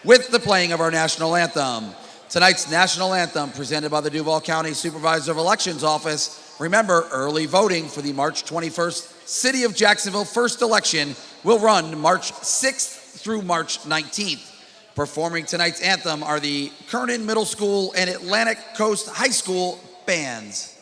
with the playing of our national anthem. Tonight's national anthem, presented by the Duval County Supervisor of Elections Office. Remember, early voting for the March 21st City of Jacksonville first election will run March 6th through March 19th. Performing tonight's anthem are the Kernan Middle School and Atlantic Coast High School bands.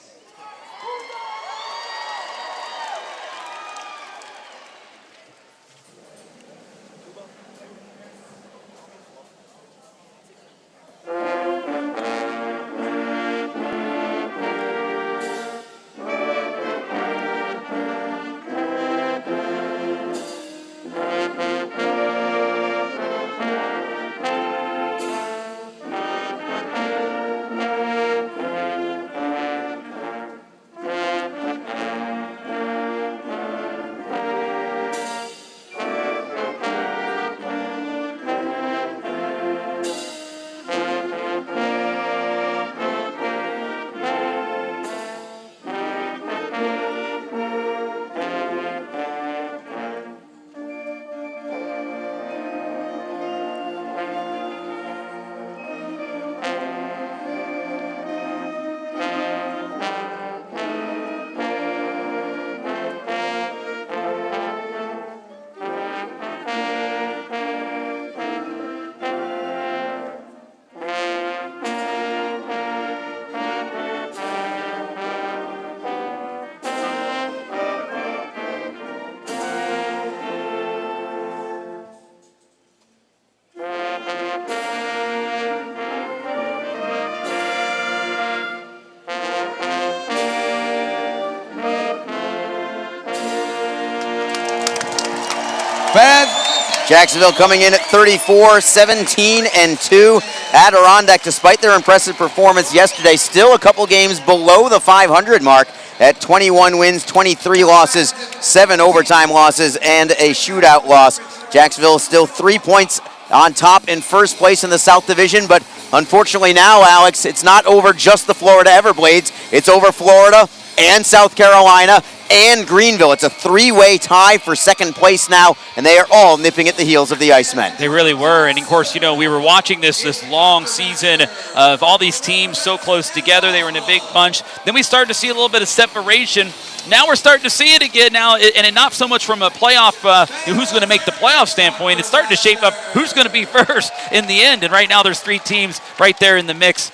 Jacksonville coming in at 34, 17, and 2. Adirondack, despite their impressive performance yesterday, still a couple games below the 500 mark at 21 wins, 23 losses, 7 overtime losses, and a shootout loss. Jacksonville still 3 points on top in first place in the South Division, but unfortunately now, Alex, it's not over just the Florida Everblades. It's over Florida and South Carolina and Greenville. It's a three-way tie for second place now, and they are all nipping at the heels of the Icemen. They really were, and of course, you know, we were watching this long season of all these teams so close together. They were in a big bunch. Then we started to see a little bit of separation. Now we're starting to see it again now, and not so much from a playoff, who's going to make the playoff standpoint. It's starting to shape up who's going to be first in the end, and right now there's 3 teams right there in the mix,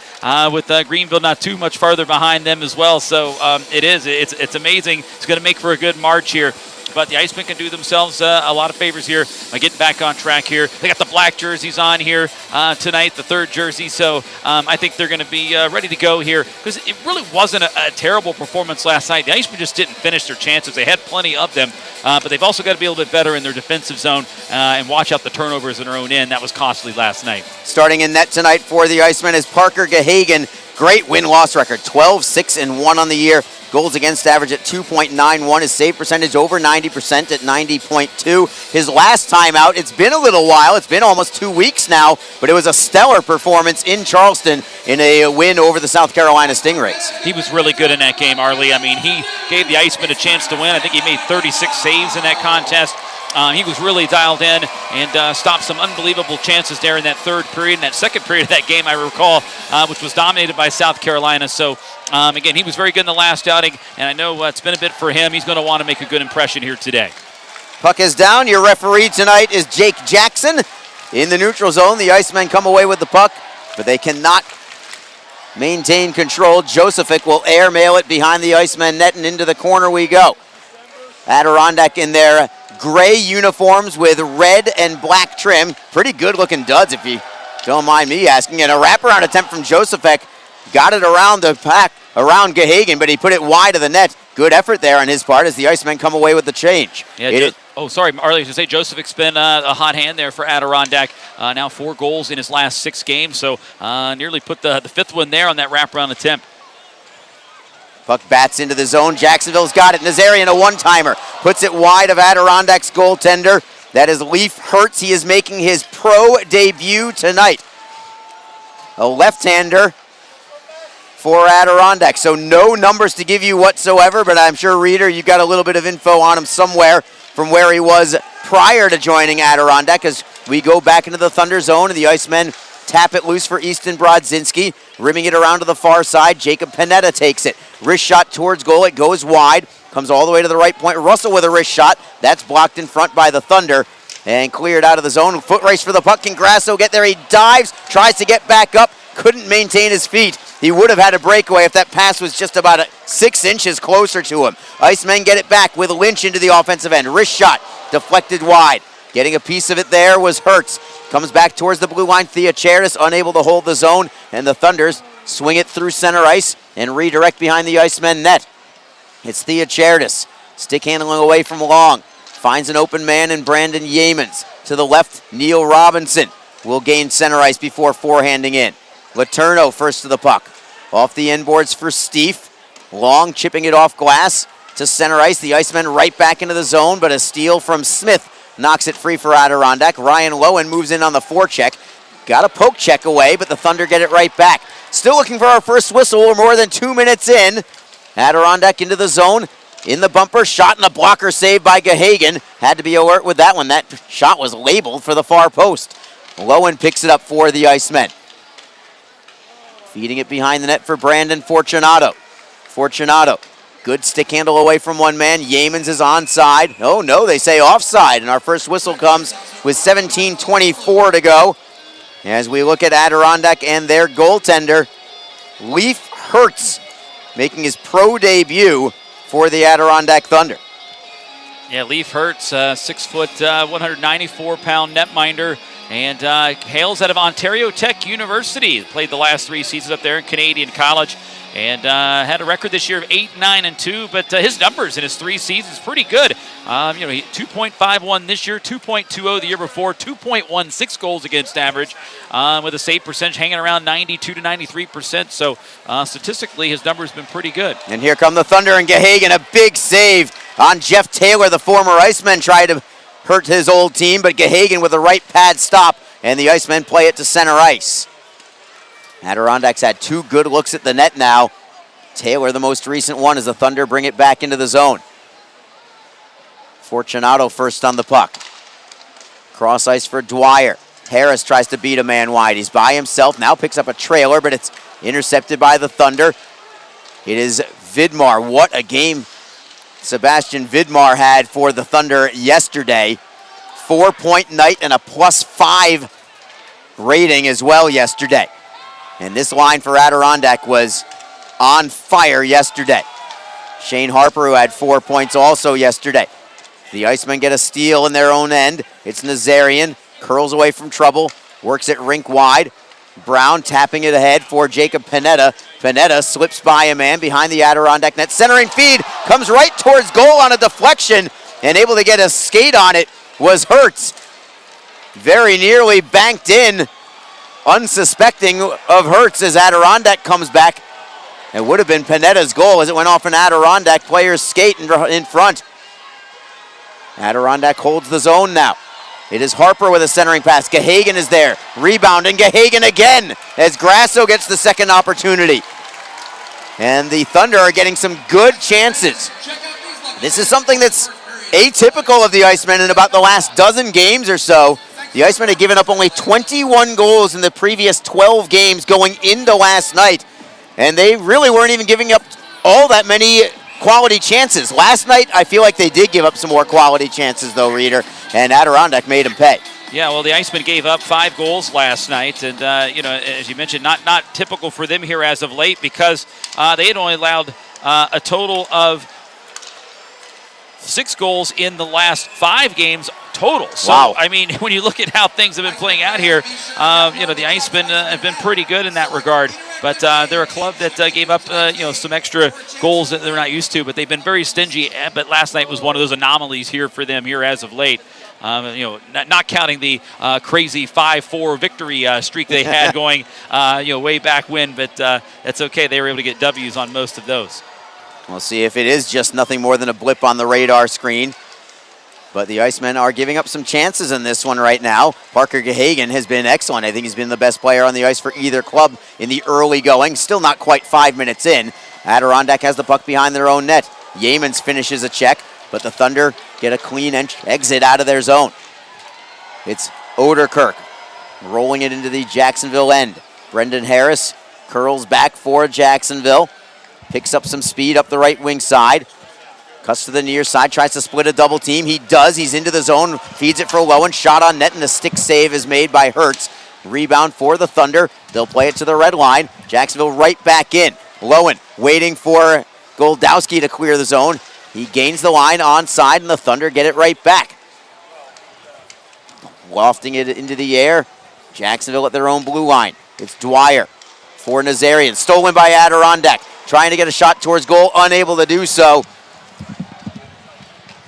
with Greenville not too much farther behind them as well. So it's amazing. It's going to make for a good March here. But the Icemen can do themselves a lot of favors here by getting back on track here. They got the black jerseys on here tonight, the 3rd jersey. So I think they're going to be ready to go here, because it really wasn't a terrible performance last night. The Icemen just didn't finish their chances. They had plenty of them, but they've also got to be a little bit better in their defensive zone and watch out the turnovers in their own end. That was costly last night. Starting in net tonight for the Icemen is Parker Gahagan. Great win-loss record, 12-6-1 on the year. Goals against average at 2.91. His save percentage over 90% at 90.2. His last time out, it's been a little while. It's been almost 2 weeks now, but it was a stellar performance in Charleston in a win over the South Carolina Stingrays. He was really good in that game, Arlie. I mean, he gave the Icemen a chance to win. I think he made 36 saves in that contest. He was really dialed in and stopped some unbelievable chances there in that 3rd period. And that 2nd period of that game, I recall, which was dominated by South Carolina. So, again, he was very good in the last outing, and I know it's been a bit for him. He's going to want to make a good impression here today. Puck is down. Your referee tonight is Jake Jackson. In the neutral zone, the Icemen come away with the puck, but they cannot maintain control. Josephic will airmail it behind the Icemen net, and into the corner we go. Adirondack in their gray uniforms with red and black trim. Pretty good looking duds, if you don't mind me asking. And a wraparound attempt from Josephic. Got it around the pack, around Gahagan, but he put it wide of the net. Good effort there on his part as the Icemen come away with the change. Yeah, sorry, Arlie, I was going to say Josephic's been a hot hand there for Adirondack. Now 4 goals in his last 6 games, so nearly put the 5th one there on that wraparound attempt. Puck bats into the zone. Jacksonville's got it. Nazarian, a one-timer. Puts it wide of Adirondack's goaltender. That is Leaf Hertz. He is making his pro debut tonight. A left-hander for Adirondack. So no numbers to give you whatsoever, but I'm sure, Reader, you got a little bit of info on him somewhere from where he was prior to joining Adirondack, because We go back into the Thunder zone, and the Icemen tap it loose for Easton Brodzinski, rimming it around to the far side. Jacob Panetta takes it. Wrist shot towards goal. It goes wide. Comes all the way to the right point. Russell with a wrist shot. That's blocked in front by the Thunder and cleared out of the zone. Foot race for the puck. Can Grasso get there? He dives, tries to get back up. Couldn't maintain his feet. He would have had a breakaway if that pass was just about 6 inches closer to him. Icemen get it back with Lynch into the offensive end. Wrist shot deflected wide. Getting a piece of it there was Hertz. Comes back towards the blue line. Theocharidis unable to hold the zone, and the Thunders swing it through center ice and redirect behind the Icemen net. It's Theocharidis. Stick handling away from Long. Finds an open man in Brandon Yeamans. To the left, Neil Robinson will gain center ice before forehanding in. Letourneau first to the puck. Off the inboards for Stief. Long chipping it off glass to center ice. The Icemen right back into the zone, but a steal from Smith knocks it free for Adirondack. Ryan Lowen moves in on the forecheck. Got a poke check away, but the Thunder get it right back. Still looking for our first whistle. We're more than 2 minutes in. Adirondack into the zone. In the bumper, shot and a blocker save by Gahagan. Had to be alert with that one. That shot was labeled for the far post. Lowen picks it up for the Icemen. Feeding it behind the net for Brandon Fortunato. Fortunato. Good stick handle away from one man. Yeamans is onside. Oh, no, they say offside. And our first whistle comes with 17:24 to go. As we look at Adirondack and their goaltender, Leif Hertz, making his pro debut for the Adirondack Thunder. Yeah, Leif Hertz, 6 foot, 194-pound netminder, and hails out of Ontario Tech University. Played the last 3 seasons up there in Canadian College, and had a record this year of 8-9-2. But his numbers in his 3 seasons pretty good. 2.51 this year, 2.20 the year before, 2.16 goals against average, with a save percentage hanging around 92 to 93%. So statistically, his numbers been pretty good. And here come the Thunder and Gahagan, a big save on Jeff Taylor. The former Iceman tried to hurt his old team, but Gahagan with a right pad stop, and the Icemen play it to center ice. Adirondacks had 2 good looks at the net now. Taylor the most recent one as the Thunder bring it back into the zone. Fortunato first on the puck. Cross ice for Dwyer. Harris tries to beat a man wide. He's by himself, now picks up a trailer, but it's intercepted by the Thunder. It is Vidmar. What a game Sebastian Vidmar had for the Thunder yesterday. 4-point night and a +5 rating as well yesterday. And this line for Adirondack was on fire yesterday. Shane Harper, who had 4 points also yesterday. The Icemen get a steal in their own end. It's Nazarian, curls away from trouble, works it rink wide. Brown tapping it ahead for Jacob Panetta. Panetta slips by a man behind the Adirondack net. Centering feed, comes right towards goal on a deflection, and able to get a skate on it was Hertz. Very nearly banked in, unsuspecting of Hertz as Adirondack comes back. It would have been Panetta's goal as it went off an Adirondack player's skate in front. Adirondack holds the zone now. It is Harper with a centering pass. Gahagan is there. Rebounding. Gahagan again as Grasso gets the second opportunity. And the Thunder are getting some good chances. This is something that's atypical of the Icemen in about the last dozen games or so. The Icemen had given up only 21 goals in the previous 12 games going into last night. And they really weren't even giving up all that many quality chances. Last night, I feel like they did give up some more quality chances, though, Reeder, and Adirondack made them pay. Yeah, well, the Icemen gave up 5 goals last night, and as you mentioned, not typical for them here as of late because they had only allowed a total of 6 goals in the last 5 games total. So, wow. I mean, when you look at how things have been playing out here, the Icemen have been pretty good in that regard. But they're a club that gave up, some extra goals that they're not used to. But they've been very stingy. But last night was one of those anomalies here for them here as of late. Not counting the crazy 5-4 victory streak they had going, way back when. But that's okay. They were able to get W's on most of those. We'll see if it is just nothing more than a blip on the radar screen. But the Icemen are giving up some chances in this one right now. Parker Gahagan has been excellent. I think he's been the best player on the ice for either club in the early going. Still not quite 5 minutes in. Adirondack has the puck behind their own net. Yeamans finishes a check, but the Thunder get a clean exit out of their zone. It's Oderkirk rolling it into the Jacksonville end. Brendan Harris curls back for Jacksonville. Picks up some speed up the right wing side. Cuts to the near side, tries to split a double team. He does. He's into the zone, feeds it for Lowen. Shot on net, and a stick save is made by Hertz. Rebound for the Thunder. They'll play it to the red line. Jacksonville right back in. Lowen waiting for Goldowski to clear the zone. He gains the line onside, and the Thunder get it right back. Lofting it into the air. Jacksonville at their own blue line. It's Dwyer for Nazarian. Stolen by Adirondack. Trying to get a shot towards goal, unable to do so.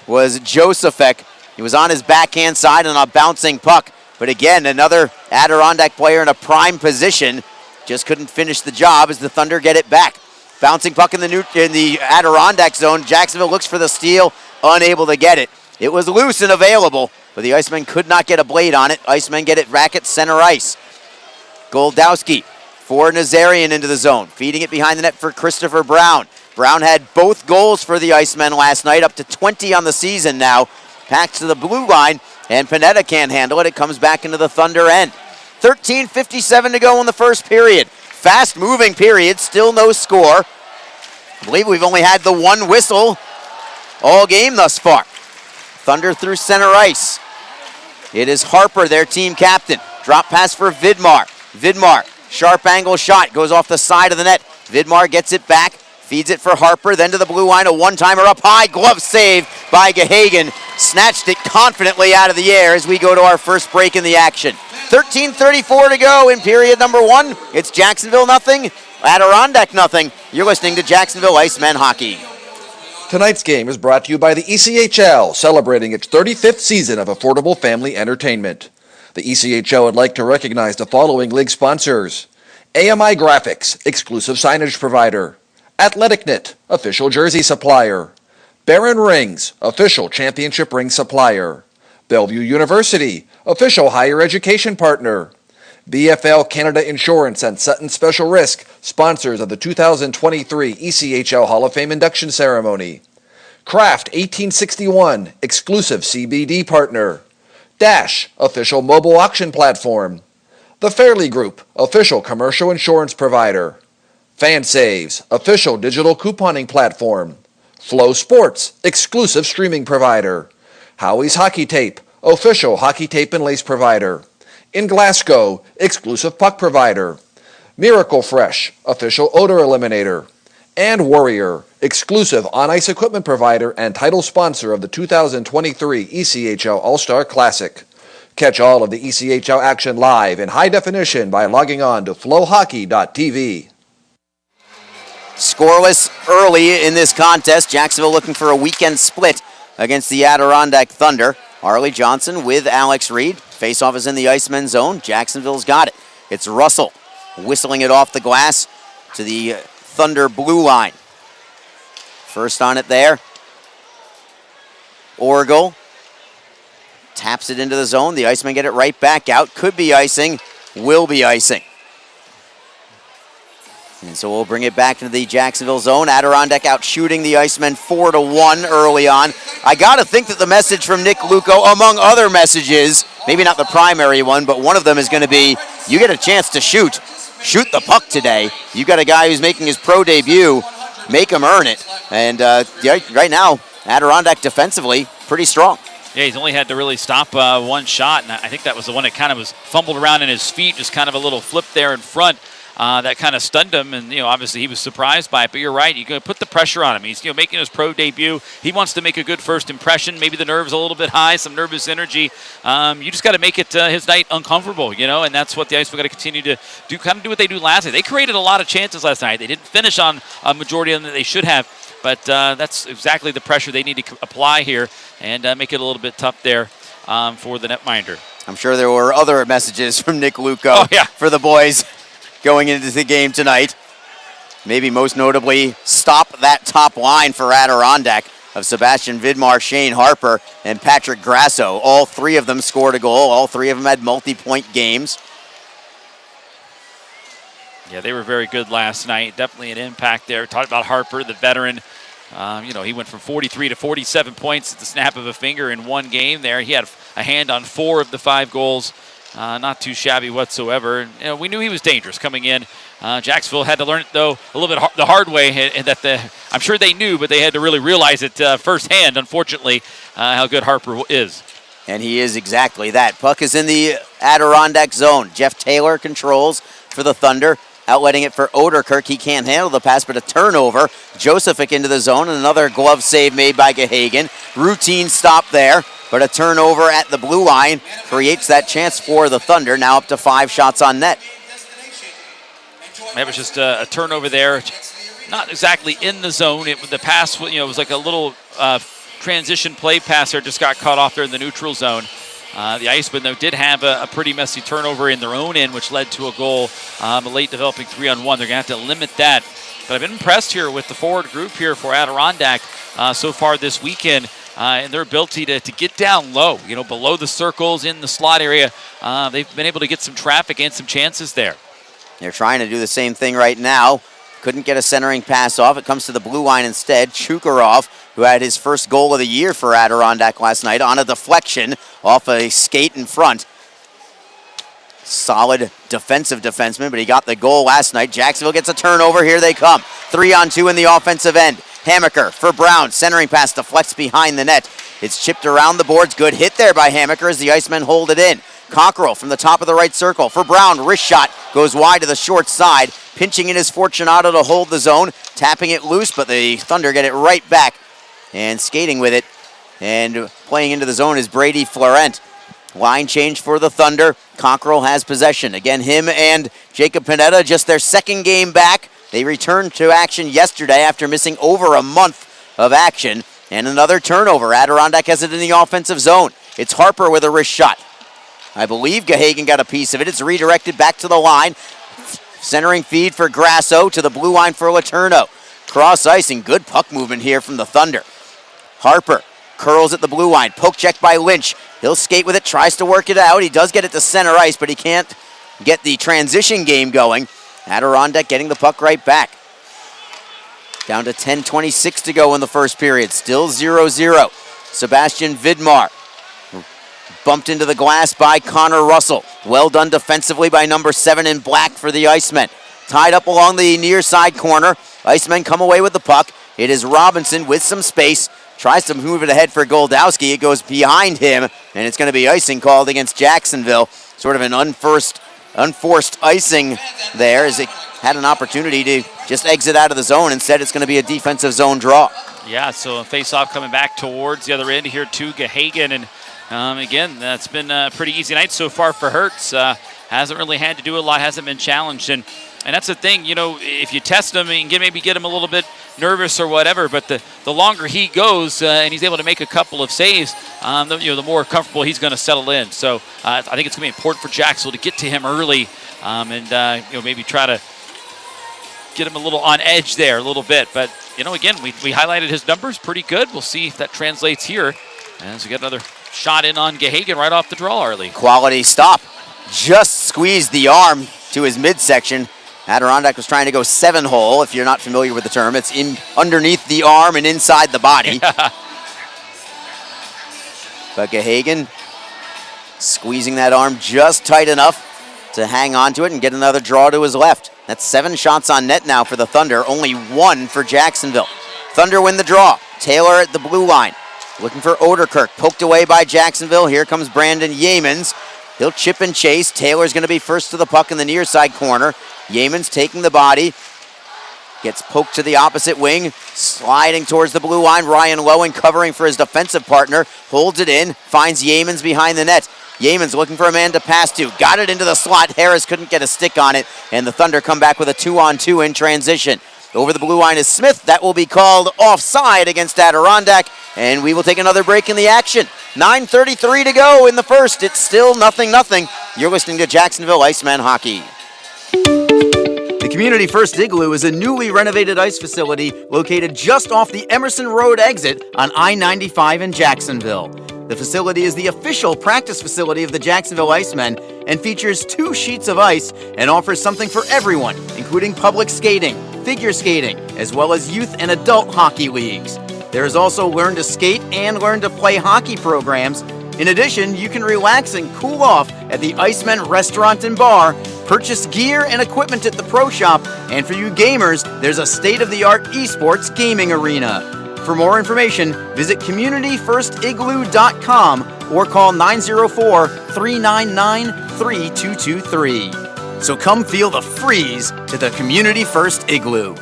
Was Josephek. He was on his backhand side on a bouncing puck. But again, another Adirondack player in a prime position. Just couldn't finish the job as the Thunder get it back. Bouncing puck in the Adirondack zone. Jacksonville looks for the steal, unable to get it. It was loose and available, but the Icemen could not get a blade on it. Icemen get it back at center ice. Goldowski for Nazarian into the zone. Feeding it behind the net for Christopher Brown. Brown had both goals for the Icemen last night, up to 20 on the season now. Packs to the blue line, and Panetta can't handle it. It comes back into the Thunder end. 13:57 to go in the first period. Fast-moving period, still no score. I believe we've only had the one whistle all game thus far. Thunder through center ice. It is Harper, their team captain. Drop pass for Vidmar. Vidmar, sharp angle shot, goes off the side of the net. Vidmar gets it back, feeds it for Harper, then to the blue line, a one-timer up high, glove save by Gahagan. Snatched it confidently out of the air as we go to our first break in the action. 13:34 to go in period number one. It's Jacksonville nothing, Adirondack nothing. You're listening to Jacksonville Icemen Hockey. Tonight's game is brought to you by the ECHL, celebrating its 35th season of affordable family entertainment. The ECHL would like to recognize the following league sponsors: AMI Graphics, exclusive signage provider; AthleticNet, official jersey supplier; Barron Rings, official championship ring supplier; Bellevue University, official higher education partner; BFL Canada Insurance and Sutton Special Risk, sponsors of the 2023 ECHL Hall of Fame induction ceremony; Kraft 1861, exclusive CBD partner; Dash, official mobile auction platform; The Fairley Group, official commercial insurance provider; FanSaves, official digital couponing platform; Flow Sports, exclusive streaming provider; Howie's Hockey Tape, official hockey tape and lace provider; In Glasgow, exclusive puck provider; Miracle Fresh, official odor eliminator; and Warrior, exclusive on-ice equipment provider and title sponsor of the 2023 ECHL All-Star Classic. Catch all of the ECHL action live in high definition by logging on to flowhockey.tv. Scoreless early in this contest. Jacksonville looking for a weekend split against the Adirondack Thunder. Harley Johnson with Alex Reed. Faceoff is in the Icemen zone. Jacksonville's got it. It's Russell whistling it off the glass to the Thunder blue line. First on it there. Orgel taps it into the zone. The Icemen get it right back out. Could be icing. Will be icing. And so we'll bring it back into the Jacksonville zone. Adirondack out shooting the Icemen 4-1 early on. I got to think that the message from Nick Luco, among other messages, maybe not the primary one, but one of them is going to be, you get a chance to shoot. Shoot the puck today. You got a guy who's making his pro debut. Make him earn it. And right now, Adirondack defensively, pretty strong. Yeah, he's only had to really stop one shot, and I think that was the one that kind of was fumbled around in his feet, just kind of a little flip there in front. That kind of stunned him, and obviously he was surprised by it. But you're right; you got to put the pressure on him. He's making his pro debut. He wants to make a good first impression. Maybe the nerves a little bit high, some nervous energy. You just got to make it his night uncomfortable, and that's what the Icemen got to continue to do. Kind of do what they do last night. They created a lot of chances last night. They didn't finish on a majority of them that they should have, but that's exactly the pressure they need to apply here and make it a little bit tough there for the netminder. I'm sure there were other messages from Nick Luco for the boys going into the game tonight. Maybe most notably, stop that top line for Adirondack of Sebastian Vidmar, Shane Harper, and Patrick Grasso. All three of them scored a goal. All three of them had multi-point games. Yeah, they were very good last night. Definitely an impact there. Talked about Harper, the veteran. He went from 43 to 47 points at the snap of a finger in one game there. He had a hand on 4 of the 5 goals not too shabby whatsoever. And, we knew he was dangerous coming in. Jacksonville had to learn it, though, a little bit the hard way, and that I'm sure they knew, but they had to really realize it firsthand, unfortunately, how good Harper is. And he is exactly that. Puck is in the Adirondack zone. Jeff Taylor controls for the Thunder. Outletting it for Oderkirk. He can't handle the pass, but a turnover. Josephic into the zone, and another glove save made by Gahagan. Routine stop there, but a turnover at the blue line creates that chance for the Thunder. Now up to 5 shots on net. That was just a turnover there. Not exactly in the zone. The pass, was like a little transition play pass there. Just got caught off there in the neutral zone. The Icemen, though, did have a pretty messy turnover in their own end, which led to a goal, a late developing 3-on-1. They're going to have to limit that. But I've been impressed here with the forward group here for Adirondack so far this weekend and their ability to get down low, below the circles in the slot area. They've been able to get some traffic and some chances there. They're trying to do the same thing right now. Couldn't get a centering pass off. It comes to the blue line instead. Chukarov, who had his first goal of the year for Adirondack last night, on a deflection off a skate in front. Solid defensive defenseman, but he got the goal last night. Jacksonville gets a turnover. Here they come. 3-on-2 in the offensive end. Hammaker for Brown. Centering pass deflects behind the net. It's chipped around the boards. Good hit there by Hammaker as the Icemen hold it in. Cockrell from the top of the right circle for Brown. Wrist shot goes wide to the short side. Pinching in is Fortunato to hold the zone. Tapping it loose, but the Thunder get it right back. And skating with it and playing into the zone is Brady Florent. Line change for the Thunder. Cockrell has possession. Again, him and Jacob Panetta, just their second game back. They returned to action yesterday after missing over a month of action. And another turnover. Adirondack has it in the offensive zone. It's Harper with a wrist shot. I believe Gahagan got a piece of it. It's redirected back to the line. Centering feed for Grasso to the blue line for Letourneau. Cross icing. Good puck movement here from the Thunder. Harper curls at the blue line. Poke check by Lynch. He'll skate with it, tries to work it out. He does get it to center ice, but he can't get the transition game going. Adirondack getting the puck right back. Down to 10:26 to go in the first period. Still 0-0. Sebastian Vidmar bumped into the glass by Connor Russell. Well done defensively by number 7 in black for the Icemen. Tied up along the near side corner. Icemen come away with the puck. It is Robinson with some space. Tries to move it ahead for Goldowski. It goes behind him, and it's going to be icing called against Jacksonville. Sort of an unforced icing there as it had an opportunity to just exit out of the zone. Instead, it's going to be a defensive zone draw. Yeah, so a face-off coming back towards the other end here to Gahagan. And again, that's been a pretty easy night so far for Hertz. Hasn't really had to do a lot, hasn't been challenged. And that's the thing, if you test him and maybe get him a little bit nervous or whatever, but the longer he goes and he's able to make a couple of saves, the more comfortable he's going to settle in. So I think it's going to be important for Jacksonville to get to him early and maybe try to get him a little on edge there a little bit. But, again, we highlighted his numbers pretty good. We'll see if that translates here as we get another shot in on Gahagan right off the draw early. Quality stop. Just squeezed the arm to his midsection. Adirondack was trying to go 7-hole, if you're not familiar with the term. It's in underneath the arm and inside the body. Yeah. But Gahagan squeezing that arm just tight enough to hang on to it and get another draw to his left. That's 7 shots on net now for the Thunder, only 1 for Jacksonville. Thunder win the draw. Taylor at the blue line. Looking for Oderkirk, poked away by Jacksonville. Here comes Brandon Yeamans. He'll chip and chase. Taylor's going to be first to the puck in the near side corner. Yeamans taking the body. Gets poked to the opposite wing. Sliding towards the blue line. Ryan Lowen covering for his defensive partner. Holds it in. Finds Yeamans behind the net. Yeamans looking for a man to pass to. Got it into the slot. Harris couldn't get a stick on it. And the Thunder come back with a 2-on-2 in transition. Over the blue line is Smith. That will be called offside against Adirondack. And we will take another break in the action. 9:33 to go in the first. It's still 0-0. You're listening to Jacksonville Iceman Hockey. The Community First Igloo is a newly renovated ice facility located just off the Emerson Road exit on I-95 in Jacksonville. The facility is the official practice facility of the Jacksonville Icemen and features 2 sheets of ice and offers something for everyone, including public skating, figure skating, as well as youth and adult hockey leagues. There is also Learn to Skate and Learn to Play hockey programs In addition, you can relax and cool off at the Icemen Restaurant and Bar, purchase gear and equipment at the Pro Shop, and for you gamers, there's a state-of-the-art esports gaming arena. For more information, visit communityfirstigloo.com or call 904-399-3223. So come feel the freeze to the Community First Igloo.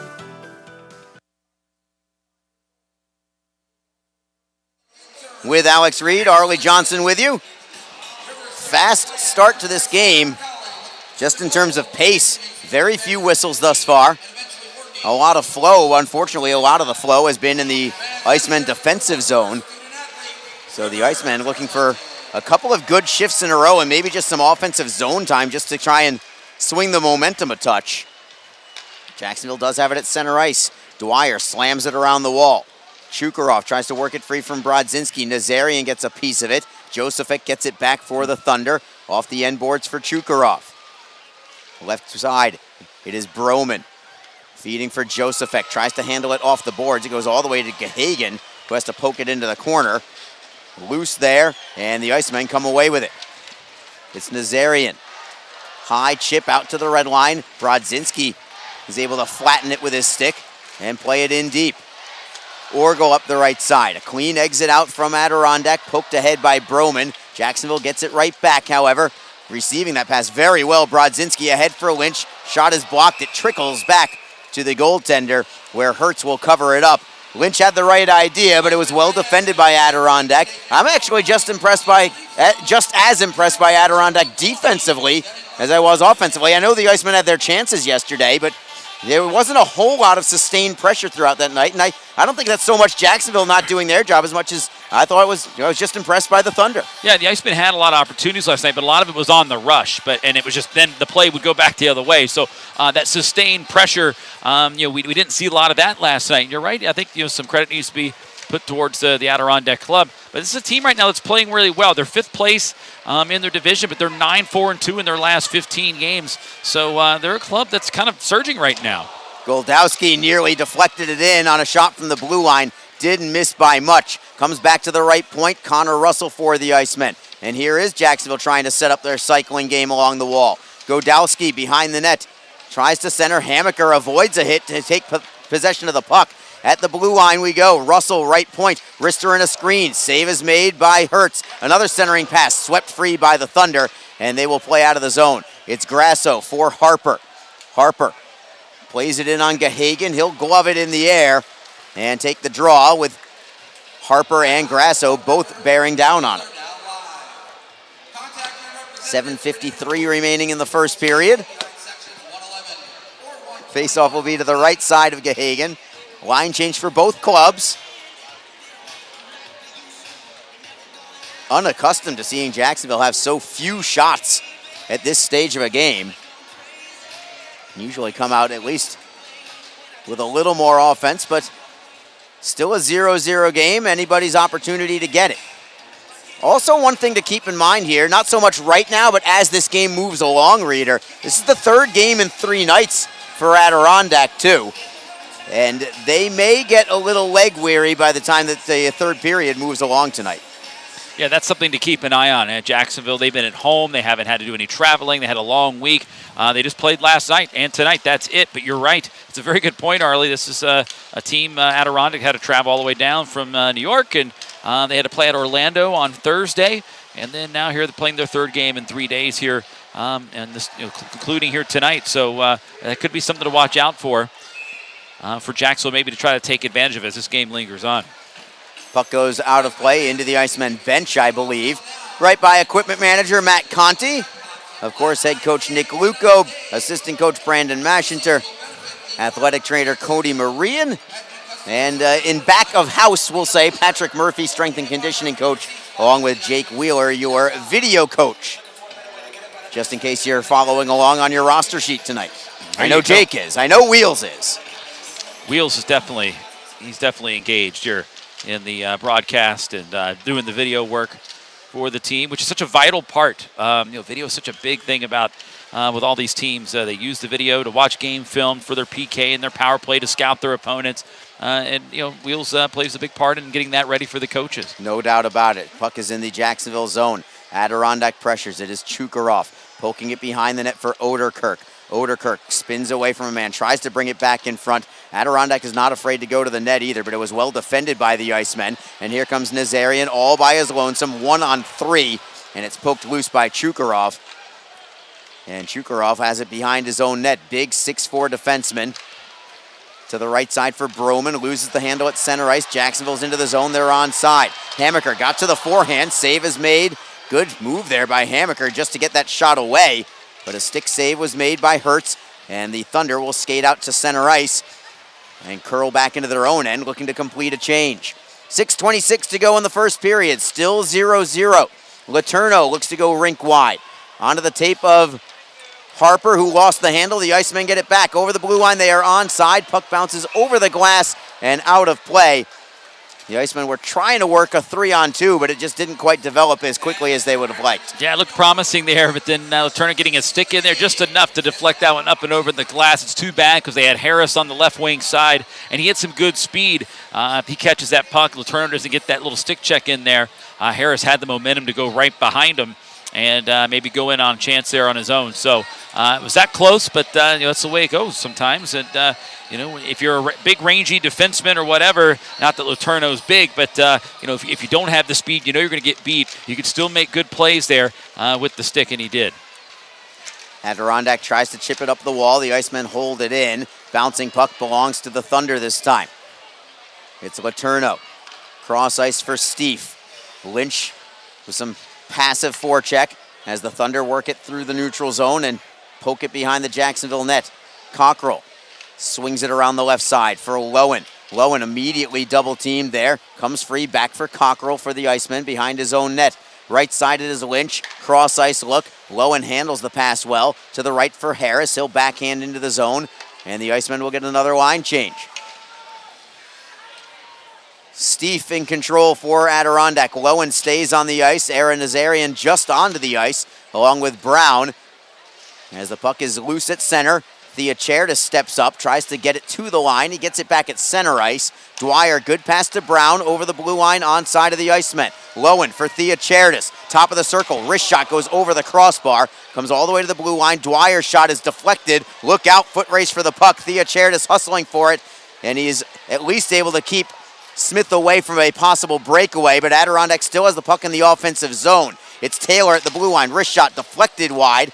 With Alex Reed, Arlie Johnson with you. Fast start to this game, just in terms of pace. Very few whistles thus far. A lot of flow. Unfortunately, a lot of the flow has been in the Icemen defensive zone. So the Icemen looking for a couple of good shifts in a row and maybe just some offensive zone time just to try and swing the momentum a touch. Jacksonville does have it at center ice. Dwyer slams it around the wall. Chukarov tries to work it free from Brodzinski. Nazarian gets a piece of it. Josephic gets it back for the Thunder. Off the end boards for Chukarov. Left side, it is Broman. Feeding for Josephic. Tries to handle it off the boards. It goes all the way to Gahagan, who has to poke it into the corner. Loose there, and the Icemen come away with it. It's Nazarian. High chip out to the red line. Brodzinski is able to flatten it with his stick and play it in deep. Orgel up the right side. A clean exit out from Adirondack, poked ahead by Broman. Jacksonville gets it right back, however. Receiving that pass very well. Brodzinski ahead for Lynch. Shot is blocked. It trickles back to the goaltender, where Hertz will cover it up. Lynch had the right idea, but it was well defended by Adirondack. I'm actually just as impressed by Adirondack defensively as I was offensively. I know the Icemen had their chances yesterday, but there wasn't a whole lot of sustained pressure throughout that night, and I don't think that's so much Jacksonville not doing their job as much as I thought it was. I was just impressed by the Thunder. Yeah, the Icemen had a lot of opportunities last night, but a lot of it was on the rush, and it was just then the play would go back the other way. So that sustained pressure, we didn't see a lot of that last night. You're right. I think some credit needs to be put towards the Adirondack club. But this is a team right now that's playing really well. They're fifth place in their division, but they're 9-4-2 in their last 15 games. So they're a club that's kind of surging right now. Goldowski nearly deflected it in on a shot from the blue line. Didn't miss by much. Comes back to the right point. Connor Russell for the Icemen. And here is Jacksonville trying to set up their cycling game along the wall. Godowski behind the net. Tries to center. Hammaker avoids a hit to take possession of the puck. At the blue line we go. Russell, right point. Rister in a screen. Save is made by Hertz. Another centering pass swept free by the Thunder, and they will play out of the zone. It's Grasso for Harper. Harper plays it in on Gahagan. He'll glove it in the air and take the draw with Harper and Grasso both bearing down on it. 7:53 remaining in the first period. Faceoff will be to the right side of Gahagan. Line change for both clubs. Unaccustomed to seeing Jacksonville have so few shots at this stage of a game. Usually come out at least with a little more offense, but still a 0-0 game. Anybody's opportunity to get it. Also, one thing to keep in mind here, not so much right now, but as this game moves along, Reader, this is the third game in 3 nights for Adirondack, too. And they may get a little leg weary by the time that the third period moves along tonight. Yeah, that's something to keep an eye on. At Jacksonville, they've been at home. They haven't had to do any traveling. They had a long week. They just played last night and tonight. That's it. But you're right. It's a very good point, Arlie. This is a team, Adirondack, had to travel all the way down from New York, and they had to play at Orlando on Thursday. And then now here they're playing their third game in 3 days here, and this concluding here tonight. So that could be something to watch out for Jacksonville, maybe to try to take advantage of as this game lingers on. Puck goes out of play into the Icemen bench, I believe. Right by equipment manager Matt Conti. Of course, head coach Nick Luco, assistant coach Brandon Mashinter, athletic trainer Cody Marian, and in back of house, we'll say, Patrick Murphy, strength and conditioning coach, along with Jake Wheeler, your video coach. Just in case you're following along on your roster sheet tonight. I know Jake is. I know Wheels is. Wheels is definitely engaged here in the broadcast and doing the video work for the team, which is such a vital part. Video is such a big thing about with all these teams. They use the video to watch game film for their PK and their power play to scout their opponents. And, Wheels plays a big part in getting that ready for the coaches. No doubt about it. Puck is in the Jacksonville zone. Adirondack pressures. It is Chukarov poking it behind the net for Oderkirk. Oderkirk spins away from a man, tries to bring it back in front. Adirondack is not afraid to go to the net either, but it was well defended by the Icemen. And here comes Nazarian all by his lonesome, 1-on-3, and it's poked loose by Chukarov. And Chukarov has it behind his own net. Big 6'4" defenseman. To the right side for Broman, loses the handle at center ice. Jacksonville's into the zone, they're onside. Hammaker got to the forehand, save is made. Good move there by Hammaker just to get that shot away. But a stick save was made by Hertz, and the Thunder will skate out to center ice and curl back into their own end, looking to complete a change. 6:26 to go in the first period, still 0-0. Letourneau looks to go rink wide. Onto the tape of Harper, who lost the handle. The Icemen get it back over the blue line. They are onside. Puck bounces over the glass and out of play. The Icemen were trying to work a 3-on-2, but it just didn't quite develop as quickly as they would have liked. Yeah, it looked promising there, but then Turner getting a stick in there just enough to deflect that one up and over the glass. It's too bad because they had Harris on the left wing side, and he had some good speed. If he catches that puck, Turner doesn't get that little stick check in there. Harris had the momentum to go right behind him and maybe go in on a chance there on his own. So it was that close, but that's the way it goes sometimes. And if you're a big rangy defenseman or whatever, not that Letourneau's big, but if you don't have the speed, you're going to get beat. You can still make good plays there with the stick, and he did. Adirondack tries to chip it up the wall. The Icemen hold it in. Bouncing puck belongs to the Thunder this time. It's Letourneau. Cross ice for Steve. Lynch with some passive forecheck as the Thunder work it through the neutral zone and poke it behind the Jacksonville net. Cockrell swings it around the left side for Lowen. Lowen immediately double teamed there. Comes free back for Cockrell for the Iceman behind his own net. Right side it is Lynch. Cross ice look. Lowen handles the pass well. To the right for Harris. He'll backhand into the zone. And the Iceman will get another line change. Steve in control for Adirondack. Lowen stays on the ice. Aaron Nazarian just onto the ice along with Brown. As the puck is loose at center, Theocharidis steps up, tries to get it to the line. He gets it back at center ice. Dwyer, good pass to Brown over the blue line onside of the Icemen. Lowen for Theocharidis. Top of the circle. Wrist shot goes over the crossbar. Comes all the way to the blue line. Dwyer's shot is deflected. Look out, foot race for the puck. Theocharidis hustling for it. And he's at least able to keep Smith away from a possible breakaway, but Adirondack still has the puck in the offensive zone. It's Taylor at the blue line. Wrist shot deflected wide,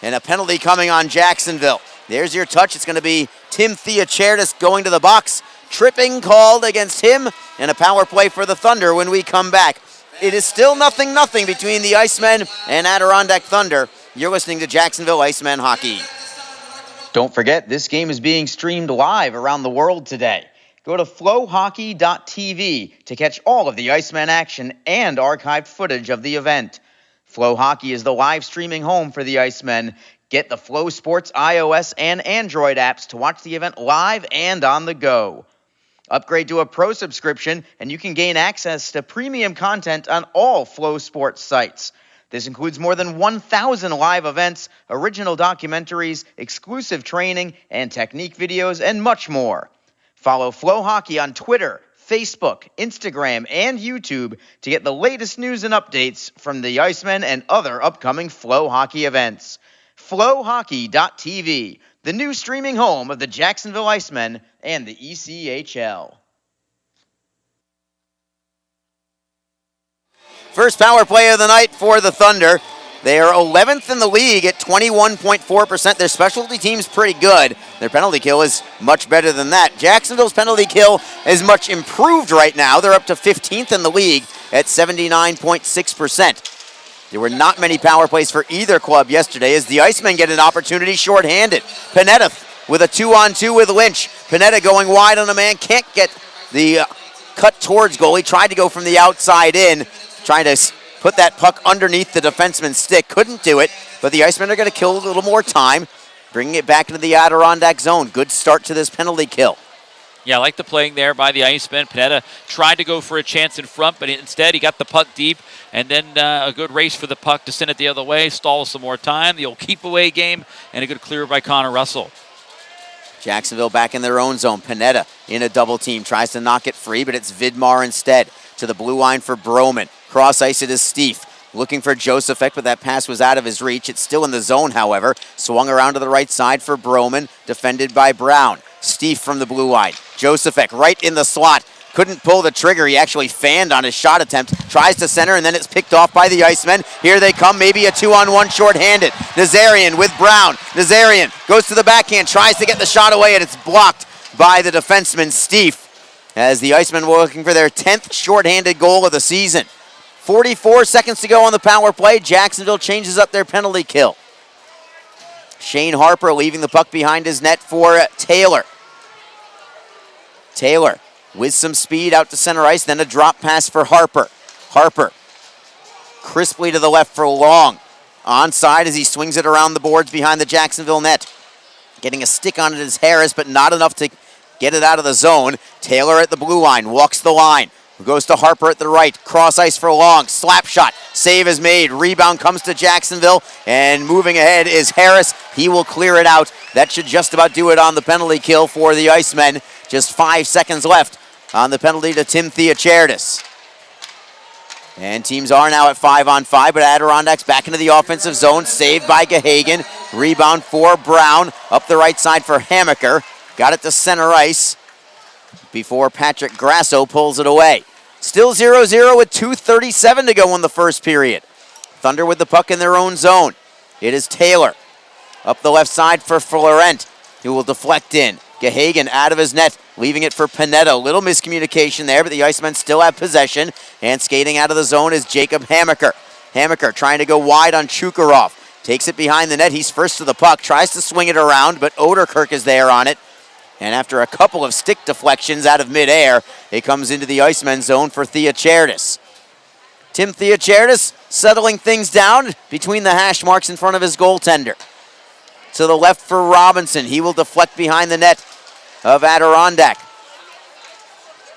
and a penalty coming on Jacksonville. There's your touch. It's going to be Tim Theocharidis going to the box. Tripping called against him, and a power play for the Thunder when we come back. It is still 0-0 between the Icemen and Adirondack Thunder. You're listening to Jacksonville Icemen Hockey. Don't forget, this game is being streamed live around the world today. Go to flowhockey.tv to catch all of the Iceman action and archived footage of the event. Flow Hockey is the live streaming home for the Icemen. Get the Flow Sports iOS and Android apps to watch the event live and on the go. Upgrade to a pro subscription and you can gain access to premium content on all Flow Sports sites. This includes more than 1,000 live events, original documentaries, exclusive training and technique videos, and much more. Follow Flow Hockey on Twitter, Facebook, Instagram, and YouTube to get the latest news and updates from the Icemen and other upcoming Flow Hockey events. Flowhockey.tv, the new streaming home of the Jacksonville Icemen and the ECHL. First power play of the night for the Thunder. They are 11th in the league at 21.4%. Their specialty team's pretty good. Their penalty kill is much better than that. Jacksonville's penalty kill is much improved right now. They're up to 15th in the league at 79.6%. There were not many power plays for either club yesterday as the Icemen get an opportunity shorthanded. Panetta with a 2-on-2 with Lynch. Panetta going wide on a man, can't get the cut towards goal. He tried to go from the outside in, trying to put that puck underneath the defenseman's stick. Couldn't do it, but the Icemen are going to kill a little more time, bringing it back into the Adirondack zone. Good start to this penalty kill. Yeah, I like the playing there by the Icemen. Panetta tried to go for a chance in front, but instead he got the puck deep, and then a good race for the puck to send it the other way, stall some more time, the old keep-away game, and a good clear by Connor Russell. Jacksonville back in their own zone. Panetta in a double team, tries to knock it free, but it's Vidmar instead. To the blue line for Broman. Cross ice it is Steve. Looking for Josephic, but that pass was out of his reach. It's still in the zone, however. Swung around to the right side for Broman, defended by Brown. Steve from the blue line. Josephic right in the slot. Couldn't pull the trigger. He actually fanned on his shot attempt. Tries to center, and then it's picked off by the Icemen. Here they come, maybe a 2-on-1 shorthanded. Nazarian with Brown. Nazarian goes to the backhand, tries to get the shot away, and it's blocked by the defenseman, Steve, as the Icemen were looking for their 10th shorthanded goal of the season. 44 seconds to go on the power play. Jacksonville changes up their penalty kill. Shane Harper leaving the puck behind his net for Taylor. Taylor with some speed out to center ice, then a drop pass for Harper. Harper crisply to the left for Long. Onside as he swings it around the boards behind the Jacksonville net. Getting a stick on it is Harris, but not enough to get it out of the zone. Taylor at the blue line, walks the line. Goes to Harper at the right, cross ice for Long, slap shot, save is made, rebound comes to Jacksonville, and moving ahead is Harris. He will clear it out. That should just about do it on the penalty kill for the Icemen. Just 5 seconds left on the penalty to Tim Theochardis. And teams are now at 5-on-5, but Adirondacks back into the offensive zone, saved by Gahagan. Rebound for Brown, up the right side for Hammaker. Got it to center ice before Patrick Grasso pulls it away. Still 0-0 with 2:37 to go in the first period. Thunder with the puck in their own zone. It is Taylor up the left side for Florent, who will deflect in. Gahagan out of his net, leaving it for Panetta. Little miscommunication there, but the Icemen still have possession. And skating out of the zone is Jacob Hammaker. Hammaker trying to go wide on Chukarov. Takes it behind the net. He's first to the puck. Tries to swing it around, but Oderkirk is there on it. And after a couple of stick deflections out of midair, it comes into the Icemen zone for Theochardis. Tim Theochardis settling things down between the hash marks in front of his goaltender. To the left for Robinson. He will deflect behind the net of Adirondack.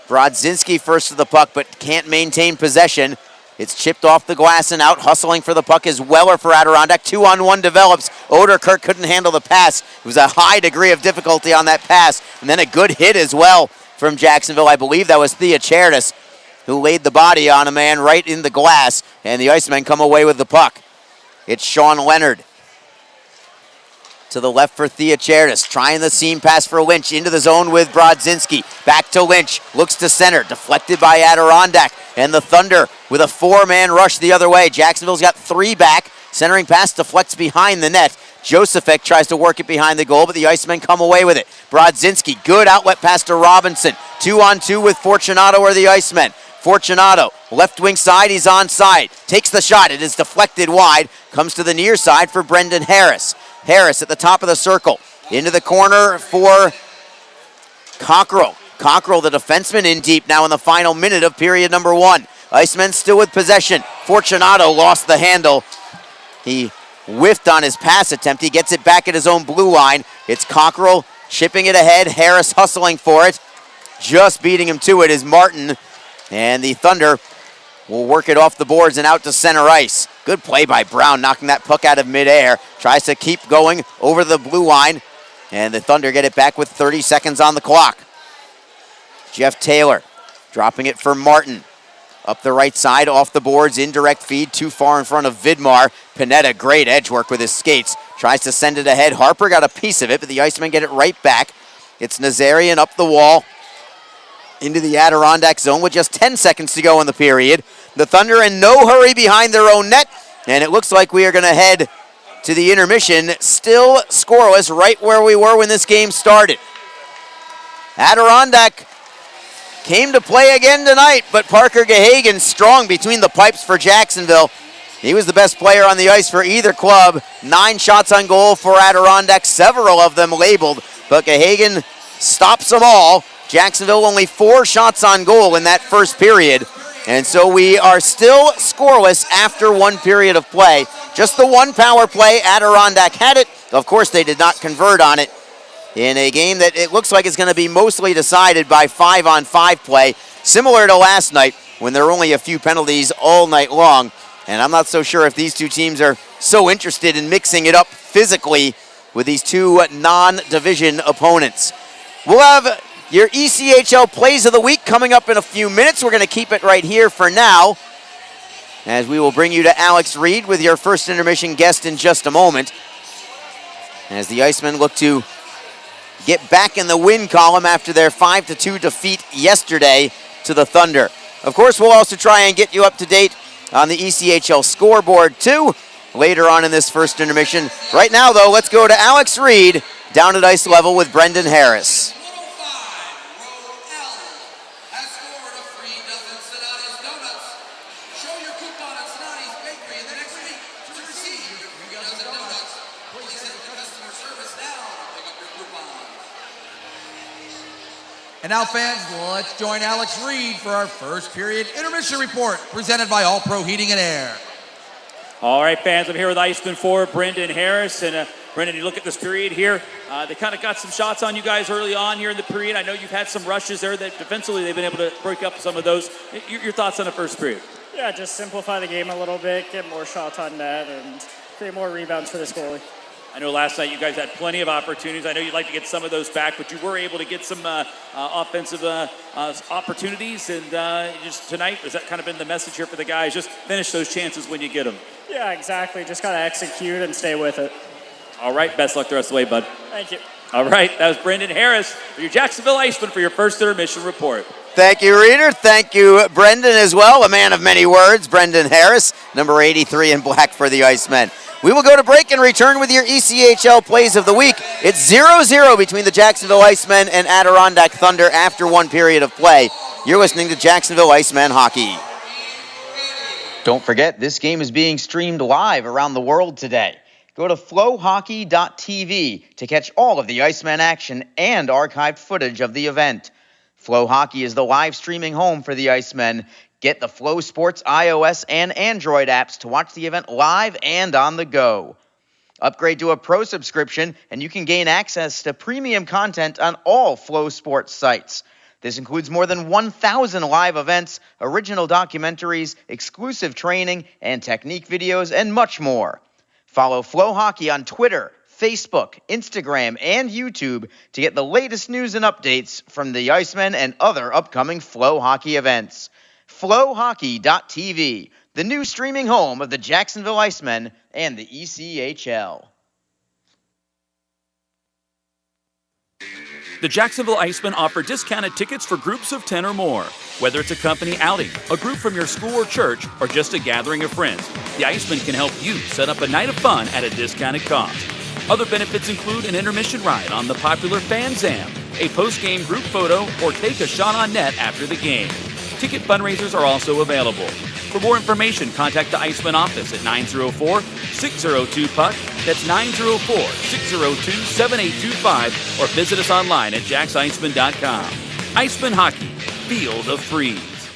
Brodzinski first to the puck, but can't maintain possession. It's chipped off the glass and out. Hustling for the puck is Weller for Adirondack. 2-on-1 develops. Oderkirk couldn't handle the pass. It was a high degree of difficulty on that pass. And then a good hit as well from Jacksonville. I believe that was Theochardis who laid the body on a man right in the glass. And the Icemen come away with the puck. It's Sean Leonard to the left for Theochardis. Trying the seam pass for Lynch. Into the zone with Brodzinski. Back to Lynch. Looks to center. Deflected by Adirondack. And the Thunder with a 4-man rush the other way. Jacksonville's got 3 back. Centering pass deflects behind the net. Josephic tries to work it behind the goal, but the Icemen come away with it. Brodzinski, good outlet pass to Robinson. 2-on-2 with Fortunato or the Icemen. Fortunato, left wing side, he's onside. Takes the shot, it is deflected wide. Comes to the near side for Brendan Harris. Harris at the top of the circle. Into the corner for Cockrell. Cockrell, the defenseman, in deep now in the final minute of period number 1. Icemen still with possession. Fortunato lost the handle. He whiffed on his pass attempt. He gets it back at his own blue line. It's Cockrell chipping it ahead. Harris hustling for it. Just beating him to it is Martin. And the Thunder will work it off the boards and out to center ice. Good play by Brown, knocking that puck out of midair. Tries to keep going over the blue line. And the Thunder get it back with 30 seconds on the clock. Jeff Taylor dropping it for Martin. Up the right side, off the boards, indirect feed, too far in front of Vidmar. Panetta, great edge work with his skates. Tries to send it ahead. Harper got a piece of it, but the Icemen get it right back. It's Nazarian up the wall into the Adirondack zone with just 10 seconds to go in the period. The Thunder in no hurry behind their own net, and it looks like we are going to head to the intermission. Still scoreless, right where we were when this game started. Adirondack came to play again tonight, but Parker Gahagan strong between the pipes for Jacksonville. He was the best player on the ice for either club. 9 shots on goal for Adirondack, several of them labeled, but Gahagan stops them all. Jacksonville only 4 shots on goal in that first period, and so we are still scoreless after 1 period of play. Just the 1 power play, Adirondack had it. Of course, they did not convert on it. in a game that it looks like is going to be mostly decided by 5-on-5 play, similar to last night when there were only a few penalties all night long. And I'm not so sure if these two teams are so interested in mixing it up physically with these two non-division opponents. We'll have your ECHL Plays of the Week coming up in a few minutes. We're going to keep it right here for now, as we will bring you to Alex Reed with your first intermission guest in just a moment, as the Icemen look to get back in the win column after their 5-2 defeat yesterday to the Thunder. Of course, we'll also try and get you up to date on the ECHL scoreboard too later on in this first intermission. Right now, though, let's go to Alex Reed down at ice level with Brendan Harris. And now, fans, let's join Alex Reed for our first period intermission report, presented by All Pro Heating and Air. All right, fans, I'm here with Iceman forward Brendan Harris. And Brendan, you look at this period here. They kind of got some shots on you guys early on here in the period. I know you've had some rushes there that defensively they've been able to break up some of those. Your thoughts on the first period? Yeah, just simplify the game a little bit, get more shots on net, and create more rebounds for this goalie. I know last night you guys had plenty of opportunities. I know you'd like to get some of those back, but you were able to get some offensive opportunities. And just tonight, has that kind of been the message here for the guys? Just finish those chances when you get them. Yeah, exactly. Just got to execute and stay with it. All right, best luck the rest of the way, bud. Thank you. All right, that was Brendan Harris for your Jacksonville Icemen for your first intermission report. Thank you, Reader. Thank you, Brendan, as well. A man of many words, Brendan Harris, number 83 in black for the Icemen. We will go to break and return with your ECHL Plays of the Week. It's 0-0 between the Jacksonville Icemen and Adirondack Thunder after one period of play. You're listening to Jacksonville Icemen Hockey. Don't forget, this game is being streamed live around the world today. Go to flowhockey.tv to catch all of the Icemen action and archived footage of the event. Flow Hockey is the live streaming home for the Icemen. Get the Flow Sports iOS and Android apps to watch the event live and on the go. Upgrade to a pro subscription and you can gain access to premium content on all Flow Sports sites. This includes more than 1,000 live events, original documentaries, exclusive training, and technique videos, and much more. Follow Flow Hockey on Twitter, Facebook, Instagram, and YouTube to get the latest news and updates from the Icemen and other upcoming Flow Hockey events. flowhockey.tv, the new streaming home of the Jacksonville Icemen and the ECHL. The Jacksonville Icemen offer discounted tickets for groups of 10 or more. Whether it's a company outing, a group from your school or church, or just a gathering of friends, the Icemen can help you set up a night of fun at a discounted cost. Other benefits include an intermission ride on the popular Fan Zam, a post-game group photo, or take a shot on net after the game. Ticket fundraisers are also available. For more information, contact the Icemen office at 904-602-PUCK. That's 904-602-7825, or visit us online at jacksicemen.com. Icemen Hockey, feel the freeze.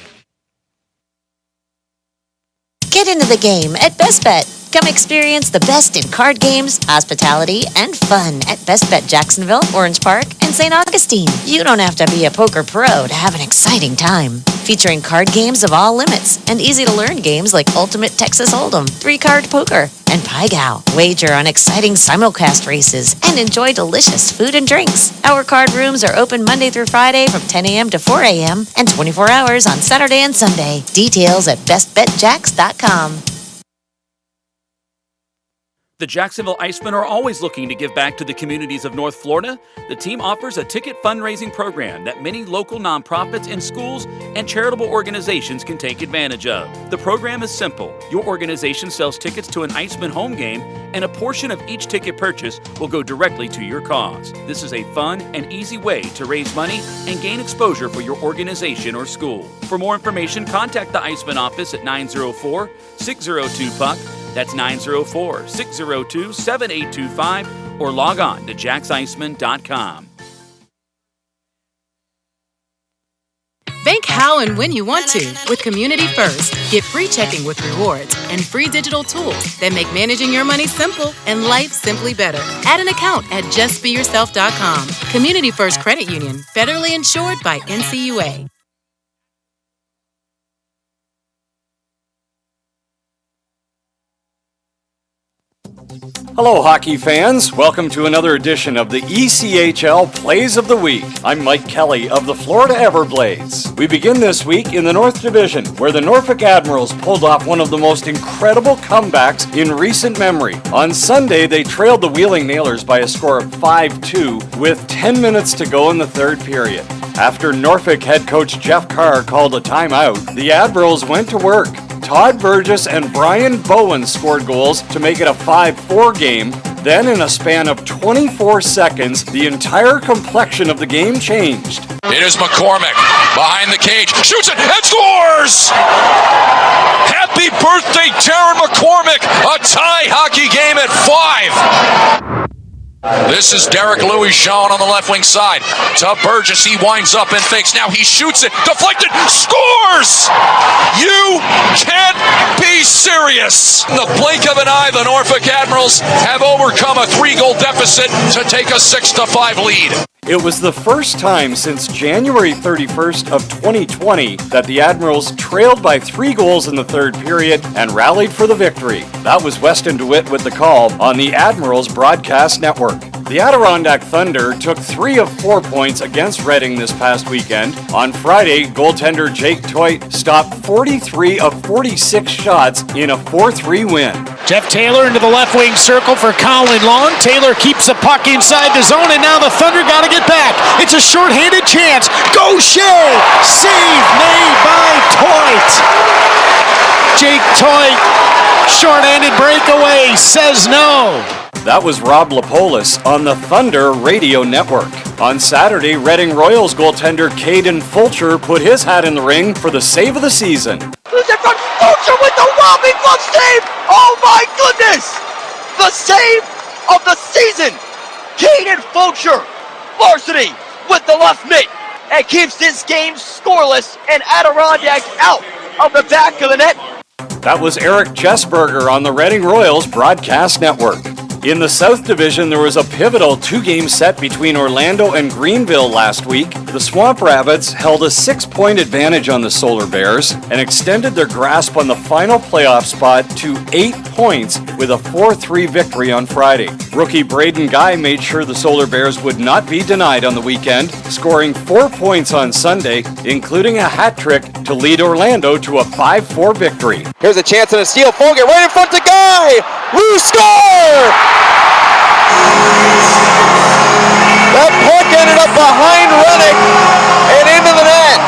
Get into the game at Best Bet. Come experience the best in card games, hospitality, and fun at Best Bet Jacksonville, Orange Park, and St. Augustine. You don't have to be a poker pro to have an exciting time. Featuring card games of all limits and easy-to-learn games like Ultimate Texas Hold'em, 3-card poker, and Pai Gow. Wager on exciting simulcast races and enjoy delicious food and drinks. Our card rooms are open Monday through Friday from 10 a.m. to 4 a.m. and 24 hours on Saturday and Sunday. Details at bestbetjacks.com. The Jacksonville Icemen are always looking to give back to the communities of North Florida. The team offers a ticket fundraising program that many local nonprofits and schools and charitable organizations can take advantage of. The program is simple. Your organization sells tickets to an Icemen home game, and a portion of each ticket purchase will go directly to your cause. This is a fun and easy way to raise money and gain exposure for your organization or school. For more information, contact the Icemen office at 904-602-PUCK. That's 904-602-7825, or log on to jacksicemen.com. Bank how and when you want to with Community First. Get free checking with rewards and free digital tools that make managing your money simple and life simply better. Add an account at justbeyourself.com. Community First Credit Union, federally insured by NCUA. Hello, hockey fans. Welcome to another edition of the ECHL Plays of the Week. I'm Mike Kelly of the Florida Everblades. We begin this week in the North Division, where the Norfolk Admirals pulled off one of the most incredible comebacks in recent memory. On Sunday, they trailed the Wheeling Nailers by a score of 5-2 with 10 minutes to go in the third period. After Norfolk head coach Jeff Carr called a timeout, the Admirals went to work. Todd Burgess and Brian Bowen scored goals to make it a 5-4 game. Then, in a span of 24 seconds, the entire complexion of the game changed. It is McCormick behind the cage, shoots it and scores! Happy birthday, Jaron McCormick! A tie hockey game at 5. This is Derek Louis shown on the left wing side. To Burgess, he winds up and fakes. Now he shoots it, deflected, scores! You can't be serious! In the blink of an eye, the Norfolk Admirals have overcome a 3-goal deficit to take a 6-5 lead. It was the first time since January 31st of 2020 that the Admirals trailed by 3 goals in the third period and rallied for the victory. That was Weston DeWitt with the call on the Admirals broadcast network. The Adirondack Thunder took 3 of 4 points against Reading this past weekend. On Friday, goaltender Jake Toit stopped 43 of 46 shots in a 4-3 win. Jeff Taylor into the left wing circle for Colin Long. Taylor keeps the puck inside the zone, and now the Thunder got to get back. It's a shorthanded chance. Gaucher! Save made by Toit. Jake Toit, shorthanded breakaway, says no. That was Rob Lapolis on the Thunder Radio Network. On Saturday, Reading Royals goaltender Caden Fulcher put his hat in the ring for the save of the season. Who's in front? Fulcher with the robbing glove save! Oh my goodness! The save of the season! Caden Fulcher, varsity, with the left mitt, and keeps this game scoreless and Adirondack out of the back of the net. That was Eric Chesberger on the Reading Royals Broadcast Network. In the South Division, there was a pivotal 2-game set between Orlando and Greenville last week. The Swamp Rabbits held a 6-point advantage on the Solar Bears and extended their grasp on the final playoff spot to 8 points with a 4-3 victory on Friday. Rookie Braden Guy made sure the Solar Bears would not be denied on the weekend, scoring 4 points on Sunday, including a hat trick to lead Orlando to a 5-4 victory. Here's a chance and a steal. Folger right in front to Guy. Woo, score! That puck ended up behind Reddick and into the net.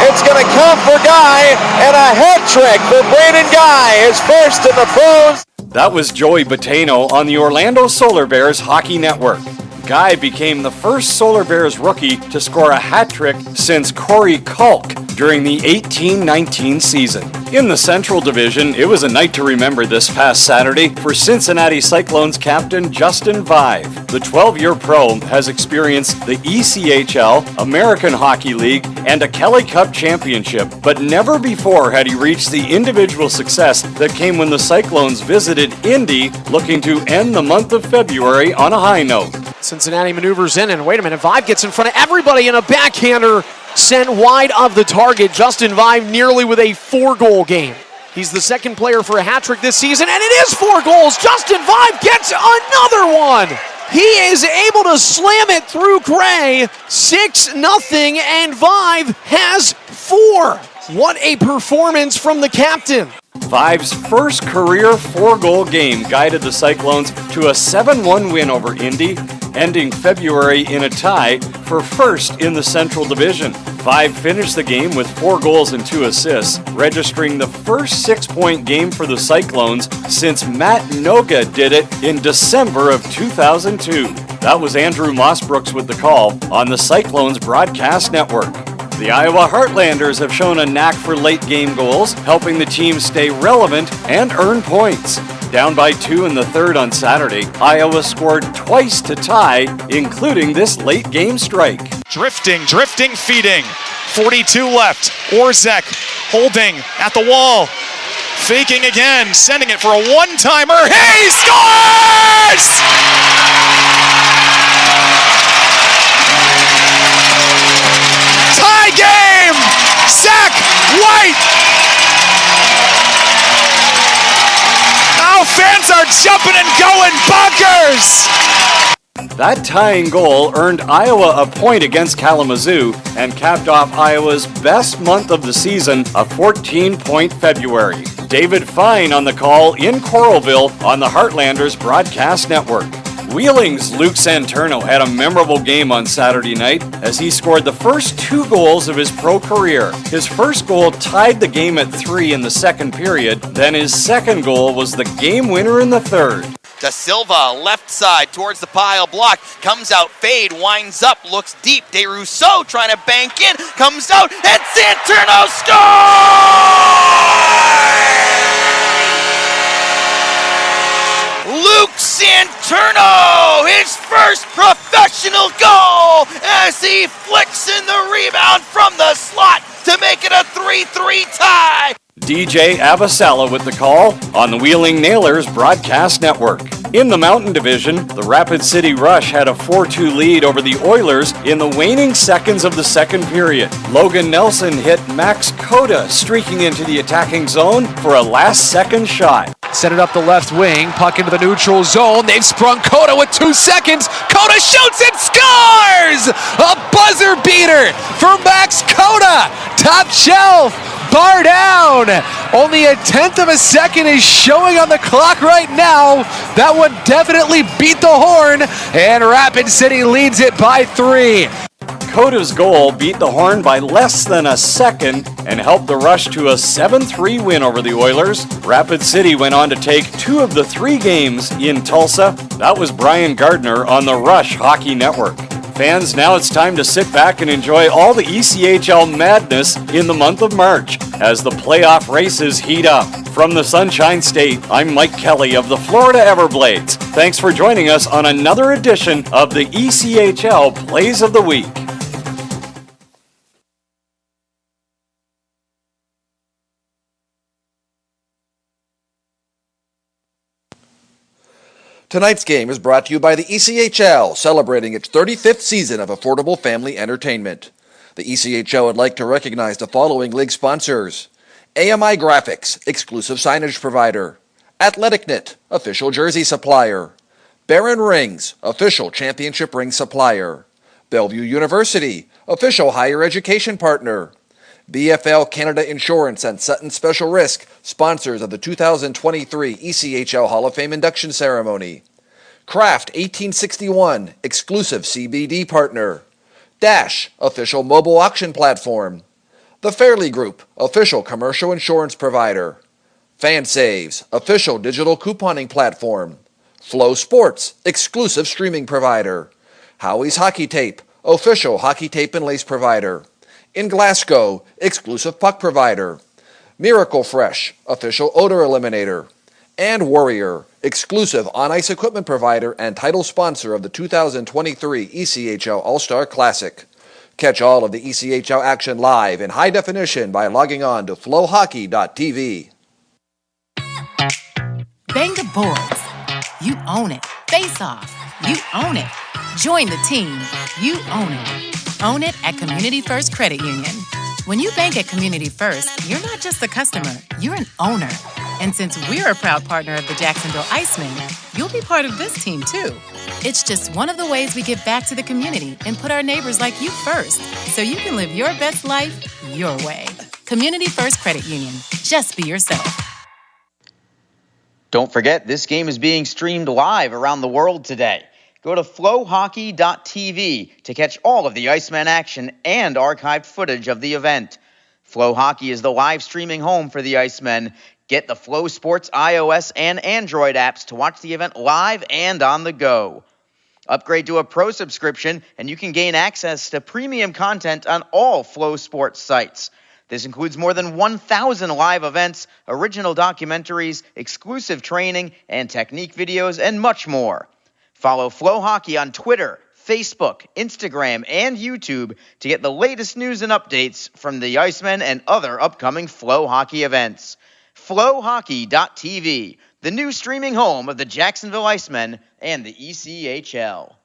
It's going to count for Guy, and a hat trick for Braden Guy, his first in the pros. That was Joey Bottano on the Orlando Solar Bears Hockey Network. Guy became the first Solar Bears rookie to score a hat trick since Corey Kulk during the 18-19 season. In the Central Division, it was a night to remember this past Saturday for Cincinnati Cyclones captain Justin Vive. The 12-year pro has experienced the ECHL, American Hockey League, and a Kelly Cup championship, but never before had he reached the individual success that came when the Cyclones visited Indy looking to end the month of February on a high note. Cincinnati maneuvers in, and wait a minute, Vive gets in front of everybody, and a backhander sent wide of the target. Justin Vive nearly with a 4-goal game. He's the second player for a hat trick this season, and it is 4 goals. Justin Vive gets another one. He is able to slam it through Gray, 6-0, and Vive has 4. What a performance from the captain. Vive's first career 4-goal game guided the Cyclones to a 7-1 win over Indy, ending February in a tie for first in the Central Division. Vive finished the game with 4 goals and 2 assists, registering the first 6-point game for the Cyclones since Matt Noga did it in December of 2002. That was Andrew Mossbrooks with the call on the Cyclones Broadcast Network. The Iowa Heartlanders have shown a knack for late-game goals, helping the team stay relevant and earn points. Down by 2 in the third on Saturday, Iowa scored twice to tie, including this late game strike. Drifting, feeding. 42 left. Orzek holding at the wall. Faking again, sending it for a one-timer. He scores! Tie game! Zach White! Now fans are jumping and going bonkers! That tying goal earned Iowa a point against Kalamazoo and capped off Iowa's best month of the season, a 14-point February. David Fine on the call in Coralville on the Heartlanders Broadcast Network. Wheeling's Luke Santurno had a memorable game on Saturday night as he scored the first 2 goals of his pro career. His first goal tied the game at 3 in the second period, then his second goal was the game winner in the third. Da Silva, left side towards the pile, block, comes out, fade, winds up, looks deep. De Rousseau trying to bank in, comes out, and Santurno scores! Luke Santurno, his first professional goal as he flicks in the rebound from the slot to make it a 3-3 tie. DJ Avasala with the call on the Wheeling Nailers Broadcast Network. In the Mountain Division, the Rapid City Rush had a 4-2 lead over the Oilers in the waning seconds of the second period. Logan Nelson hit Max Cota streaking into the attacking zone for a last-second shot. Set it up the left wing, puck into the neutral zone. They've sprung Cota with 2 seconds. Cota shoots and scores! A buzzer beater for Max Cota. Top shelf. Bar down. Only a 1/10 of a second is showing on the clock right now. That one definitely beat the horn, and Rapid City leads it by 3. Cota's goal beat the Horn by less than a second and helped the Rush to a 7-3 win over the Oilers. Rapid City went on to take 2 of the 3 games in Tulsa. That was Brian Gardner on the Rush Hockey Network. Fans, now it's time to sit back and enjoy all the ECHL madness in the month of March as the playoff races heat up. From the Sunshine State, I'm Mike Kelly of the Florida Everblades. Thanks for joining us on another edition of the ECHL Plays of the Week. Tonight's game is brought to you by the ECHL, celebrating its 35th season of affordable family entertainment. The ECHL would like to recognize the following league sponsors: AMI Graphics, exclusive signage provider; AthleticKnit, official jersey supplier; Barron Rings, official championship ring supplier; Bellevue University, official higher education partner; BFL Canada Insurance and Sutton Special Risk, sponsors of the 2023 ECHL Hall of Fame induction ceremony; Kraft 1861, exclusive CBD partner; Dash, official mobile auction platform; The Fairley Group, official commercial insurance provider; FanSaves, official digital couponing platform; Flow Sports, exclusive streaming provider; Howie's Hockey Tape, official hockey tape and lace provider; In Glasgow, exclusive puck provider; Miracle Fresh, official odor eliminator; and Warrior, exclusive on-ice equipment provider and title sponsor of the 2023 ECHL All-Star Classic. Catch all of the ECHL action live in high definition by logging on to flowhockey.tv. Bang the boards. You own it. Face off. You own it. Join the team. You own it. Own it at Community First Credit Union. When you bank at Community First, you're not just a customer, you're an owner. And since we're a proud partner of the Jacksonville Icemen, you'll be part of this team too. It's just one of the ways we give back to the community and put our neighbors like you first, so you can live your best life your way. Community First Credit Union. Just be yourself. Don't forget, this game is being streamed live around the world today. Go to flowhockey.tv to catch all of the Iceman action and archived footage of the event. Flow Hockey is the live streaming home for the Icemen. Get the Flow Sports iOS and Android apps to watch the event live and on the go. Upgrade to a pro subscription and you can gain access to premium content on all Flow Sports sites. This includes more than 1,000 live events, original documentaries, exclusive training and technique videos, and much more. Follow Flow Hockey on Twitter, Facebook, Instagram, and YouTube to get the latest news and updates from the Icemen and other upcoming Flow Hockey events. FlowHockey.tv, the new streaming home of the Jacksonville Icemen and the ECHL.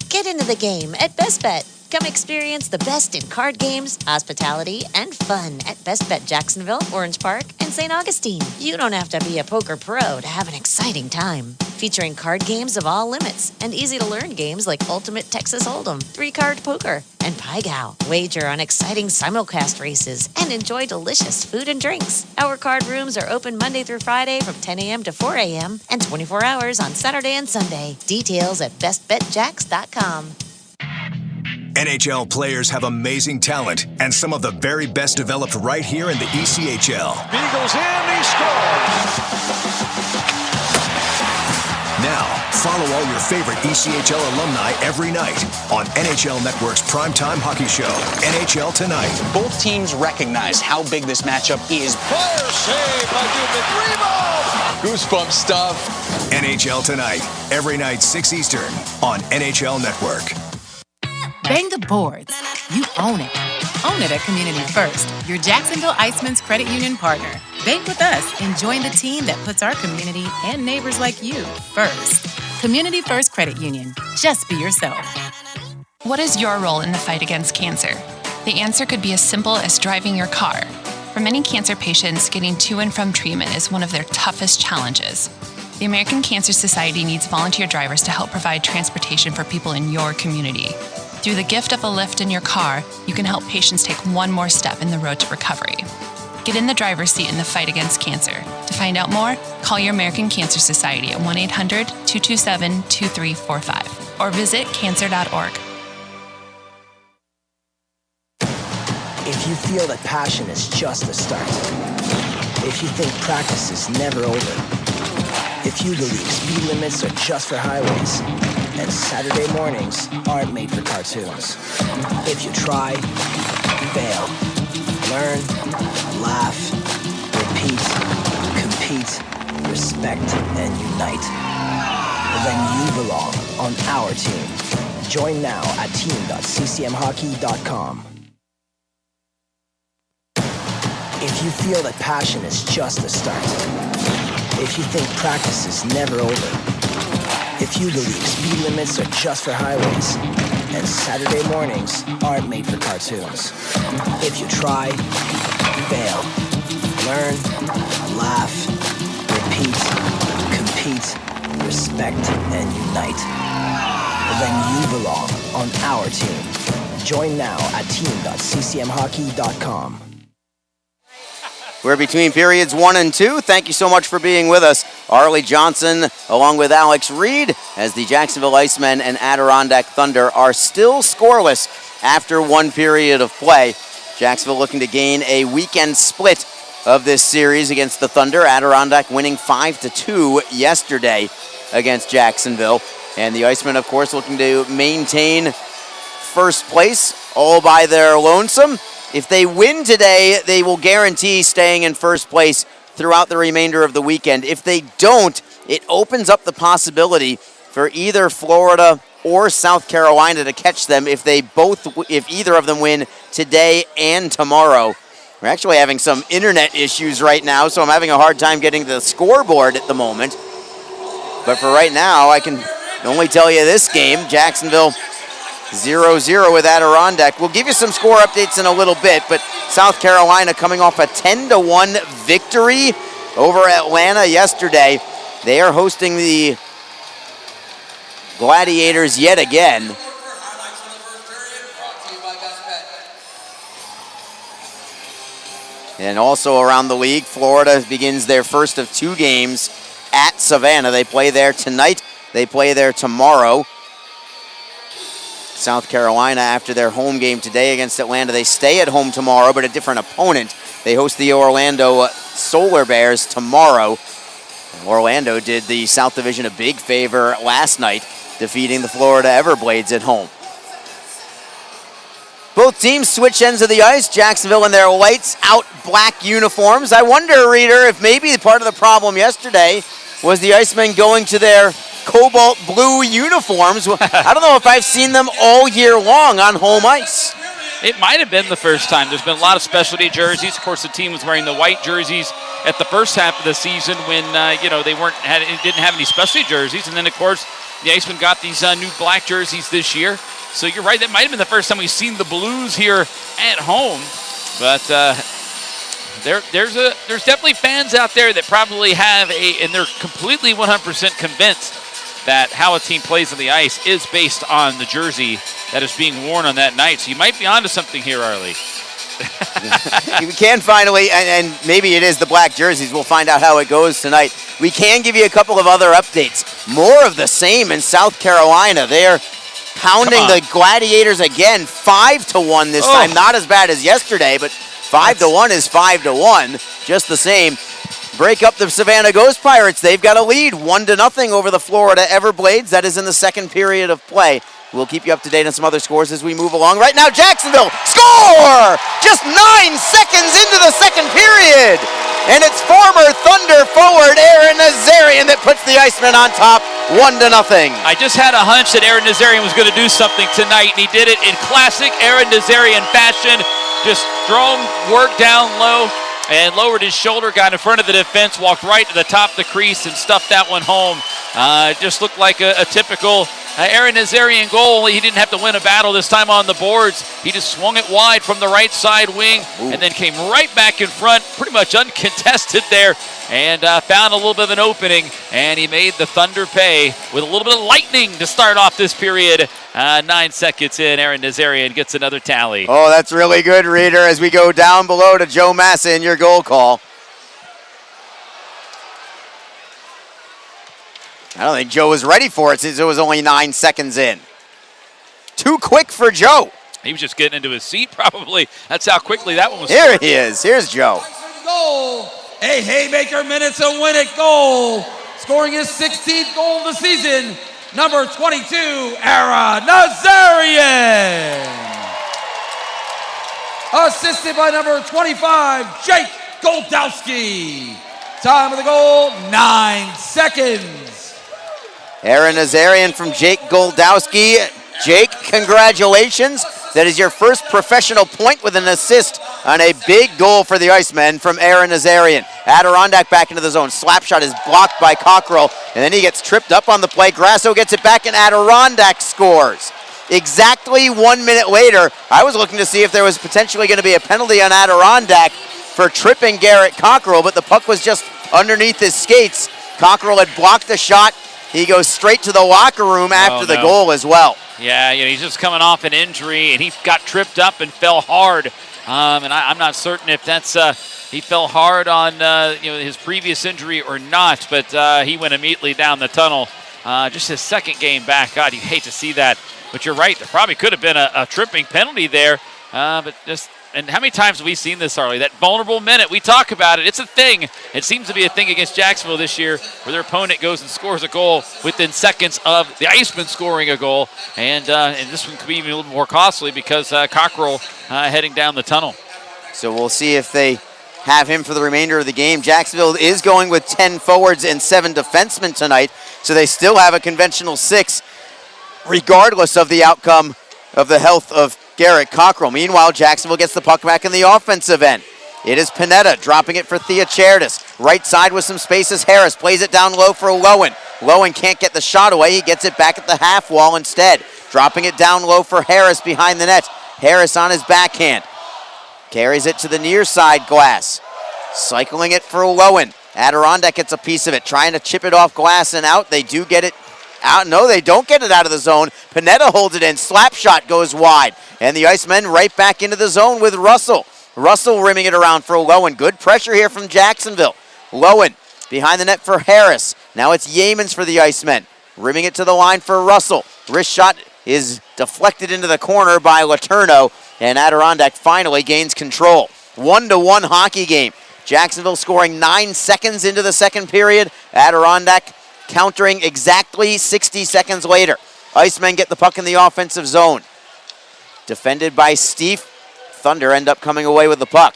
Get into the game at Best Bet. Come experience the best in card games, hospitality, and fun at Best Bet Jacksonville, Orange Park, and St. Augustine. You don't have to be a poker pro to have an exciting time. Featuring card games of all limits and easy-to-learn games like Ultimate Texas Hold'em, 3-Card Poker, and Pai Gow. Wager on exciting simulcast races and enjoy delicious food and drinks. Our card rooms are open Monday through Friday from 10 a.m. to 4 a.m. and 24 hours on Saturday and Sunday. Details at bestbetjacks.com. NHL players have amazing talent, and some of the very best developed right here in the ECHL. Beagles in, he scores! Now, follow all your favorite ECHL alumni every night on NHL Network's primetime hockey show, NHL Tonight. Both teams recognize how big this matchup is. Fire save by Dubnik, rebound! Goosebump stuff. NHL Tonight, every night 6 Eastern on NHL Network. Bang the boards. You own it. Own it at Community First, your Jacksonville Icemen's credit union partner. Bank with us and join the team that puts our community and neighbors like you first. Community First Credit Union. Just be yourself. What is your role in the fight against cancer? The answer could be as simple as driving your car. For many cancer patients, getting to and from treatment is one of their toughest challenges. The American Cancer Society needs volunteer drivers to help provide transportation for people in your community. Through the gift of a lift in your car, you can help patients take one more step in the road to recovery. Get in the driver's seat in the fight against cancer. To find out more, call your American Cancer Society at 1-800-227-2345 or visit cancer.org. If you feel that passion is just the start, if you think practice is never over, if you believe speed limits are just for highways, and Saturday mornings aren't made for cartoons. If you try, fail, learn, laugh, repeat, compete, respect, and unite, then you belong on our team. Join now at team.ccmhockey.com. If you feel that passion is just the start, if you think practice is never over, if you believe speed limits are just for highways, and Saturday mornings aren't made for cartoons. If you try, fail, learn, laugh, repeat, compete, respect, and unite, then you belong on our team. Join now at team.ccmhockey.com. We're between periods 1 and 2. Thank you so much for being with us. Arlie Johnson along with Alex Reed as the Jacksonville Icemen and Adirondack Thunder are still scoreless after one period of play. Jacksonville looking to gain a weekend split of this series against the Thunder. Adirondack winning 5-2 yesterday against Jacksonville. And the Icemen, of course, looking to maintain first place all by their lonesome. If they win today, they will guarantee staying in first place throughout the remainder of the weekend. If they don't, it opens up the possibility for either Florida or South Carolina to catch them if either of them win today and tomorrow. We're actually having some internet issues right now, so I'm having a hard time getting to the scoreboard at the moment. But for right now, I can only tell you this game, Jacksonville 0-0 with Adirondack. We'll give you some score updates in a little bit, but South Carolina coming off a 10-1 victory over Atlanta yesterday. They are hosting the Gladiators yet again. And also around the league, Florida begins their first of 2 games at Savannah. They play there tonight. They play there tomorrow. South Carolina, after their home game today against Atlanta, they stay at home tomorrow, but a different opponent. They host the Orlando Solar Bears tomorrow. Orlando did the South Division a big favor last night, defeating the Florida Everblades at home. Both Both teams switch ends of the ice. Jacksonville in their lights out black uniforms. I wonder, Reader, if maybe part of the problem yesterday was the Icemen going to their cobalt blue uniforms. I don't know if I've seen them all year long on home ice. It might have been the first time. There's been a lot of specialty jerseys. Of course, the team was wearing the white jerseys at the first half of the season when they didn't have any specialty jerseys, and then of course the Icemen got these new black jerseys this year. So you're right, that might have been the first time we've seen the Blues here at home. But there's definitely fans out there that probably have and they're completely 100% convinced that how a team plays on the ice is based on the jersey that is being worn on that night. So you might be onto something here, Arlie. We can finally, and maybe it is the black jerseys. We'll find out how it goes tonight. We can give you a couple of other updates. More of the same in South Carolina. They're pounding the Gladiators again, 5-1 this time. Not as bad as yesterday, but 5-1 is 5-1, just the same. Break up the Savannah Ghost Pirates. They've got a lead, 1-0 over the Florida Everblades. That is in the second period of play. We'll keep you up to date on some other scores as we move along. Right now, Jacksonville score! Just 9 seconds into the second period. And it's former Thunder forward Aaron Nazarian that puts the Icemen on top, 1-0. I just had a hunch that Aaron Nazarian was going to do something tonight, and he did it in classic Aaron Nazarian fashion. Just thrown work down low and lowered his shoulder, got in front of the defense, walked right to the top of the crease and stuffed that one home. Just looked like a typical Aaron Nazarian goal. He didn't have to win a battle this time on the boards. He just swung it wide from the right side wing and then came right back in front, pretty much uncontested there, and found a little bit of an opening, and he made the Thunder pay with a little bit of lightning to start off this period. 9 seconds in, Aaron Nazarian gets another tally. Oh, that's really good, Reader, as we go down below to Joe Massa in your goal call. I don't think Joe was ready for it since it was only 9 seconds in. Too quick for Joe. He was just getting into his seat, probably. That's how quickly that one was. Here he is. Here's Joe. Goal. A haymaker minutes and win it goal. Scoring his 16th goal of the season. Number 22, Aaron Nazarian. Assisted by number 25, Jake Goldowski. Time of the goal, 9 seconds. Aaron Nazarian from Jake Goldowski. Jake, congratulations. That is your first professional point with an assist on a big goal for the Icemen from Aaron Nazarian. Adirondack back into the zone. Slap shot is blocked by Cockrell, and then he gets tripped up on the play. Grasso gets it back, and Adirondack scores. Exactly 1 minute later, I was looking to see if there was potentially going to be a penalty on Adirondack for tripping Garrett Cockrell, but the puck was just underneath his skates. Cockrell had blocked the shot. He goes straight to the locker room after the goal as well. Yeah, he's just coming off an injury, and he got tripped up and fell hard. And I'm not certain if that's he fell hard on his previous injury or not, but he went immediately down the tunnel. Just his second game back. God, you hate to see that. But you're right, there probably could have been a tripping penalty there. And how many times have we seen this, Harley? That vulnerable minute, we talk about it. It's a thing. It seems to be a thing against Jacksonville this year where their opponent goes and scores a goal within seconds of the Icemen scoring a goal. And this one could be even a little more costly because Cockrell heading down the tunnel. So we'll see if they have him for the remainder of the game. Jacksonville is going with 10 forwards and 7 defensemen tonight, so they still have a conventional 6 regardless of the outcome of the health of Garrett Cockrell. Meanwhile, Jacksonville gets the puck back in the offensive end. It is Panetta dropping it for Theochardis. Right side with some spaces. Harris plays it down low for Lowen. Lowen can't get the shot away. He gets it back at the half wall instead. Dropping it down low for Harris behind the net. Harris on his backhand. Carries it to the near side glass. Cycling it for Lowen. Adirondack gets a piece of it. Trying to chip it off glass and out. They do get it out. No, they don't get it out of the zone. Panetta holds it in. Slap shot goes wide. And the Icemen right back into the zone with Russell. Russell rimming it around for Lowen. Good pressure here from Jacksonville. Lowen behind the net for Harris. Now it's Yeamans for the Icemen. Rimming it to the line for Russell. Wrist shot is deflected into the corner by Letourneau. And Adirondack finally gains control. 1-1 hockey game. Jacksonville scoring 9 seconds into the second period. Adirondack countering exactly 60 seconds later. Icemen get the puck in the offensive zone. defended by Steve. Thunder end up coming away with the puck.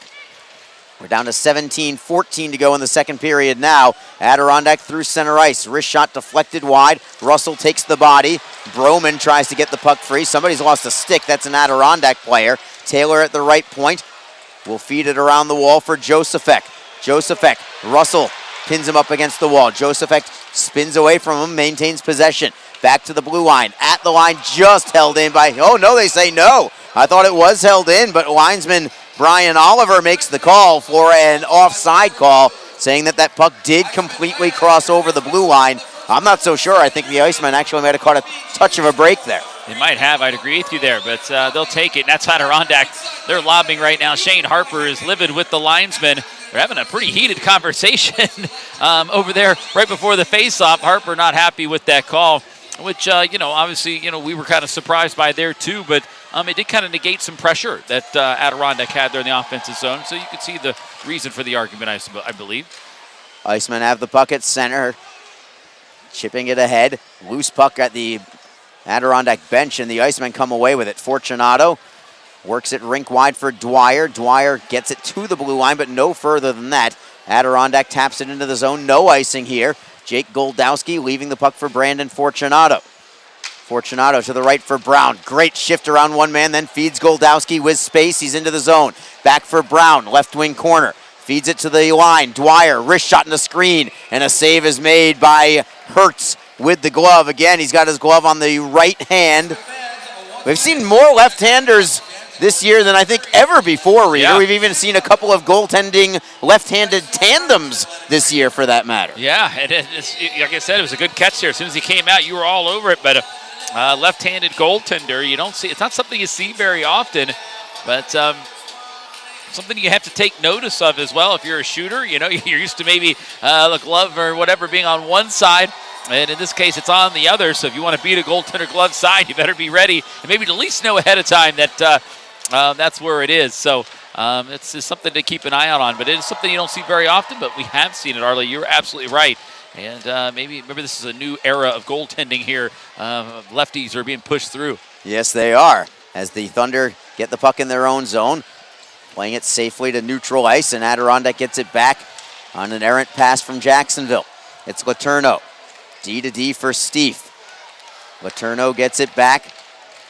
We're down to 17-14 to go in the second period now. Adirondack through center ice. Wrist shot deflected wide. Russell takes the body. Broman tries to get the puck free. Somebody's lost a stick. That's an Adirondack player. Taylor at the right point will feed it around the wall for Josephek. Josephek, Russell pins him up against the wall. Josephek spins away from him, maintains possession. Back to the blue line. At the line, just held in by, oh no, they say no. I thought it was held in, but linesman Brian Oliver makes the call for an offside call, saying that that puck did completely cross over the blue line. I'm not so sure. I think the Icemen actually might have caught a touch of a break there. They might have. I'd agree with you there, but they'll take it. And that's Adirondack. They're lobbing right now. Shane Harper is livid with the linesman. They're having a pretty heated conversation over there right before the face-off. Harper not happy with that call, which, obviously, we were kind of surprised by there too, but it did kind of negate some pressure that Adirondack had there in the offensive zone. So you could see the reason for the argument, I believe. Icemen have the puck at center, chipping it ahead. Loose puck at the Adirondack bench, and the Icemen come away with it. Fortunato works it rink wide for Dwyer. Dwyer gets it to the blue line, but no further than that. Adirondack taps it into the zone. No icing here. Jake Goldowski leaving the puck for Brandon Fortunato. Fortunato to the right for Brown. Great shift around one man, then feeds Goldowski with space. He's into the zone. Back for Brown, left wing corner. Feeds it to the line. Dwyer, wrist shot in the screen, and a save is made by Hertz with the glove. Again, he's got his glove on the right hand. We've seen more left-handers this year than I think ever before, Reader. Yeah. We've even seen a couple of goaltending left-handed tandems this year, for that matter. Yeah, and like I said, it was a good catch there. As soon as he came out, you were all over it, but left-handed goaltender, you don't see. It's not something you see very often, but something you have to take notice of as well. If you're a shooter, you're used to maybe the glove or whatever being on one side, and in this case, it's on the other. So if you want to beat a goaltender glove side, you better be ready and maybe at least know ahead of time that that's where it is. So it's just something to keep an eye out on. But it is something you don't see very often, but we have seen it, Arlie. You're absolutely right. And maybe this is a new era of goaltending here. Lefties are being pushed through. Yes, they are. As the Thunder get the puck in their own zone, playing it safely to neutral ice, and Adirondack gets it back on an errant pass from Jacksonville. It's Letourneau. D to D for Steve. Letourneau gets it back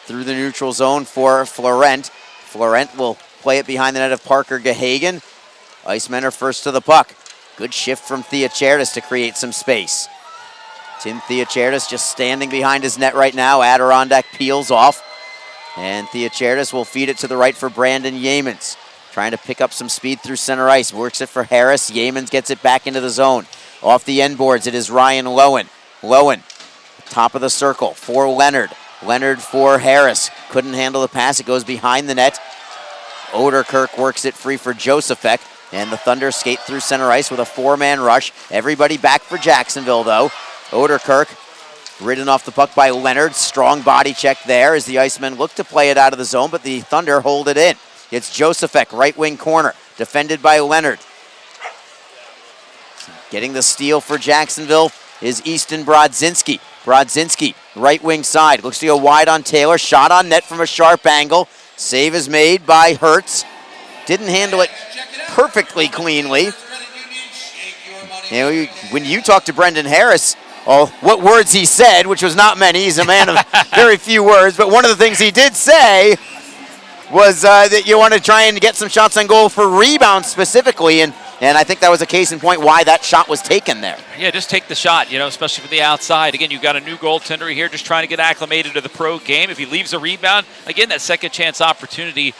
through the neutral zone for Florent. Florent will play it behind the net of Parker Gahagan. Icemen are first to the puck. Good shift from Theocharidis to create some space. Tim Theocharidis just standing behind his net right now. Adirondack peels off. And Theocharidis will feed it to the right for Brandon Yeamans. Trying to pick up some speed through center ice. Works it for Harris. Yeamans gets it back into the zone. Off the end boards, it is Ryan Lowen. Lowen, top of the circle for Leonard. Leonard for Harris. Couldn't handle the pass. It goes behind the net. Oderkirk works it free for Josephek. And the Thunder skate through center ice with a four-man rush. Everybody back for Jacksonville, though. Oderkirk ridden off the puck by Leonard. Strong body check there as the Icemen look to play it out of the zone, but the Thunder hold it in. It's Josephek, right wing corner, defended by Leonard. Getting the steal for Jacksonville is Easton Brodzinski. Brodzinski, right wing side, looks to go wide on Taylor. Shot on net from a sharp angle. Save is made by Hertz. Didn't handle it perfectly cleanly. When you talk to Brendan Harris, what words he said, which was not many. He's a man of very few words, but one of the things he did say was that you want to try and get some shots on goal for rebounds specifically, and I think that was a case in point why that shot was taken there. Yeah, just take the shot, especially from the outside. Again, you've got a new goaltender here just trying to get acclimated to the pro game. If he leaves a rebound, again, that second chance opportunity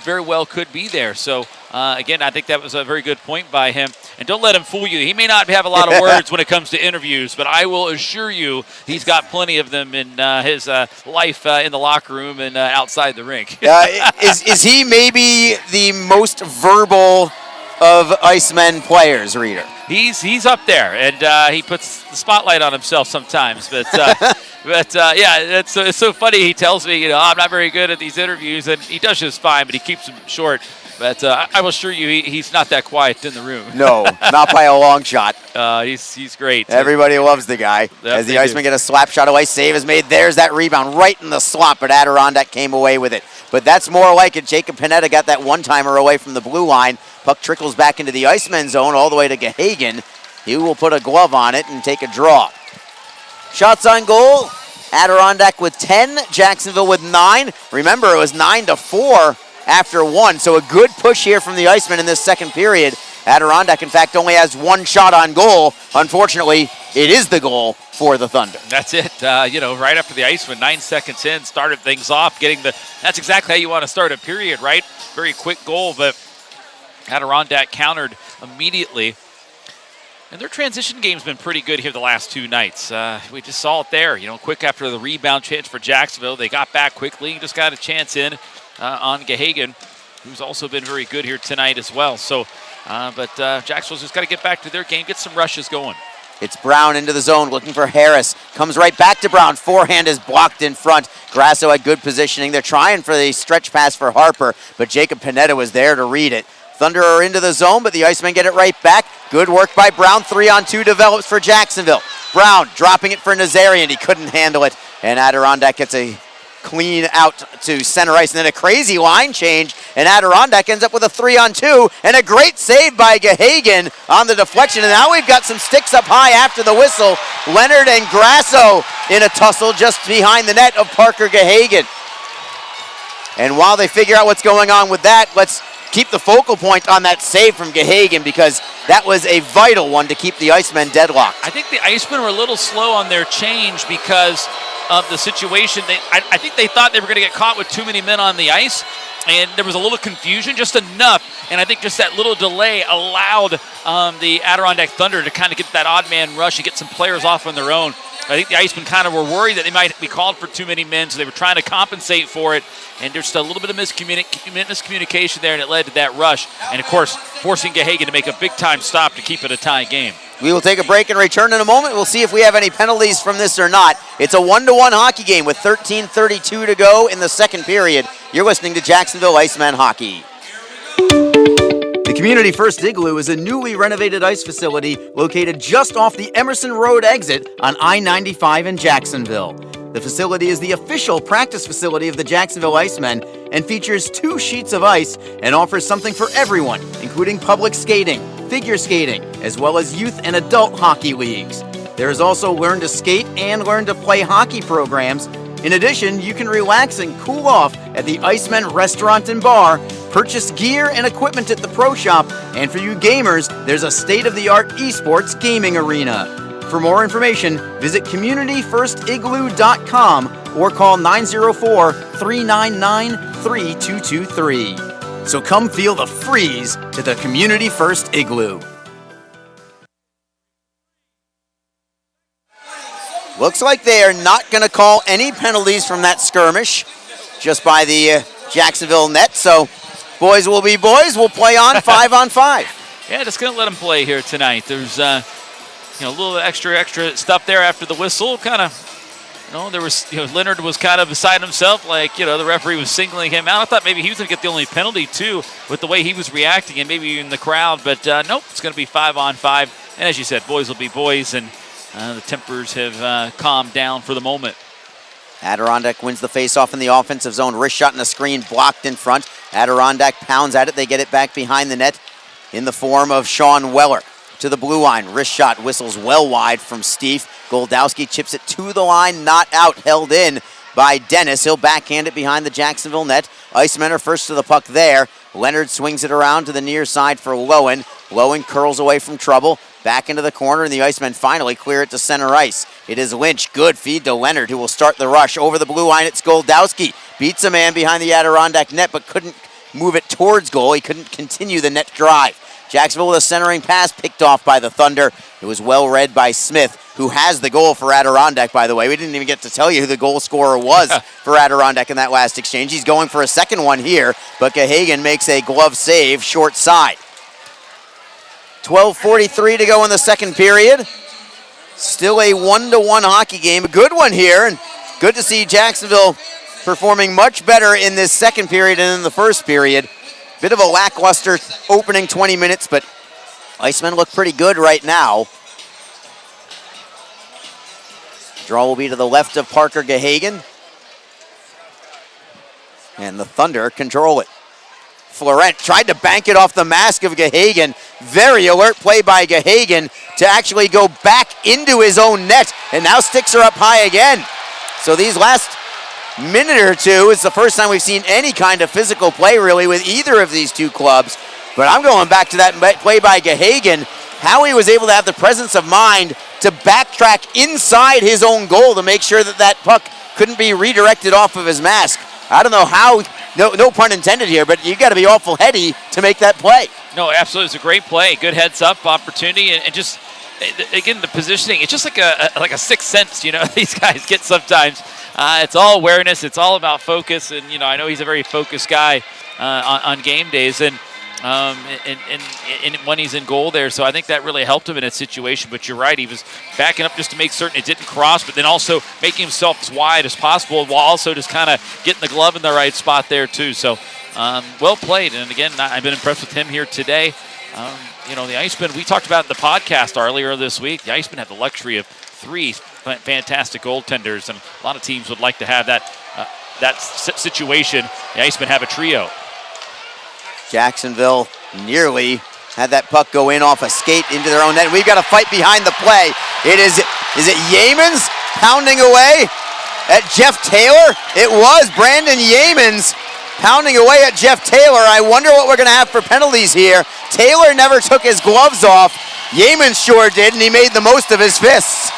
very well could be there. So, again, I think that was a very good point by him. And don't let him fool you. He may not have a lot of words when it comes to interviews, but I will assure you he's got plenty of them in his life in the locker room and outside the rink. Is he maybe the most verbal of Icemen players, Reader? he's up there, and he puts the spotlight on himself sometimes. But yeah, it's so funny. He tells me, I'm not very good at these interviews, and he does just fine, but he keeps them short. But I will assure you, he's not that quiet in the room. No, not by a long shot. He's great. Everybody loves the guy. As the Icemen get a slap shot away, save is made. There's that rebound right in the slot, but Adirondack came away with it. But that's more like it. Jacob Panetta got that one-timer away from the blue line. Puck trickles back into the Icemen zone all the way to Gahagan. He will put a glove on it and take a draw. Shots on goal. Adirondack with 10, Jacksonville with 9. Remember, it was 9-4 after 1, so a good push here from the Icemen in this second period. Adirondack, in fact, only has 1 shot on goal. Unfortunately, it is the goal for the Thunder. That's it. Right after the Icemen, 9 seconds in, started things off, that's exactly how you want to start a period, right? Very quick goal, but Adirondack countered immediately. And their transition game's been pretty good here the last 2 nights. We just saw it there, quick after the rebound chance for Jacksonville. They got back quickly, just got a chance in on Gahagan, who's also been very good here tonight as well. So, but Jacksonville's just got to get back to their game, get some rushes going. It's Brown into the zone, looking for Harris. Comes right back to Brown. Forehand is blocked in front. Grasso had good positioning. They're trying for the stretch pass for Harper, but Jacob Panetta was there to read it. Thunder are into the zone, but the Icemen get it right back. Good work by Brown. 3-on-2 develops for Jacksonville. Brown dropping it for Nazarian. He couldn't handle it, and Adirondack gets a clean out to center ice, and then a crazy line change, and Adirondack ends up with a 3-on-2, and a great save by Gahagan on the deflection, and now we've got some sticks up high after the whistle. Leonard and Grasso in a tussle just behind the net of Parker Gahagan. And while they figure out what's going on with that, let's keep the focal point on that save from Gahagan, because that was a vital one to keep the Icemen deadlocked. I think the Icemen were a little slow on their change because of the situation. I think they thought they were going to get caught with too many men on the ice, and there was a little confusion, just enough, and I think just that little delay allowed the Adirondack Thunder to kind of get that odd man rush and get some players off on their own. I think the Icemen kind of were worried that they might be called for too many men, so they were trying to compensate for it, and there's just a little bit of miscommunication there, and it led to that rush, and of course, forcing Gahagan to make a big-time stop to keep it a tie game. We will take a break and return in a moment. We'll see if we have any penalties from this or not. It's a 1-1 hockey game with 13:32 to go in the second period. You're listening to Jacksonville Icemen Hockey. The Community First Igloo is a newly renovated ice facility located just off the Emerson Road exit on I-95 in Jacksonville. The facility is the official practice facility of the Jacksonville Icemen and features 2 sheets of ice and offers something for everyone, including public skating, figure skating, as well as youth and adult hockey leagues. There is also Learn to Skate and Learn to Play hockey programs. In addition, you can relax and cool off at the Icemen Restaurant and Bar, purchase gear and equipment at the Pro Shop, and for you gamers, there's a state-of-the-art esports gaming arena. For more information, visit communityfirstigloo.com or call 904-399-3223. So come feel the freeze to the Community First Igloo. Looks like they are not going to call any penalties from that skirmish just by the Jacksonville net. So boys will be boys. We'll play on 5-on-5. Yeah, just going to let them play here tonight. There's a little extra stuff there after the whistle. Kind of, there was, Leonard was kind of beside himself, like, the referee was singling him out. I thought maybe he was going to get the only penalty, too, with the way he was reacting and maybe in the crowd. But nope, it's going to be 5-on-5. And as you said, boys will be boys, and the tempers have calmed down for the moment. Adirondack wins the faceoff in the offensive zone. Wrist shot and a screen blocked in front. Adirondack pounds at it. They get it back behind the net in the form of Sean Weller. To the blue line. Wrist shot whistles well wide from Steve. Goldowski chips it to the line. Not out. Held in by Dennis. He'll backhand it behind the Jacksonville net. Icemen are first to the puck there. Leonard swings it around to the near side for Lowen. Lowen curls away from trouble. Back into the corner, and the Icemen finally clear it to center ice. It is Lynch. Good feed to Leonard, who will start the rush. Over the blue line, it's Goldowski. Beats a man behind the Adirondack net, but couldn't move it towards goal. He couldn't continue the net drive. Jacksonville with a centering pass picked off by the Thunder. It was well read by Smith, who has the goal for Adirondack, by the way. We didn't even get to tell you who the goal scorer was for Adirondack in that last exchange. He's going for a second one here, but Gahagan makes a glove save short side. 12:43 to go in the second period. Still a 1-1 hockey game. A good one here, and good to see Jacksonville performing much better in this second period than in the first period. Bit of a lackluster opening 20 minutes, but Icemen look pretty good right now. Draw will be to the left of Parker Gahagan. And the Thunder control it. Florent tried to bank it off the mask of Gahagan. Very alert play by Gahagan to actually go back into his own net, and now sticks her up high again. So these last minute or two is the first time we've seen any kind of physical play really with either of these two clubs. But I'm going back to that play by Gahagan, how he was able to have the presence of mind to backtrack inside his own goal to make sure that that puck couldn't be redirected off of his mask. I don't know how, no pun intended here, but you got to be awful heady to make that play. No, absolutely. It's a great play. Good heads-up opportunity, and just, again, the positioning. It's just like a sixth sense, you know, these guys get sometimes. It's all awareness. It's all about focus, and, you know, I know he's a very focused guy on game days, and when he's in goal there. So I think that really helped him in that situation. But you're right, he was backing up just to make certain it didn't cross, but then also making himself as wide as possible while also just kind of getting the glove in the right spot there too. So well played. And again, I've been impressed with him here today. You know, the Icemen, we talked about in the podcast earlier this week, the Icemen have the luxury of 3 fantastic goaltenders, and a lot of teams would like to have that situation. The Icemen have a trio. Jacksonville nearly had that puck go in off a skate into their own net. We've got a fight behind the play. Is it Yeamans pounding away at Jeff Taylor? It was Brandon Yeamans pounding away at Jeff Taylor. I wonder what we're going to have for penalties here. Taylor never took his gloves off. Yeamans sure did, and he made the most of his fists.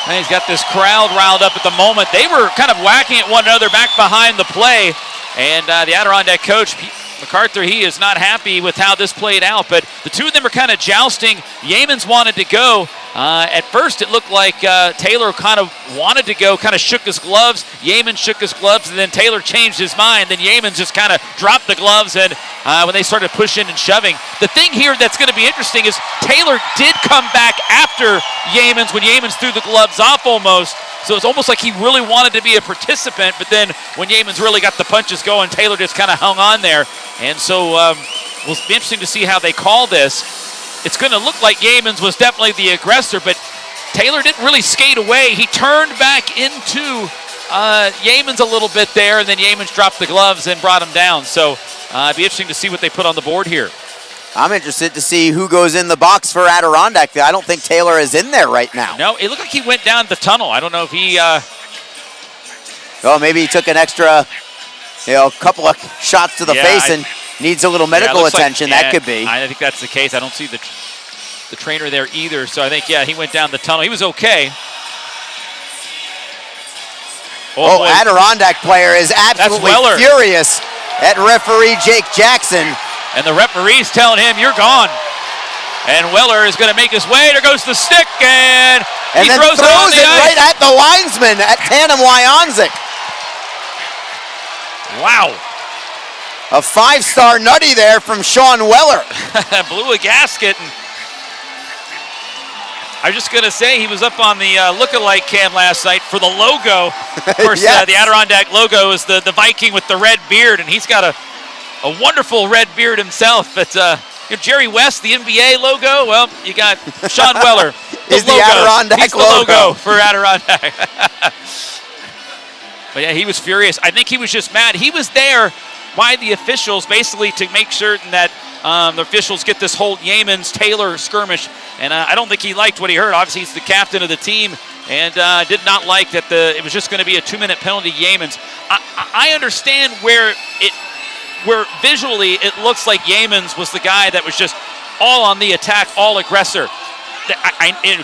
And he's got this crowd riled up at the moment. They were kind of whacking at one another back behind the play, and the Adirondack coach, MacArthur, he is not happy with how this played out, but the two of them are kind of jousting. Yeamans wanted to go. At first, it looked like Taylor kind of wanted to go, kind of shook his gloves. Yeamans shook his gloves, and then Taylor changed his mind. Then Yeamans just kind of dropped the gloves, and when they started pushing and shoving. The thing here that's going to be interesting is Taylor did come back after Yeamans when Yeamans threw the gloves off almost. So it's almost like he really wanted to be a participant, but then when Yeamans really got the punches going, Taylor just kind of hung on there. And so we'll be interesting to see how they call this. It's going to look like Yeamans was definitely the aggressor, but Taylor didn't really skate away. He turned back into Yeamans a little bit there, and then Yeamans dropped the gloves and brought him down. So it'd be interesting to see what they put on the board here. I'm interested to see who goes in the box for Adirondack. I don't think Taylor is in there right now. No, it looked like he went down the tunnel. I don't know if he... Oh, maybe he took an extra, couple of shots to the face and needs a little medical attention. That could be. I think that's the case. I don't see the trainer there either. So I think, he went down the tunnel. He was okay. Oh, Adirondack player is absolutely furious at referee Jake Jackson. And the referee's telling him, you're gone. And Weller is going to make his way. There goes the stick, and he then throws it right at the linesman at Tandem Wyonzik. Wow. A 5-star nutty there from Sean Weller. Blew a gasket. And I was just going to say, he was up on the look-alike cam last night for the logo. Of course, the Adirondack logo is the Viking with the red beard, and he's got a wonderful red beard himself. But Jerry West, the NBA logo, well, you got Sean Weller. Is the Adirondack He's the logo for Adirondack. But yeah, he was furious. I think he was just mad. He was there by the officials basically to make certain that the officials get this whole Yeamans-Taylor skirmish. And I don't think he liked what he heard. Obviously, he's the captain of the team, and did not like that it was just going to be a 2-minute penalty, Yeamans. I understand where visually it looks like Yeamans was the guy that was just all on the attack, all aggressor.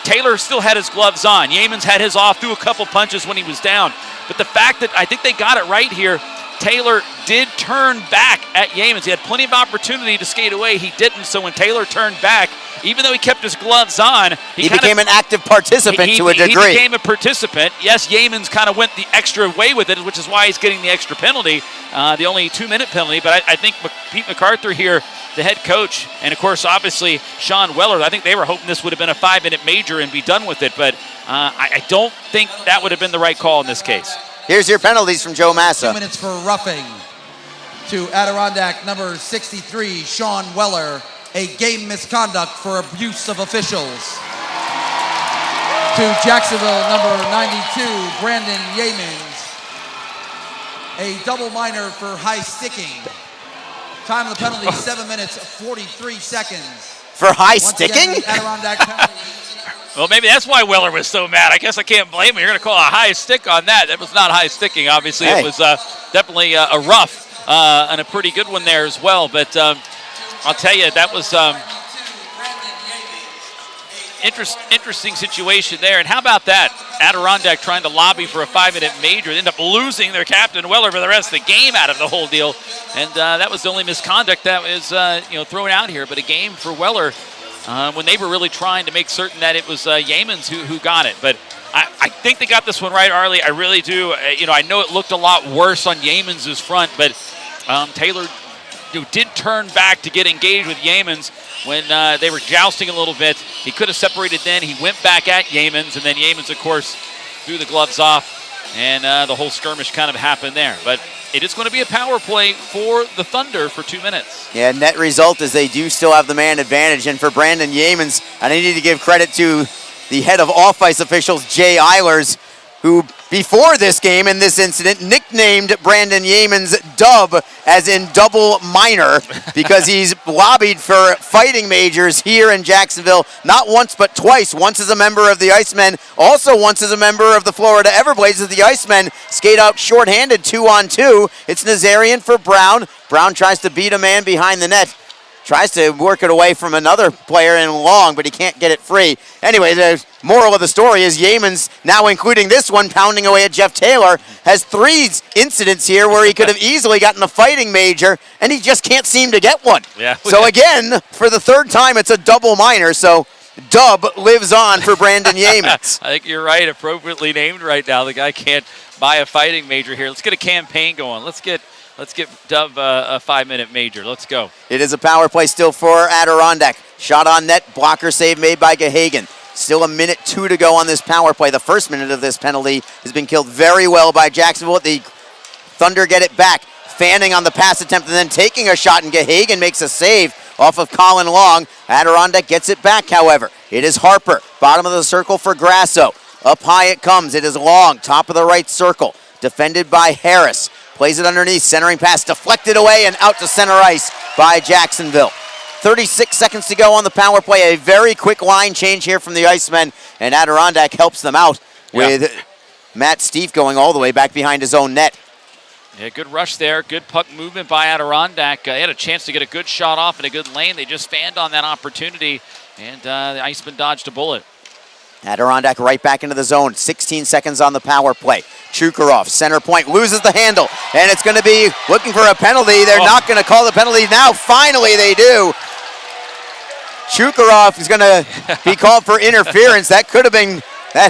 Taylor still had his gloves on. Yeamans had his off, threw a couple punches when he was down. But the fact that I think they got it right here, Taylor did turn back at Yeamans. He had plenty of opportunity to skate away. He didn't, so when Taylor turned back, even though he kept his gloves on, he became an active participant to a degree. He became a participant. Yes, Yeamans kind of went the extra way with it, which is why he's getting the extra penalty, the only 2-minute penalty. But I think Pete MacArthur here, the head coach, and of course, obviously, Sean Weller, I think they were hoping this would have been a 5-minute major and be done with it, but I don't think that would have been the right call in this case. Here's your penalties from Joe Massa. 2 minutes for roughing to Adirondack number 63, Sean Weller. A game misconduct for abuse of officials. To Jacksonville number 92, Brandon Yeamans. A double minor for high sticking. Time of the penalty, 7 minutes, 43 seconds. For high sticking? Adirondack penalty. Well, maybe that's why Weller was so mad. I guess I can't blame him. You're going to call a high stick on that. That was not high sticking, obviously. Hey. It was definitely a rough and a pretty good one there as well. But I'll tell you, that was interesting situation there. And how about that? Adirondack trying to lobby for a 5-minute major. They end up losing their captain, Weller, for the rest of the game out of the whole deal. And that was the only misconduct that was thrown out here. But a game for Weller when they were really trying to make certain that it was Yeamans who got it. But I think they got this one right, Arlie. I really do. I know it looked a lot worse on Yeamans' front, but Taylor did turn back to get engaged with Yeamans when they were jousting a little bit. He could have separated then. He went back at Yeamans, and then Yeamans, of course, threw the gloves off, and the whole skirmish kind of happened there. But it is going to be a power play for the Thunder for 2 minutes. Yeah, net result is they do still have the man advantage. And for Brandon Yeamans, and I need to give credit to the head of off-ice officials, Jay Eilers, who before this game and this incident nicknamed Brandon Yeamans Dub, as in double minor, because he's lobbied for fighting majors here in Jacksonville, not once but twice. Once as a member of the Icemen, also once as a member of the Florida Everblades, as the Icemen skate out shorthanded 2-on-2. It's Nazarian for Brown. Brown tries to beat a man behind the net. Tries to work it away from another player in long, but he can't get it free. Anyway, the moral of the story is Yeamans, now including this one, pounding away at Jeff Taylor, has 3 incidents here where he could have easily gotten a fighting major, and he just can't seem to get one. Yeah. So again, for the 3rd time, it's a double minor, so Dub lives on for Brandon Yeamans. I think you're right, appropriately named right now. The guy can't buy a fighting major here. Let's get a campaign going. Let's get Dub a 5-minute major. Let's go. It is a power play still for Adirondack. Shot on net, blocker save made by Gahagan. Still 1:02 to go on this power play. The first minute of this penalty has been killed very well by Jacksonville. The Thunder get it back. Fanning on the pass attempt and then taking a shot, and Gahagan makes a save off of Colin Long. Adirondack gets it back, however. It is Harper, bottom of the circle for Grasso. Up high it comes. It is Long, top of the right circle. Defended by Harris. Plays it underneath, centering pass deflected away and out to center ice by Jacksonville. 36 seconds to go on the power play. A very quick line change here from the Icemen, and Adirondack helps them out with Matt Steve going all the way back behind his own net. Yeah, good rush there. Good puck movement by Adirondack. They had a chance to get a good shot off in a good lane. They just fanned on that opportunity, and the Icemen dodged a bullet. Adirondack right back into the zone. 16 seconds on the power play. Chukarov, center point, loses the handle, and it's going to be looking for a penalty. They're not going to call the penalty now. Finally, they do. Chukarov is going to be called for interference. That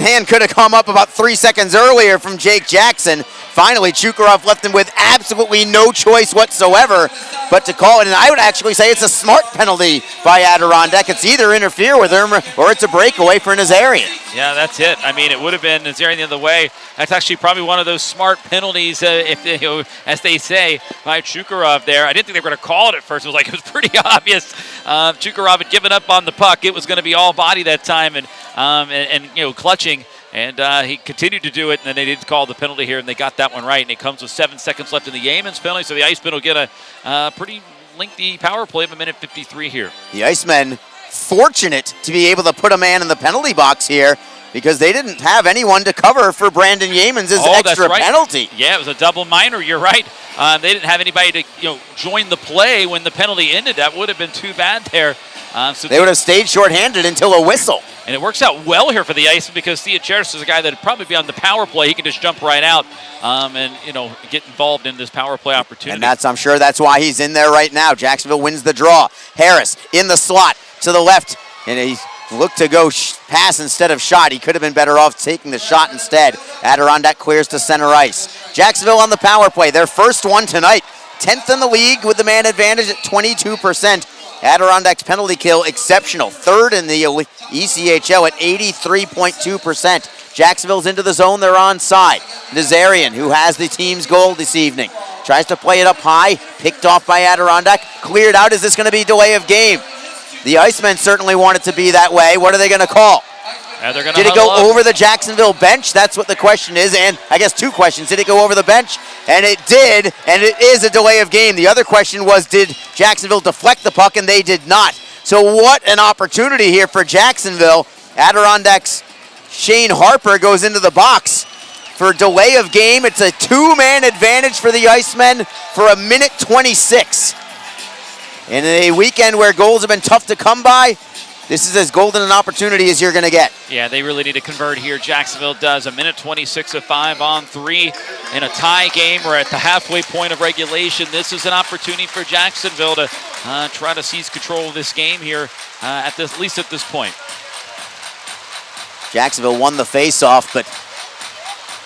hand could have come up about 3 seconds earlier from Jake Jackson. Finally, Chukarov left him with absolutely no choice whatsoever but to call it. And I would actually say it's a smart penalty by Adirondack. It's either interfere with him or it's a breakaway for Nazarian. Yeah, that's it. I mean, it would have been Nazarian the other way. That's actually probably one of those smart penalties, as they say, by Chukarov there. I didn't think they were going to call it at first. It was pretty obvious. Chukarov had given up on the puck. It was going to be all body that time and clutching. And he continued to do it, and then they did call the penalty here, and they got that one right. And it comes with 7 seconds left in the Yeamans penalty, so the Icemen will get a pretty lengthy power play of 1:53 here. The Icemen fortunate to be able to put a man in the penalty box here because they didn't have anyone to cover for Brandon Yeamans' extra penalty. Yeah, it was a double minor. You're right. They didn't have anybody to join the play when the penalty ended. That would have been too bad there. They would have stayed shorthanded until a whistle. And it works out well here for the Icemen because Theocharis is a guy that would probably be on the power play. He can just jump right out and, get involved in this power play opportunity. And I'm sure that's why he's in there right now. Jacksonville wins the draw. Harris in the slot to the left. And he looked to go pass instead of shot. He could have been better off taking the shot instead. Adirondack clears to center ice. Jacksonville on the power play. Their first one tonight. 10th in the league with the man advantage at 22%. Adirondack's penalty kill exceptional. Third in the ECHL at 83.2%. Jacksonville's into the zone. They're onside. Nazarian, who has the team's goal this evening, tries to play it up high. Picked off by Adirondack. Cleared out. Is this going to be delay of game? The Icemen certainly want it to be that way. What are they going to call? Did it go over the Jacksonville bench? That's what the question is. And I guess two questions. Did it go over the bench? And it did, and it is a delay of game. The other question was, did Jacksonville deflect the puck? And they did not. So what an opportunity here for Jacksonville. Adirondack's Shane Harper goes into the box for delay of game. It's a two-man advantage for the Icemen for a minute 26. In a weekend where goals have been tough to come by, this is as golden an opportunity as you're going to get. Yeah, they really need to convert here. Jacksonville does. A minute 26 of 5-on-3 in a tie game. We're at the halfway point of regulation. This is an opportunity for Jacksonville to try to seize control of this game here, at least at this point. Jacksonville won the face-off, but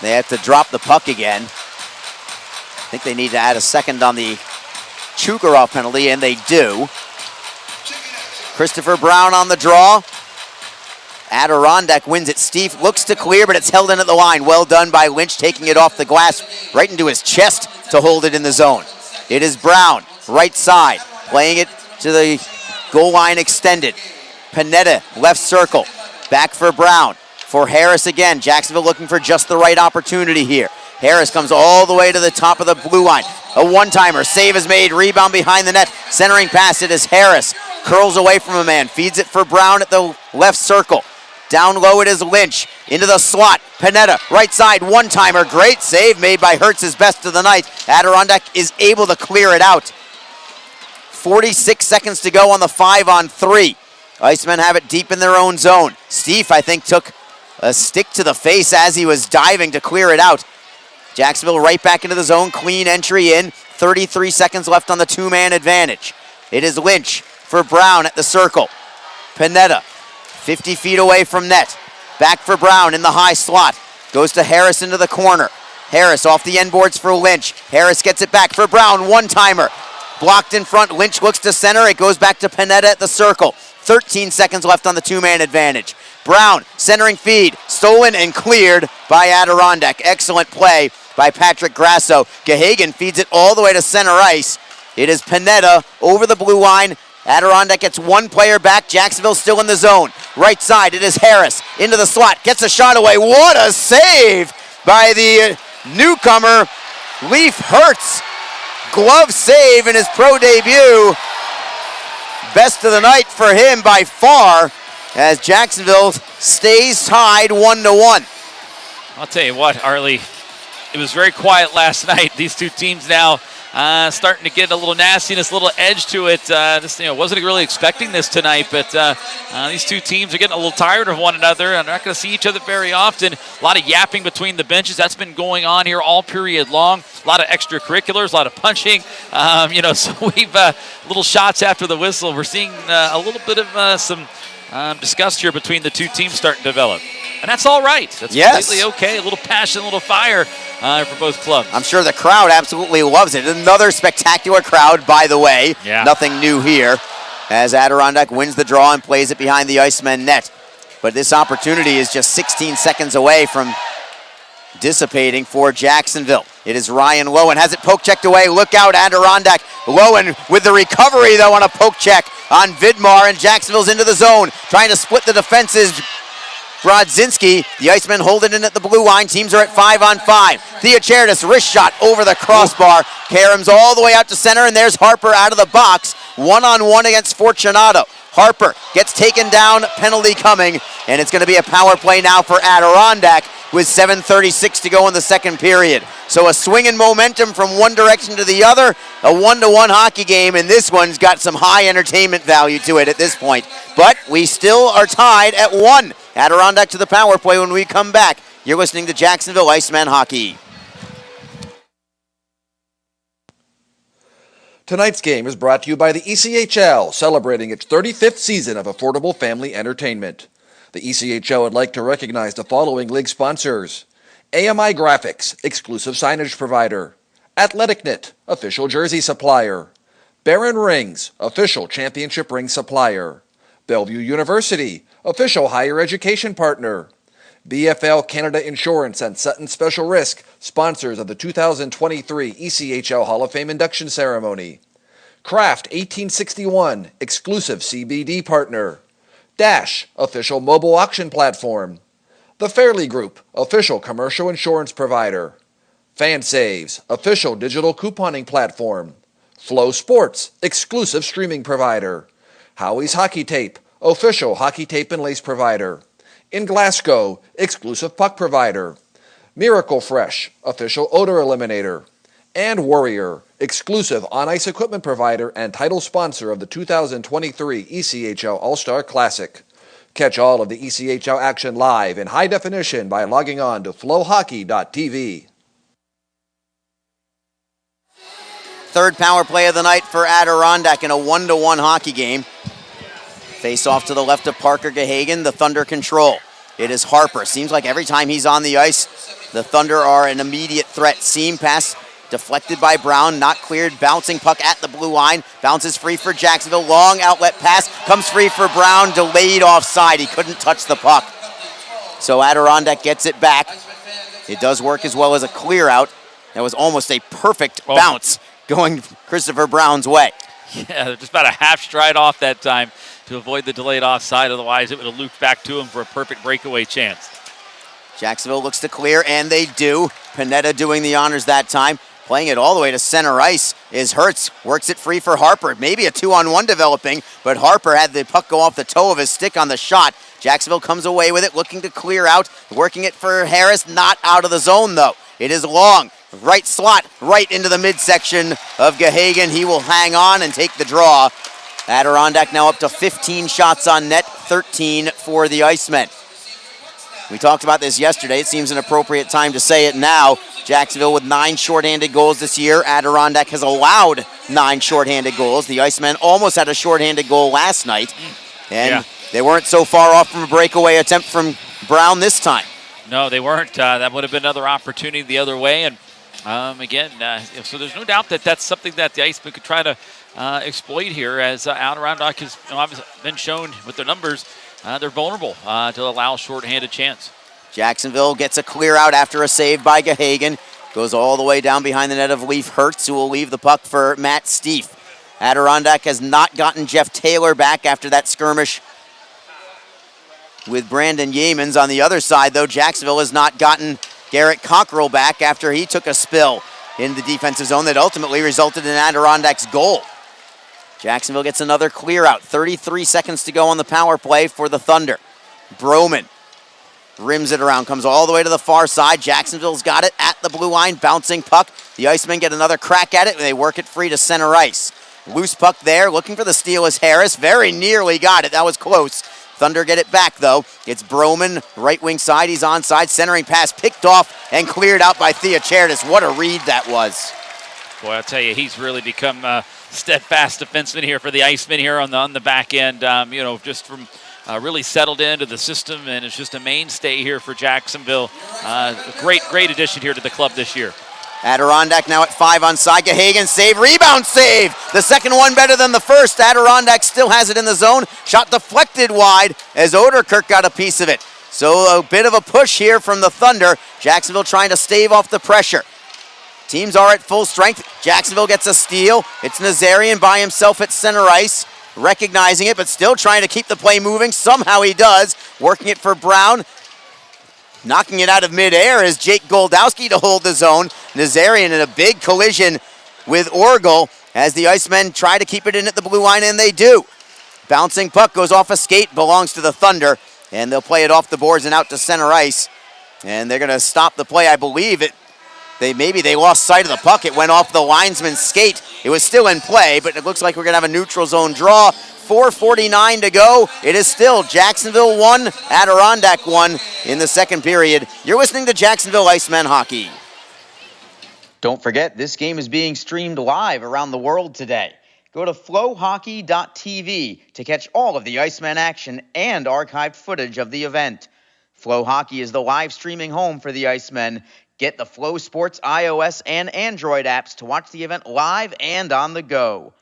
they have to drop the puck again. I think they need to add a second on the Chukarov penalty, and they do. Christopher Brown on the draw. Adirondack wins it. Steve looks to clear, but it's held in at the line. Well done by Lynch, taking it off the glass right into his chest to hold it in the zone. It is Brown, right side, playing it to the goal line extended. Panetta, left circle. Back for Brown. For Harris again. Jacksonville looking for just the right opportunity here. Harris comes all the way to the top of the blue line. A one-timer. Save is made. Rebound behind the net. Centering pass. It is Harris. Curls away from a man. Feeds it for Brown at the left circle. Down low it is Lynch. Into the slot. Panetta, right side. One-timer. Great save made by Hertz, his best of the night. Adirondack is able to clear it out. 46 seconds to go on the 5-on-3. Icemen have it deep in their own zone. Steve, I think, took a stick to the face as he was diving to clear it out. Jacksonville right back into the zone. Clean entry in. 33 seconds left on the two-man advantage. It is Lynch for Brown at the circle. Panetta, 50 feet away from net. Back for Brown in the high slot. Goes to Harris into the corner. Harris off the end boards for Lynch. Harris gets it back for Brown. One-timer. Blocked in front. Lynch looks to center. It goes back to Panetta at the circle. 13 seconds left on the two-man advantage. Brown, centering feed, stolen and cleared by Adirondack. Excellent play by Patrick Grasso. Gahagan feeds it all the way to center ice. It is Panetta over the blue line. Adirondack gets one player back. Jacksonville still in the zone. Right side, it is Harris into the slot. Gets a shot away. What a save by the newcomer, Leaf Hertz. Glove save in his pro debut. Best of the night for him by far, as Jacksonville stays tied 1-1. I'll tell you what, Arlie, it was very quiet last night. These two teams now starting to get a little nastiness, a little edge to it. Wasn't really expecting this tonight, but these two teams are getting a little tired of one another, and they're not going to see each other very often. A lot of yapping between the benches. That's been going on here all period long. A lot of extracurriculars, a lot of punching. So we've little shots after the whistle. We're seeing a little bit of some disgust here between the two teams starting to develop. And that's all right. That's completely okay. A little passion, a little fire for both clubs. I'm sure the crowd absolutely loves it. Another spectacular crowd, by the way. Yeah. Nothing new here, as Adirondack wins the draw and plays it behind the Icemen net. But this opportunity is just 16 seconds away from dissipating for Jacksonville. It is Ryan Lowen, has it poke checked away. Look out, Adirondack. Lowen with the recovery, though, on a poke check on Vidmar, and Jacksonville's into the zone, trying to split the defenses. Brodzinski, the Icemen hold it in at the blue line. Teams are at 5-on-5. Theocharis, wrist shot over the crossbar. Karams all the way out to center, and there's Harper out of the box. One-on-one against Fortunato. Harper gets taken down, penalty coming, and it's going to be a power play now for Adirondack with 7:36 to go in the second period. So a swing in momentum from one direction to the other, a 1-1 hockey game, and this one's got some high entertainment value to it at this point. But we still are tied at 1. Adirondack to the power play when we come back. You're listening to Jacksonville Iceman Hockey. Tonight's game is brought to you by the ECHL, celebrating its 35th season of affordable family entertainment. The ECHL would like to recognize the following league sponsors: AMI Graphics, exclusive signage provider; AthleticKnit, official jersey supplier; Barron Rings, official championship ring supplier; Bellevue University, official higher education partner; BFL Canada Insurance and Sutton Special Risk, sponsors of the 2023 ECHL Hall of Fame induction ceremony; Kraft 1861, exclusive CBD partner; Dash, official mobile auction platform; The Fairley Group, official commercial insurance provider; FanSaves, official digital couponing platform; Flow Sports, exclusive streaming provider; Howie's Hockey Tape, official hockey tape and lace provider; In Glasgow, exclusive puck provider; Miracle Fresh, official odor eliminator; and Warrior, exclusive on-ice equipment provider and title sponsor of the 2023 ECHL All-Star Classic. Catch all of the ECHL action live in high definition by logging on to flowhockey.tv. Third power play of the night for Adirondack in a 1-1 hockey game. Face off to the left of Parker Gahagan, the Thunder control. It is Harper. Seems like every time he's on the ice, the Thunder are an immediate threat. Seam pass deflected by Brown, not cleared, bouncing puck at the blue line. Bounces free for Jacksonville. Long outlet pass, comes free for Brown, delayed offside. He couldn't touch the puck. So Adirondack gets it back. It does work as well as a clear out. That was almost a perfect bounce going Christopher Brown's way. Yeah, just about a half stride off that time to avoid the delayed offside. Otherwise, it would have looped back to him for a perfect breakaway chance. Jacksonville looks to clear, and they do. Panetta doing the honors that time. Playing it all the way to center ice is Hertz. Works it free for Harper. Maybe a 2-on-1 developing, but Harper had the puck go off the toe of his stick on the shot. Jacksonville comes away with it, looking to clear out. Working it for Harris, not out of the zone, though. It is long. Right slot, right into the midsection of Gahagan. He will hang on and take the draw. Adirondack now up to 15 shots on net, 13 for the Icemen. We talked about this yesterday. It seems an appropriate time to say it now. Jacksonville with 9 shorthanded goals this year. Adirondack has allowed 9 shorthanded goals. The Icemen almost had a shorthanded goal last night, and they weren't so far off from a breakaway attempt from Brown this time. No, they weren't. That would have been another opportunity the other way. And again, so there's no doubt that that's something that the Icemen could try to exploit here, as Adirondack has obviously been shown with their numbers. They're vulnerable to allow a shorthanded chance. Jacksonville gets a clear out after a save by Gahagan. Goes all the way down behind the net of Leif Hertz, who will leave the puck for Matt Stieff. Adirondack has not gotten Jeff Taylor back after that skirmish with Brandon Yeamans. On the other side, though, Jacksonville has not gotten Garrett Cockrell back after he took a spill in the defensive zone that ultimately resulted in Adirondack's goal. Jacksonville gets another clear out. 33 seconds to go on the power play for the Thunder. Broman rims it around, comes all the way to the far side. Jacksonville's got it at the blue line, bouncing puck. The Icemen get another crack at it, and they work it free to center ice. Loose puck there, looking for the steal is Harris. Very nearly got it, that was close. Thunder get it back, though. It's Broman, right wing side, he's onside. Centering pass picked off and cleared out by Theocharidis. What a read that was. Boy, I'll tell you, he's really become a steadfast defenseman here for the Icemen here on the back end. Just from really settled into the system, and it's just a mainstay here for Jacksonville. Great addition here to the club this year. Adirondack now at 5 on side. Gahagan save, rebound save. The second one better than the first. Adirondack still has it in the zone. Shot deflected wide as Oderkirk got a piece of it. So a bit of a push here from the Thunder. Jacksonville trying to stave off the pressure. Teams are at full strength. Jacksonville gets a steal. It's Nazarian by himself at center ice. Recognizing it, but still trying to keep the play moving. Somehow he does. Working it for Brown. Knocking it out of midair is Jake Goldowski to hold the zone. Nazarian in a big collision with Orgel as the Icemen try to keep it in at the blue line, and they do. Bouncing puck goes off a skate, belongs to the Thunder, and they'll play it off the boards and out to center ice. And they're going to stop the play. I believe they lost sight of the puck. It went off the linesman's skate. It was still in play, but it looks like we're going to have a neutral zone draw. 4:49 to go. It is still Jacksonville 1, Adirondack 1 in the second period. You're listening to Jacksonville Icemen Hockey. Don't forget, this game is being streamed live around the world today. Go to flowhockey.tv to catch all of the Icemen action and archived footage of the event. Flow Hockey is the live streaming home for the Icemen. Get the Flow Sports iOS and Android apps to watch the event live and on the go.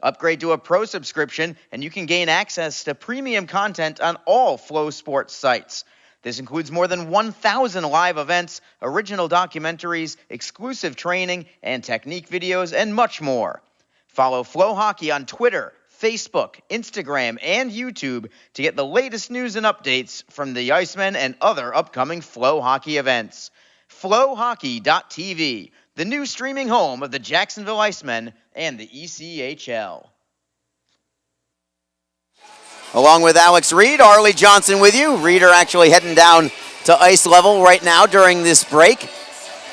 Upgrade to a pro subscription and you can gain access to premium content on all Flow Sports sites. This includes more than 1,000 live events, original documentaries, exclusive training and technique videos, and much more. Follow Flow Hockey on Twitter, Facebook, Instagram, and YouTube to get the latest news and updates from the Icemen and other upcoming Flow Hockey events. Flowhockey.tv, the new streaming home of the Jacksonville Icemen and the ECHL. Along with Alex Reed, Arlie Johnson with you. Reeder actually heading down to ice level right now during this break,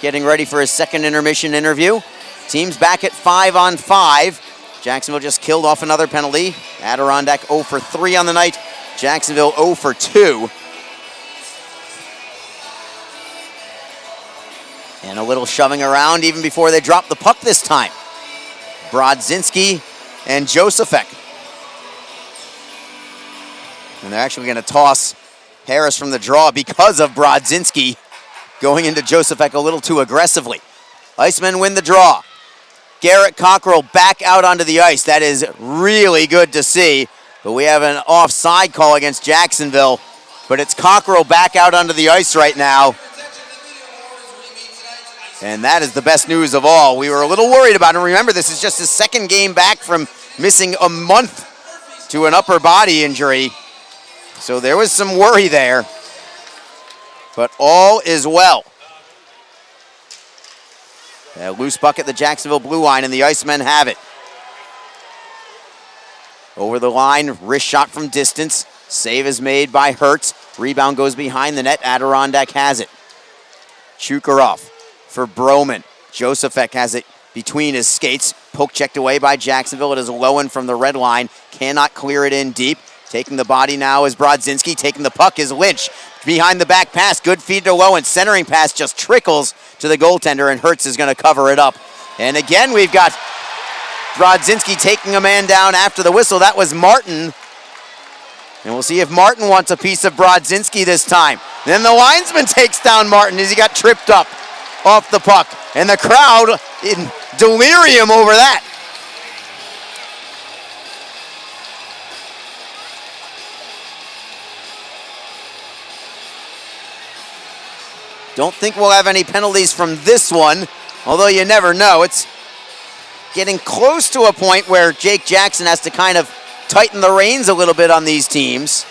getting ready for his second intermission interview. Team's back at 5-on-5. Jacksonville just killed off another penalty. Adirondack 0 for 3 on the night. Jacksonville 0 for 2. And a little shoving around even before they drop the puck this time. Brodzinski and Josefek. And they're actually going to toss Harris from the draw because of Brodzinski going into Josefek a little too aggressively. Icemen win the draw. Garrett Cockrell back out onto the ice. That is really good to see. But we have an offside call against Jacksonville. But it's Cockrell back out onto the ice right now. And that is the best news of all. We were a little worried about him. Remember, this is just his second game back from missing a month to an upper body injury. So there was some worry there. But all is well. A loose puck at the Jacksonville blue line, and the Icemen have it. Over the line, wrist shot from distance. Save is made by Hertz. Rebound goes behind the net. Adirondack has it. Chukarov for Broman. Josefek has it between his skates. Poke checked away by Jacksonville. It is Lowen from the red line. Cannot clear it in deep. Taking the body now is Brodzinski. Taking the puck is Lynch. Behind the back pass. Good feed to Lowen. Centering pass just trickles to the goaltender, and Hertz is going to cover it up. And again, we've got Brodzinski taking a man down after the whistle. That was Martin. And we'll see if Martin wants a piece of Brodzinski this time. Then the linesman takes down Martin as he got tripped up off the puck. And the crowd in delirium over that. Don't think we'll have any penalties from this one, although you never know. It's getting close to a point where Jake Jackson has to kind of tighten the reins a little bit on these teams.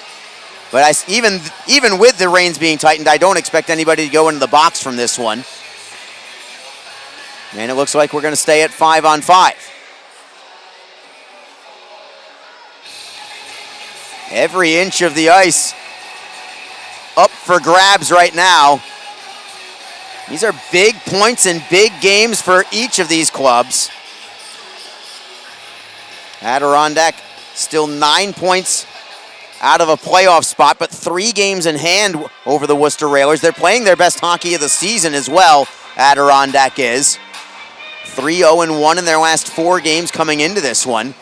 But even with the reins being tightened, I don't expect anybody to go into the box from this one. And it looks like we're going to stay at 5-on-5. Every inch of the ice up for grabs right now. These are big points and big games for each of these clubs. Adirondack still 9 points out of a playoff spot, but 3 games in hand over the Worcester Railers. They're playing their best hockey of the season as well, Adirondack is. 3-0-1 in their last 4 games coming into this one.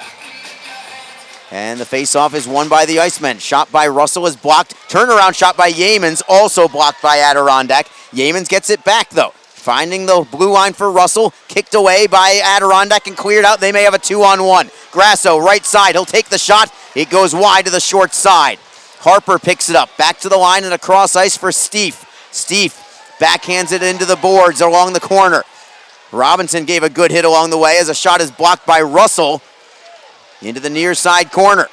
And the faceoff is won by the Icemen. Shot by Russell is blocked. Turnaround shot by Yeamans, also blocked by Adirondack. Yeamans gets it back, though. Finding the blue line for Russell. Kicked away by Adirondack and cleared out. They may have a 2-on-1. Grasso, right side. He'll take the shot. It goes wide to the short side. Harper picks it up. Back to the line and across ice for Steve. Steve backhands it into the boards along the corner. Robinson gave a good hit along the way as a shot is blocked by Russell. Into the near side corner.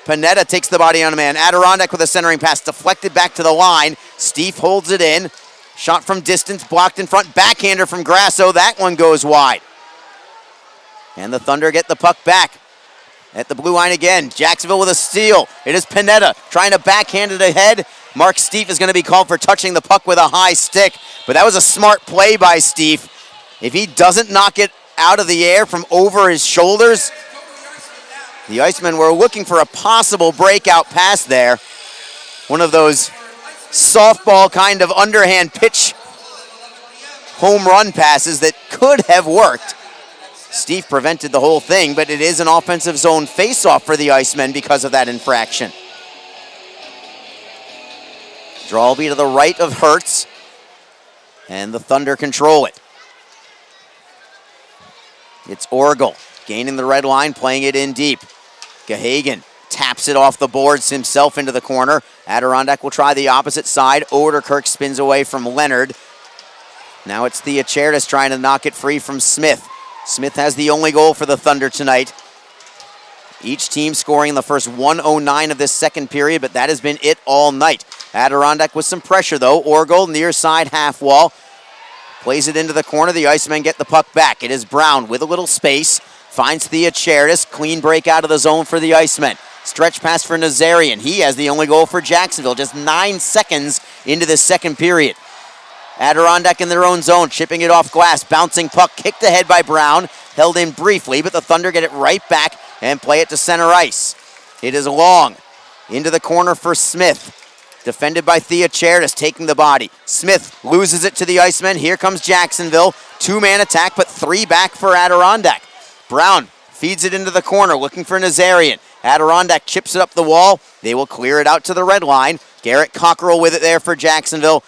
Panetta takes the body on a man. Adirondack with a centering pass deflected back to the line. Steve holds it in. Shot from distance, blocked in front. Backhander from Grasso. That one goes wide. And the Thunder get the puck back. at the blue line again. Jacksonville with a steal. It is Pineda trying to backhand it ahead. Mark Stieff is going to be called for touching the puck with a high stick, but that was a smart play by Stieff. If he doesn't knock it out of the air from over his shoulders, the Icemen were looking for a possible breakout pass there. One of those softball kind of underhand pitch home run passes that could have worked. Stieff prevented the whole thing, but it is an offensive zone faceoff for the Icemen because of that infraction. Draw will be to the right of Hertz, and the Thunder control it. It's Orgel gaining the red line, playing it in deep. Gahagan taps it off the boards himself into the corner. Adirondack will try the opposite side. Oderkirk spins away from Leonard. Now it's Theocharidis trying to knock it free from Smith. Smith has the only goal for the Thunder tonight. Each team scoring in the first 1:09 of this second period, but that has been it all night. Adirondack with some pressure though. Orgel near side half wall. Plays it into the corner. The Icemen get the puck back. It is Brown with a little space. Finds Theocharidis. Clean break out of the zone for the Icemen. Stretch pass for Nazarian. He has the only goal for Jacksonville. Just 9 seconds into this second period. Adirondack in their own zone, chipping it off glass. Bouncing puck kicked ahead by Brown. Held in briefly, but the Thunder get it right back and play it to center ice. It is long. Into the corner for Smith. Defended by Theocharidis, taking the body. Smith loses it to the Icemen. Here comes Jacksonville. 2-man attack, but 3 back for Adirondack. Brown feeds it into the corner, looking for Nazarian. Adirondack chips it up the wall. They will clear it out to the red line. Garrett Cockrell with it there for Jacksonville.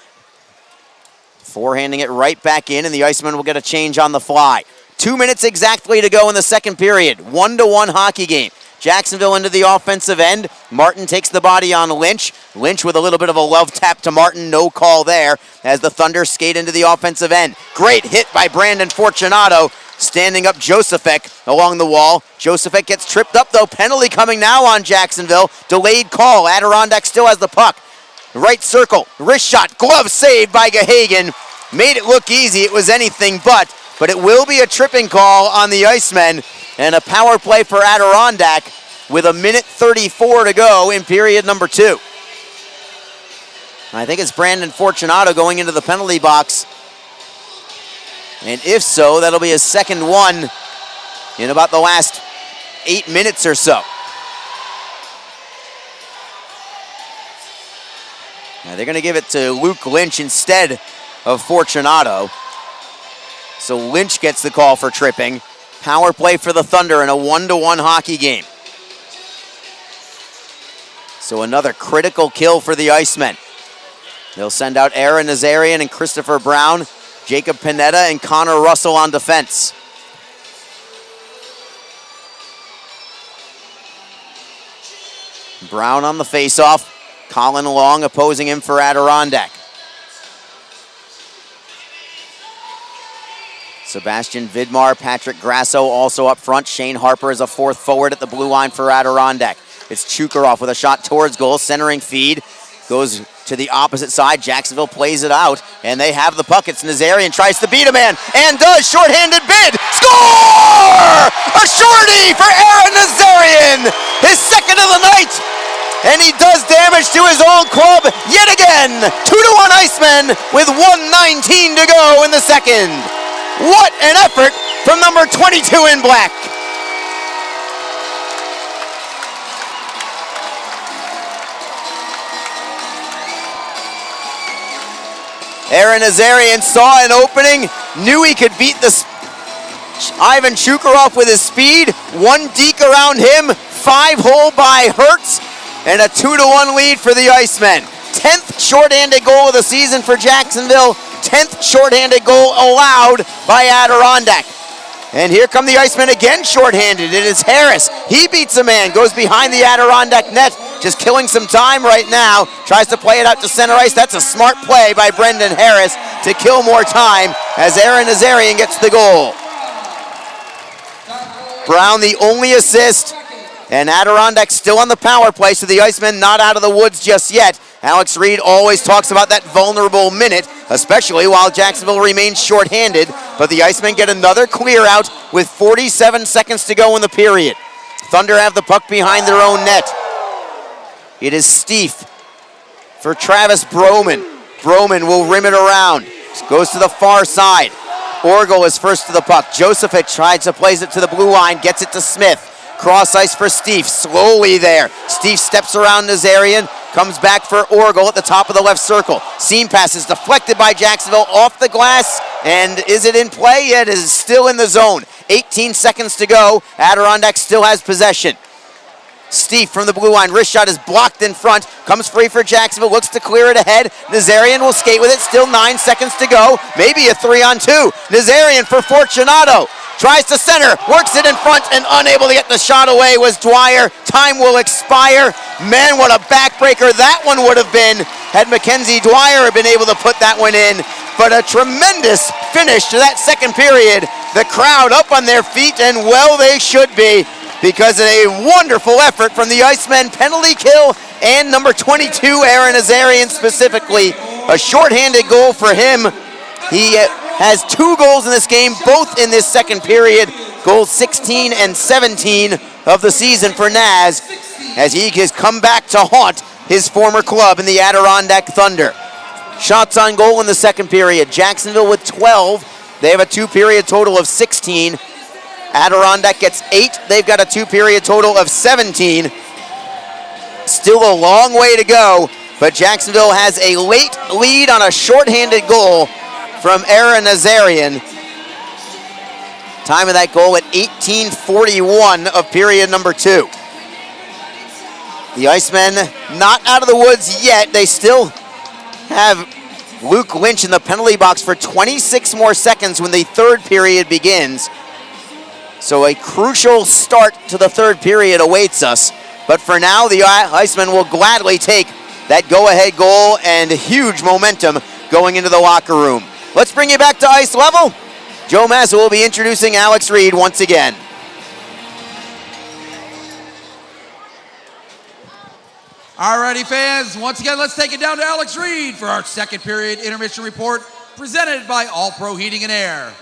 Forehanding it right back in, and the Icemen will get a change on the fly. 2 minutes exactly to go in the second period. 1-1 hockey game. Jacksonville into the offensive end. Martin takes the body on Lynch. Lynch with a little bit of a love tap to Martin. No call there as the Thunder skate into the offensive end. Great hit by Brandon Fortunato. Standing up Josefek along the wall. Josefek gets tripped up though. Penalty coming now on Jacksonville. Delayed call. Adirondack still has the puck. Right circle. Wrist shot. Glove saved by Gahagan. Made it look easy. It was anything but it will be a tripping call on the Icemen. And a power play for Adirondack with 1:34 to go in period number 2. I think it's Brandon Fortunato going into the penalty box. And if so, that'll be his second one in about the last 8 minutes or so. Now they're going to give it to Luke Lynch instead of Fortunato. So Lynch gets the call for tripping. Power play for the Thunder in a 1-1 hockey game. So another critical kill for the Icemen. They'll send out Aaron Nazarian and Christopher Brown, Jacob Pineda and Connor Russell on defense. Brown on the faceoff. Colin Long opposing him for Adirondack. Sebastian Vidmar, Patrick Grasso also up front. Shane Harper is a fourth forward at the blue line for Adirondack. It's Chukarov with a shot towards goal. Centering feed. Goes to the opposite side. Jacksonville plays it out, and they have the puck. It's Nazarian, tries to beat a man, and does. Shorthanded bid. Score! A shorty for Aaron Nazarian! His second of the night! And he does damage to his own club yet again. 2-1 Icemen with 1:19 to go in the second. What an effort from number 22 in black. Aaron Nazarian saw an opening, knew he could beat Ivan Chukarov with his speed. 1 deke around him, 5 hole by Hertz, and a 2-1 lead for the Icemen. 10th shorthanded goal of the season for Jacksonville. 10th shorthanded goal allowed by Adirondack. And here come the Icemen again shorthanded. It is Harris. He beats a man, goes behind the Adirondack net, just killing some time right now. Tries to play it out to center ice. That's a smart play by Brendan Harris to kill more time as Aaron Nazarian gets the goal. Brown the only assist, and Adirondack still on the power play, so the Icemen not out of the woods just yet. Alex Reed always talks about that vulnerable minute, especially while Jacksonville remains shorthanded, but the Icemen get another clear out with 47 seconds to go in the period. Thunder have the puck behind their own net. It is Stieff for Travis Broman. Broman will rim it around. Goes to the far side. Orgel is first to the puck. Josephic tries to place it to the blue line. Gets it to Smith. Cross ice for Stieff. Slowly there. Stieff steps around Nazarian. Comes back for Orgel at the top of the left circle. Seam pass is deflected by Jacksonville off the glass. And is it in play? It is still in the zone. 18 seconds to go. Adirondack still has possession. Stieff from the blue line. Wrist shot is blocked in front. Comes free for Jacksonville. Looks to clear it ahead. Nazarian will skate with it. Still 9 seconds to go. Maybe a 3-on-2. Nazarian for Fortunato. Tries to center. Works it in front and unable to get the shot away was Dwyer. Time will expire. Man, what a backbreaker that one would have been had Mackenzie Dwyer been able to put that one in. But a tremendous finish to that second period. The crowd up on their feet, and well they should be, because of a wonderful effort from the Icemen, penalty kill, and number 22, Aaron Nazarian specifically. A shorthanded goal for him. He has 2 goals in this game, both in this second period. Goals 16 and 17 of the season for Naz, as he has come back to haunt his former club in the Adirondack Thunder. Shots on goal in the second period. Jacksonville with 12. They have a 2-period total of 16. Adirondack gets 8. They've got a 2-period total of 17. Still a long way to go, but Jacksonville has a late lead on a shorthanded goal from Aaron Nazarian. Time of that goal at 18:41 of period number 2. The Icemen not out of the woods yet. They still have Luke Lynch in the penalty box for 26 more seconds when the third period begins. So a crucial start to the third period awaits us. But for now, the Icemen will gladly take that go-ahead goal and huge momentum going into the locker room. Let's bring you back to ice level. Joe Massa will be introducing Alex Reed once again. Alrighty, fans, once again, let's take it down to Alex Reed for our second period intermission report, presented by All Pro Heating and Air.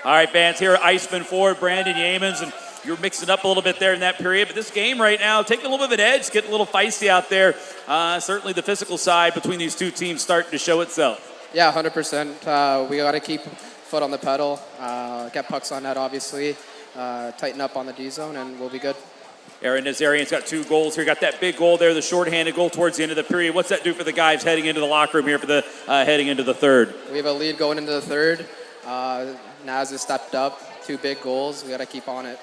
All right, fans, here at Iceman forward, Brandon Yeamans, and you're mixing up a little bit there in that period, but this game right now, taking a little bit of an edge, getting a little feisty out there. Certainly the physical side between these two teams starting to show itself. Yeah, 100%. We got to keep foot on the pedal, get pucks on net, obviously, tighten up on the D zone, and we'll be good. Aaron Nazarian's got 2 goals here. Got that big goal there, the shorthanded goal towards the end of the period. What's that do for the guys heading into the locker room here for the heading into the third? We have a lead going into the third. Naz has stepped up, 2 big goals. We got to keep on it.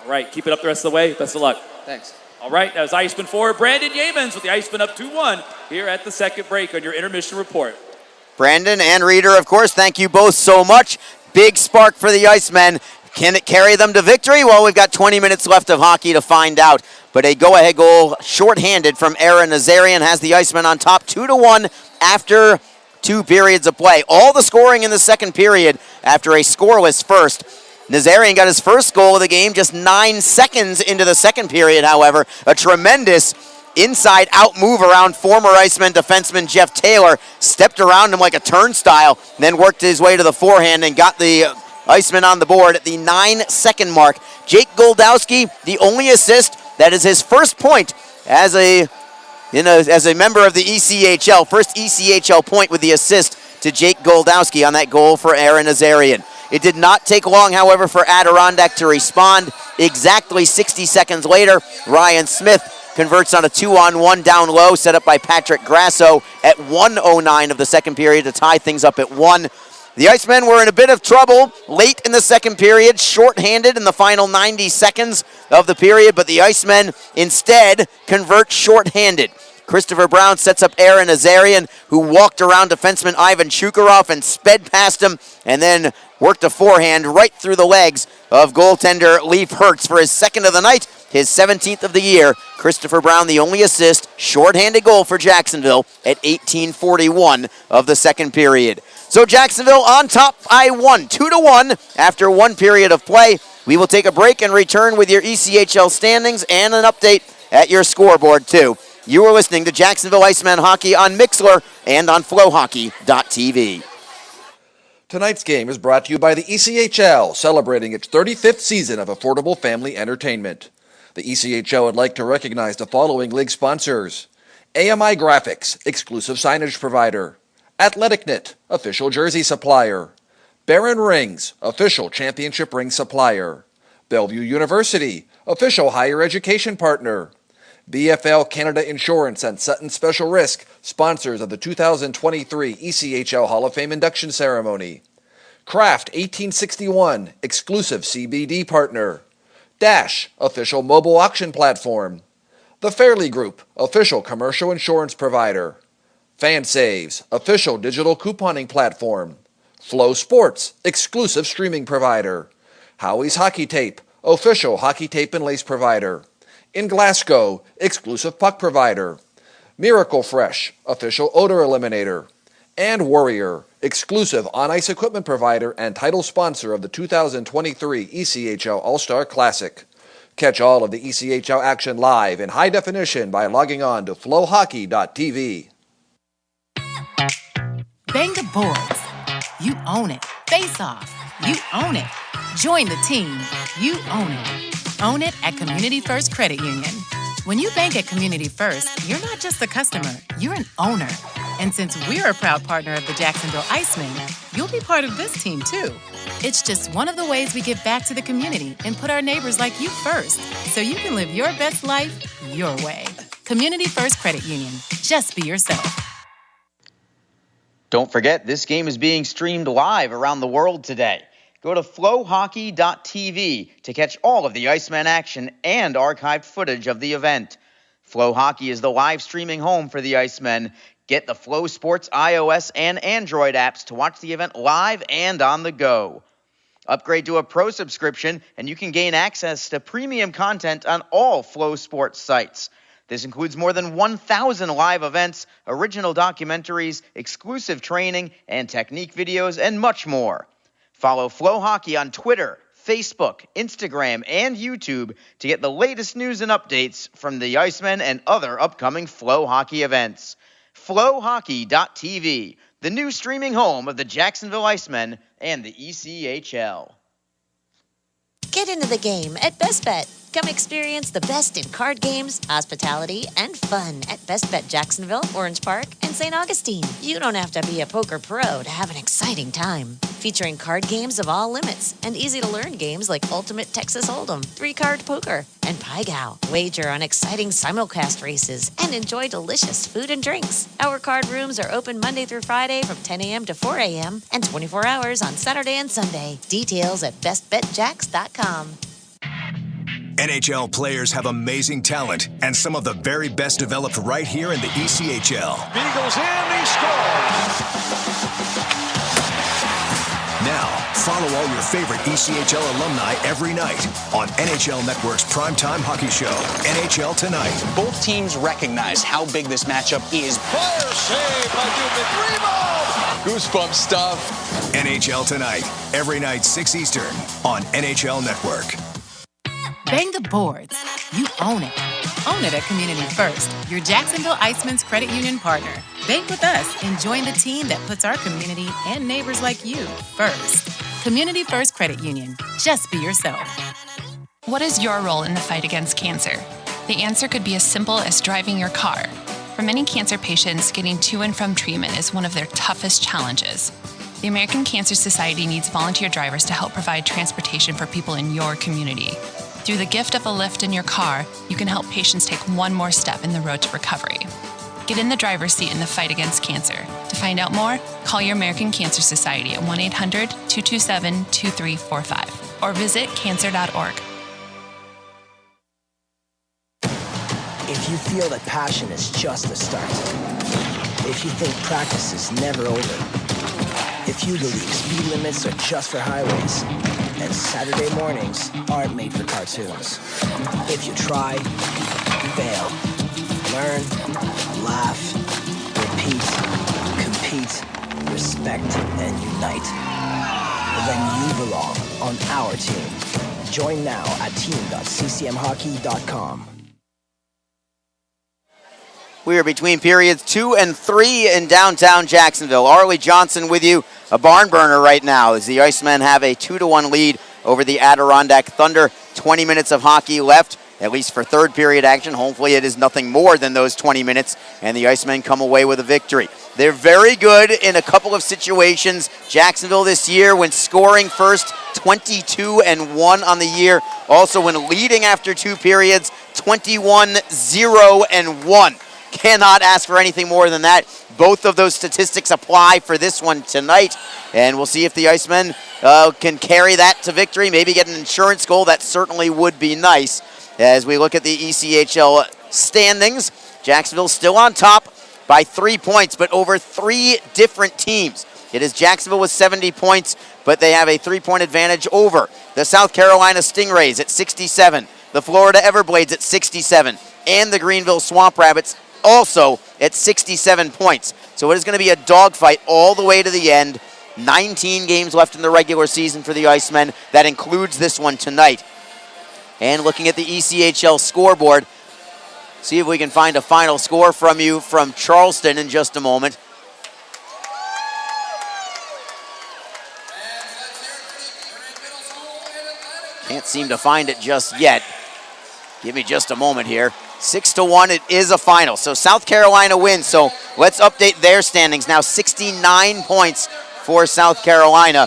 All right, keep it up the rest of the way. Best of luck. Thanks. All right, that was Iceman forward Brandon Yeamans with the Iceman up 2-1 here at the second break on your intermission report. Brandon and Reeder, of course, thank you both so much. Big spark for the Icemen. Can it carry them to victory? Well, we've got 20 minutes left of hockey to find out. But a go-ahead goal shorthanded from Aaron Nazarian has the Icemen on top 2-1 after 2 periods of play. All the scoring in the second period after a scoreless first. Nazarian got his first goal of the game just 9 seconds into the second period, however. A tremendous inside-out move around former Iceman defenseman Jeff Taylor. Stepped around him like a turnstile, then worked his way to the forehand and got the Iceman on the board at the 9-second mark. Jake Goldowski, the only assist. That is his first point as a member of the ECHL. First ECHL point with the assist to Jake Goldowski on that goal for Aaron Nazarian. It did not take long, however, for Adirondack to respond. Exactly 60 seconds later, Ryan Smith converts on a 2-on-1 down low, set up by Patrick Grasso at 1:09 of the second period to tie things up at 1. The Icemen were in a bit of trouble late in the second period, shorthanded in the final 90 seconds of the period, but the Icemen instead convert shorthanded. Christopher Brown sets up Aaron Nazarian, who walked around defenseman Ivan Shukarov and sped past him, and then worked a forehand right through the legs of goaltender Leif Hertz for his second of the night, his 17th of the year. Christopher Brown, the only assist, shorthanded goal for Jacksonville at 18:41 of the second period. So Jacksonville on top by 2-1 after 1 period of play. We will take a break and return with your ECHL standings and an update at your scoreboard too. You are listening to Jacksonville Icemen Hockey on Mixlr and on flowhockey.tv. Tonight's game is brought to you by the ECHL, celebrating its 35th season of affordable family entertainment. The ECHL would like to recognize the following league sponsors: AMI Graphics, exclusive signage provider; AthleticNet, official jersey supplier; Baron Rings, official championship ring supplier; Bellevue University, official higher education partner; BFL Canada Insurance and Sutton Special Risk, sponsors of the 2023 ECHL Hall of Fame induction ceremony; Kraft 1861, exclusive CBD partner; Dash, official mobile auction platform; The Fairley Group, official commercial insurance provider; FanSaves, official digital couponing platform; Flow Sports, exclusive streaming provider; Howie's Hockey Tape, official hockey tape and lace provider; In Glasgow, exclusive puck provider; Miracle Fresh, official odor eliminator; and Warrior, exclusive on-ice equipment provider and title sponsor of the 2023 ECHL All-Star Classic. Catch all of the ECHL action live in high definition by logging on to flowhockey.tv. Bang the boards. You own it. Face off. You own it. Join the team. You own it. Own it at Community First Credit Union. When you bank at Community First, you're not just a customer, you're an owner. And since we're a proud partner of the Jacksonville Icemen, you'll be part of this team too. It's just one of the ways we give back to the community and put our neighbors like you first, so you can live your best life your way. Community First Credit Union. Just be yourself. Don't forget, this game is being streamed live around the world today. Go to flowhockey.tv to catch all of the Iceman action and archived footage of the event. Flow Hockey is the live streaming home for the Icemen. Get the Flow Sports iOS and Android apps to watch the event live and on the go. Upgrade to a pro subscription and you can gain access to premium content on all Flow Sports sites. This includes more than 1,000 live events, original documentaries, exclusive training and technique videos, and much more. Follow Flow Hockey on Twitter, Facebook, Instagram, and YouTube to get the latest news and updates from the Icemen and other upcoming Flow Hockey events. Flowhockey.tv, the new streaming home of the Jacksonville Icemen and the ECHL. Get into the game at Best Bet. Come experience the best in card games, hospitality, and fun at Best Bet Jacksonville, Orange Park, and St. Augustine. You don't have to be a poker pro to have an exciting time. Featuring card games of all limits and easy-to-learn games like Ultimate Texas Hold'em, 3-card poker, and Pai Gow. Wager on exciting simulcast races and enjoy delicious food and drinks. Our card rooms are open Monday through Friday from 10 a.m. to 4 a.m. and 24 hours on Saturday and Sunday. Details at bestbetjacks.com. NHL players have amazing talent, and some of the very best developed right here in the ECHL. Beagles in, he scores! Now, follow all your favorite ECHL alumni every night on NHL Network's primetime hockey show, NHL Tonight. Both teams recognize how big this matchup is. Fire save by Dubin. Goosebump stuff. NHL Tonight, every night 6 Eastern on NHL Network. Bang the boards. You own it. Own it at Community First, your Jacksonville Icemen's credit union partner. Bank with us and join the team that puts our community and neighbors like you first. Community First Credit Union. Just be yourself. What is your role in the fight against cancer? The answer could be as simple as driving your car. For many cancer patients, getting to and from treatment is one of their toughest challenges. The American Cancer Society needs volunteer drivers to help provide transportation for people in your community. Through the gift of a lift in your car, you can help patients take one more step in the road to recovery. Get in the driver's seat in the fight against cancer. To find out more, call your American Cancer Society at 1-800-227-2345 or visit cancer.org. If you feel that passion is just the start, if you think practice is never over, if you believe speed limits are just for highways, and Saturday mornings aren't made for cartoons. If you try, fail, learn, laugh, repeat, compete, respect, and unite, then you belong on our team. Join now at team.ccmhockey.com. We are between periods 2 and 3 in downtown Jacksonville. Arlie Johnson with you, a barn burner right now as the Icemen have a 2-1 lead over the Adirondack Thunder. 20 minutes of hockey left. at least for third period action. Hopefully it is nothing more than those 20 minutes, and the Icemen come away with a victory. They're very good in a couple of situations. Jacksonville this year, when scoring first, 22-1 on the year. Also when leading after 2 periods, 21-0-1. Cannot ask for anything more than that. Both of those statistics apply for this one tonight, and we'll see if the Icemen can carry that to victory, maybe get an insurance goal. That certainly would be nice. As we look at the ECHL standings, Jacksonville still on top by 3 points, but over 3 different teams. It is Jacksonville with 70 points, but they have a 3-point advantage over the South Carolina Stingrays at 67, the Florida Everblades at 67, and the Greenville Swamp Rabbits also at 67 points. So it is going to be a dogfight all the way to the end. 19 games left in the regular season for the Icemen. That includes this one tonight. And looking at the ECHL scoreboard, see if we can find a final score from you from Charleston in just a moment. Can't seem to find it just yet. Give me just a moment here. 6-1, it is a final. So South Carolina wins. So let's update their standings. Now 69 points for South Carolina,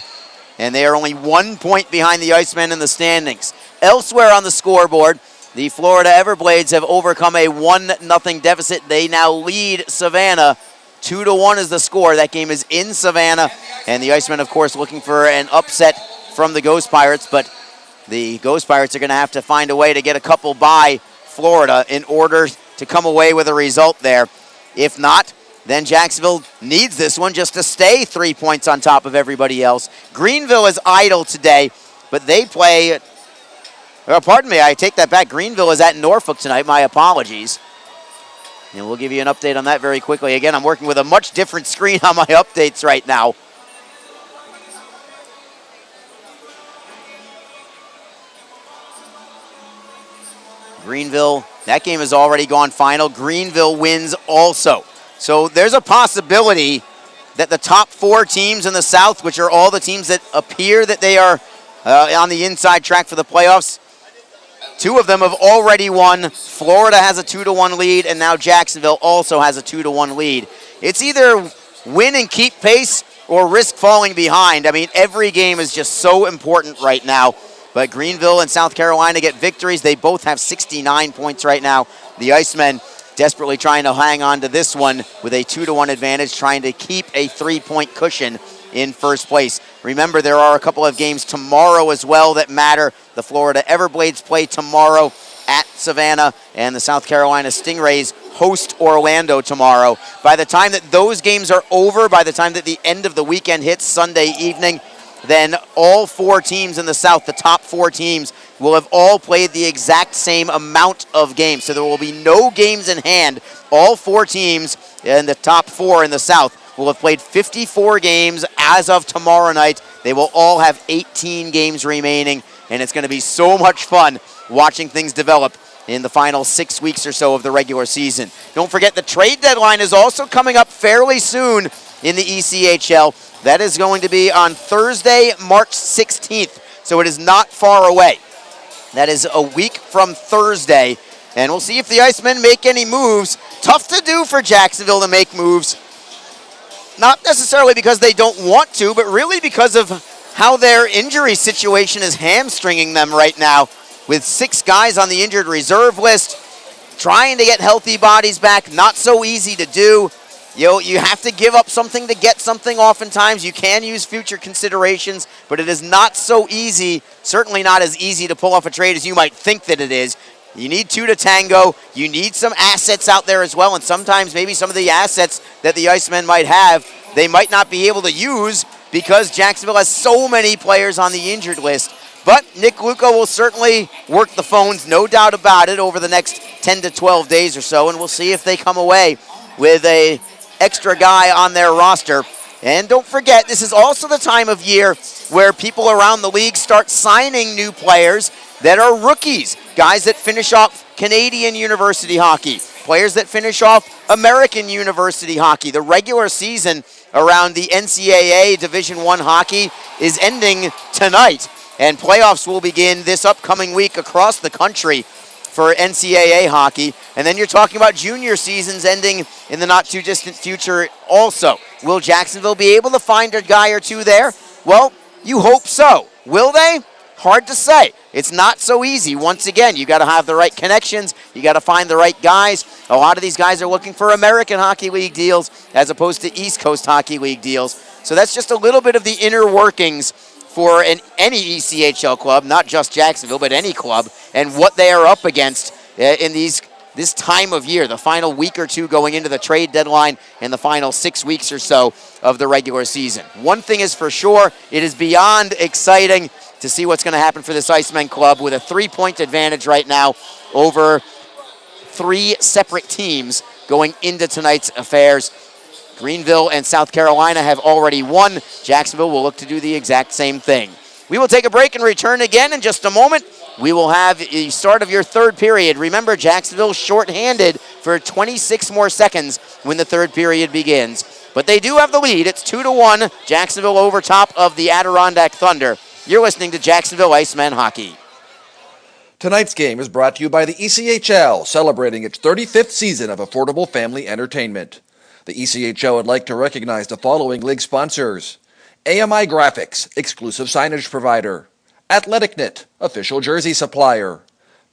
and they are only 1 point behind the Icemen in the standings. Elsewhere on the scoreboard, the Florida Everblades have overcome a 1-0 deficit. They now lead Savannah. 2-1 is the score. That game is in Savannah, and the Icemen, of course, looking for an upset from the Ghost Pirates, but the Ghost Pirates are going to have to find a way to get a couple by Florida in order to come away with a result there. If not, then Jacksonville needs this one just to stay 3 points on top of everybody else. Greenville is idle today, but they play, pardon me, I take that back. Greenville is at Norfolk tonight. My apologies. And we'll give you an update on that very quickly. Again, I'm working with a much different screen on my updates right now. Greenville, that game has already gone final. Greenville wins also. So there's a possibility that the top 4 teams in the South, which are all the teams that appear that they are on the inside track for the playoffs, 2 of them have already won. Florida has a 2-1 lead, and now Jacksonville also has a 2-1 lead. It's either win and keep pace or risk falling behind. I mean, every game is just so important right now. But Greenville and South Carolina get victories. They both have 69 points right now. The Icemen desperately trying to hang on to this one with a 2-1 advantage, trying to keep a 3-point cushion in first place. Remember, there are a couple of games tomorrow as well that matter. The Florida Everblades play tomorrow at Savannah, and the South Carolina Stingrays host Orlando tomorrow. By the time that those games are over, by the time that the end of the weekend hits Sunday evening, then all 4 teams in the South, the top 4 teams, will have all played the exact same amount of games. So there will be no games in hand. All 4 teams in the top 4 in the South will have played 54 games as of tomorrow night. They will all have 18 games remaining, and it's going to be so much fun watching things develop in the final 6 weeks or so of the regular season. Don't forget, the trade deadline is also coming up fairly soon in the ECHL. That is going to be on Thursday, March 16th, so it is not far away. That is a week from Thursday, and we'll see if the Icemen make any moves. Tough to do for Jacksonville to make moves, not necessarily because they don't want to, but really because of how their injury situation is hamstringing them right now, with 6 guys on the injured reserve list, trying to get healthy bodies back. Not so easy to do. You have to give up something to get something oftentimes. You can use future considerations, but it is not so easy, certainly not as easy to pull off a trade as you might think that it is. You need 2 to tango. You need some assets out there as well, and sometimes maybe some of the assets that the Icemen might have, they might not be able to use because Jacksonville has so many players on the injured list. But Nick Luca will certainly work the phones, no doubt about it, over the next 10 to 12 days or so, and we'll see if they come away with a extra guy on their roster. And don't forget, this is also the time of year where people around the league start signing new players that are rookies, guys that finish off Canadian university hockey, players that finish off American university hockey. The regular season around the NCAA Division I hockey is ending tonight, and playoffs will begin this upcoming week across the country for NCAA hockey. And then you're talking about junior seasons ending in the not-too-distant future also. Will Jacksonville be able to find a guy or two there? Well, you hope so. Will they? Hard to say. It's not so easy. Once again, you got to have the right connections. You got to find the right guys. A lot of these guys are looking for American Hockey League deals as opposed to East Coast Hockey League deals. So that's just a little bit of the inner workings for any ECHL club, not just Jacksonville, but any club, and what they are up against in this time of year, the final week or two going into the trade deadline and the final 6 weeks or so of the regular season. One thing is for sure, it is beyond exciting to see what's going to happen for this Icemen club with a 3-point advantage right now over 3 separate teams going into tonight's affairs. Greenville and South Carolina have already won. Jacksonville will look to do the exact same thing. We will take a break and return again in just a moment. We will have the start of your third period. Remember, Jacksonville shorthanded for 26 more seconds when the third period begins. But they do have the lead. It's 2-1. Jacksonville over top of the Adirondack Thunder. You're listening to Jacksonville Icemen Hockey. Tonight's game is brought to you by the ECHL, celebrating its 35th season of affordable family entertainment. The ECHL would like to recognize the following league sponsors: AMI Graphics, exclusive signage provider; AthleticNet, official jersey supplier;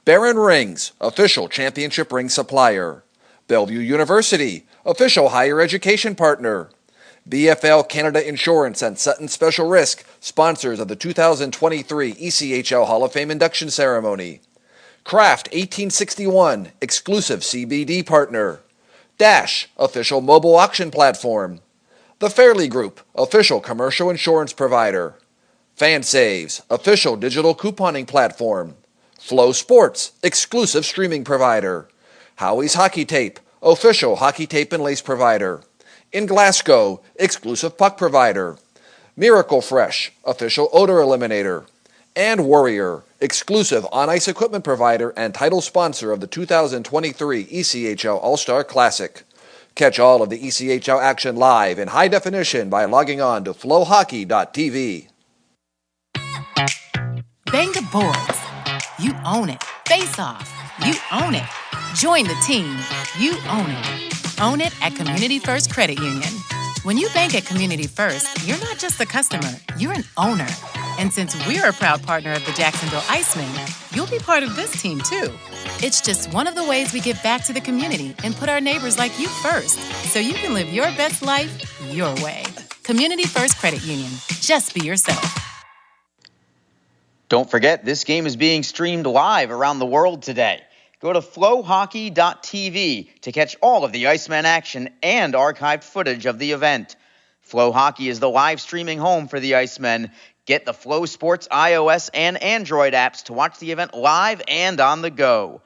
Barron Rings, official championship ring supplier; Bellevue University, official higher education partner; BFL Canada Insurance and Sutton Special Risk, sponsors of the 2023 ECHL Hall of Fame induction ceremony; Kraft 1861, exclusive CBD partner; Dash, official mobile auction platform; The Fairley Group, official commercial insurance provider; FanSaves, official digital couponing platform; Flow Sports, exclusive streaming provider; Howie's Hockey Tape, official hockey tape and lace provider; In Glasgow, exclusive puck provider; Miracle Fresh, official odor eliminator; and Warrior, exclusive on-ice equipment provider and title sponsor of the 2023 ECHL All-Star Classic. Catch all of the ECHL action live in high definition by logging on to flowhockey.tv. Bang the boards. You own it. Face off. You own it. Join the team. You own it. Own it at Community First Credit Union. When you bank at Community First, you're not just a customer, you're an owner. And since we're a proud partner of the Jacksonville Icemen, you'll be part of this team too. It's just one of the ways we give back to the community and put our neighbors like you first, so you can live your best life your way. Community First Credit Union. Just be yourself. Don't forget, this game is being streamed live around the world today. Go to flowhockey.tv to catch all of the Icemen action and archived footage of the event. Flow Hockey is the live streaming home for the Icemen. Get the Flow Sports iOS and Android apps to watch the event live and on the go.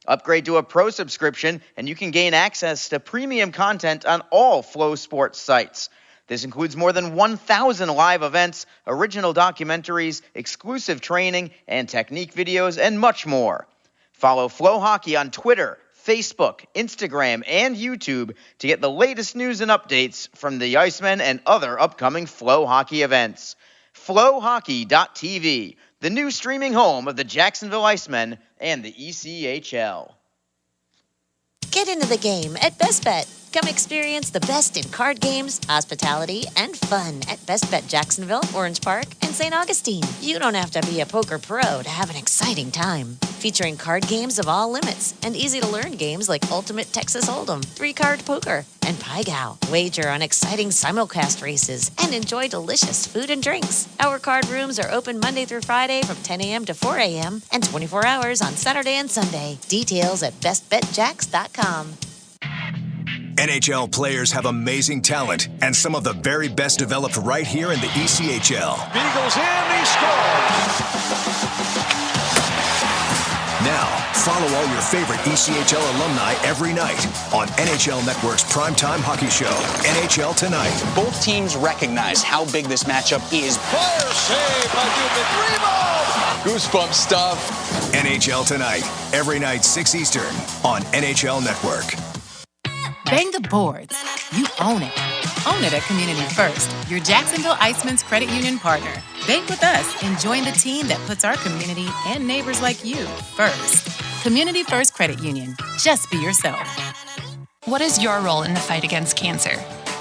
Upgrade to a pro subscription and you can gain access to premium content on all Flow Sports sites. This includes more than 1,000 live events, original documentaries, exclusive training and technique videos, and much more. Follow Flow Hockey on Twitter, Facebook, Instagram, and YouTube to get the latest news and updates from the Icemen and other upcoming Flow Hockey events. Flowhockey.tv, the new streaming home of the Jacksonville Icemen and the ECHL. Get into the game at Best Bet. Come experience the best in card games, hospitality, and fun at Best Bet Jacksonville, Orange Park, and St. Augustine. You don't have to be a poker pro to have an exciting time. Featuring card games of all limits and easy-to-learn games like Ultimate Texas Hold'em, 3-card poker, and Pai Gow. Wager on exciting simulcast races and enjoy delicious food and drinks. Our card rooms are open Monday through Friday from 10 a.m. to 4 a.m. and 24 hours on Saturday and Sunday. Details at bestbetjacks.com. NHL players have amazing talent, and some of the very best developed right here in the ECHL. Beagles in, he scores! Now, follow all your favorite ECHL alumni every night on NHL Network's primetime hockey show, NHL Tonight. Both teams recognize how big this matchup is. Fire save by Newman. Rebound! Goosebump stuff. NHL Tonight, every night 6 Eastern on NHL Network. Bang the boards. You own it. Own it at Community First, your Jacksonville Icemen's credit union partner. Bank with us and join the team that puts our community and neighbors like you first. Community First Credit Union. Just be yourself. What is your role in the fight against cancer?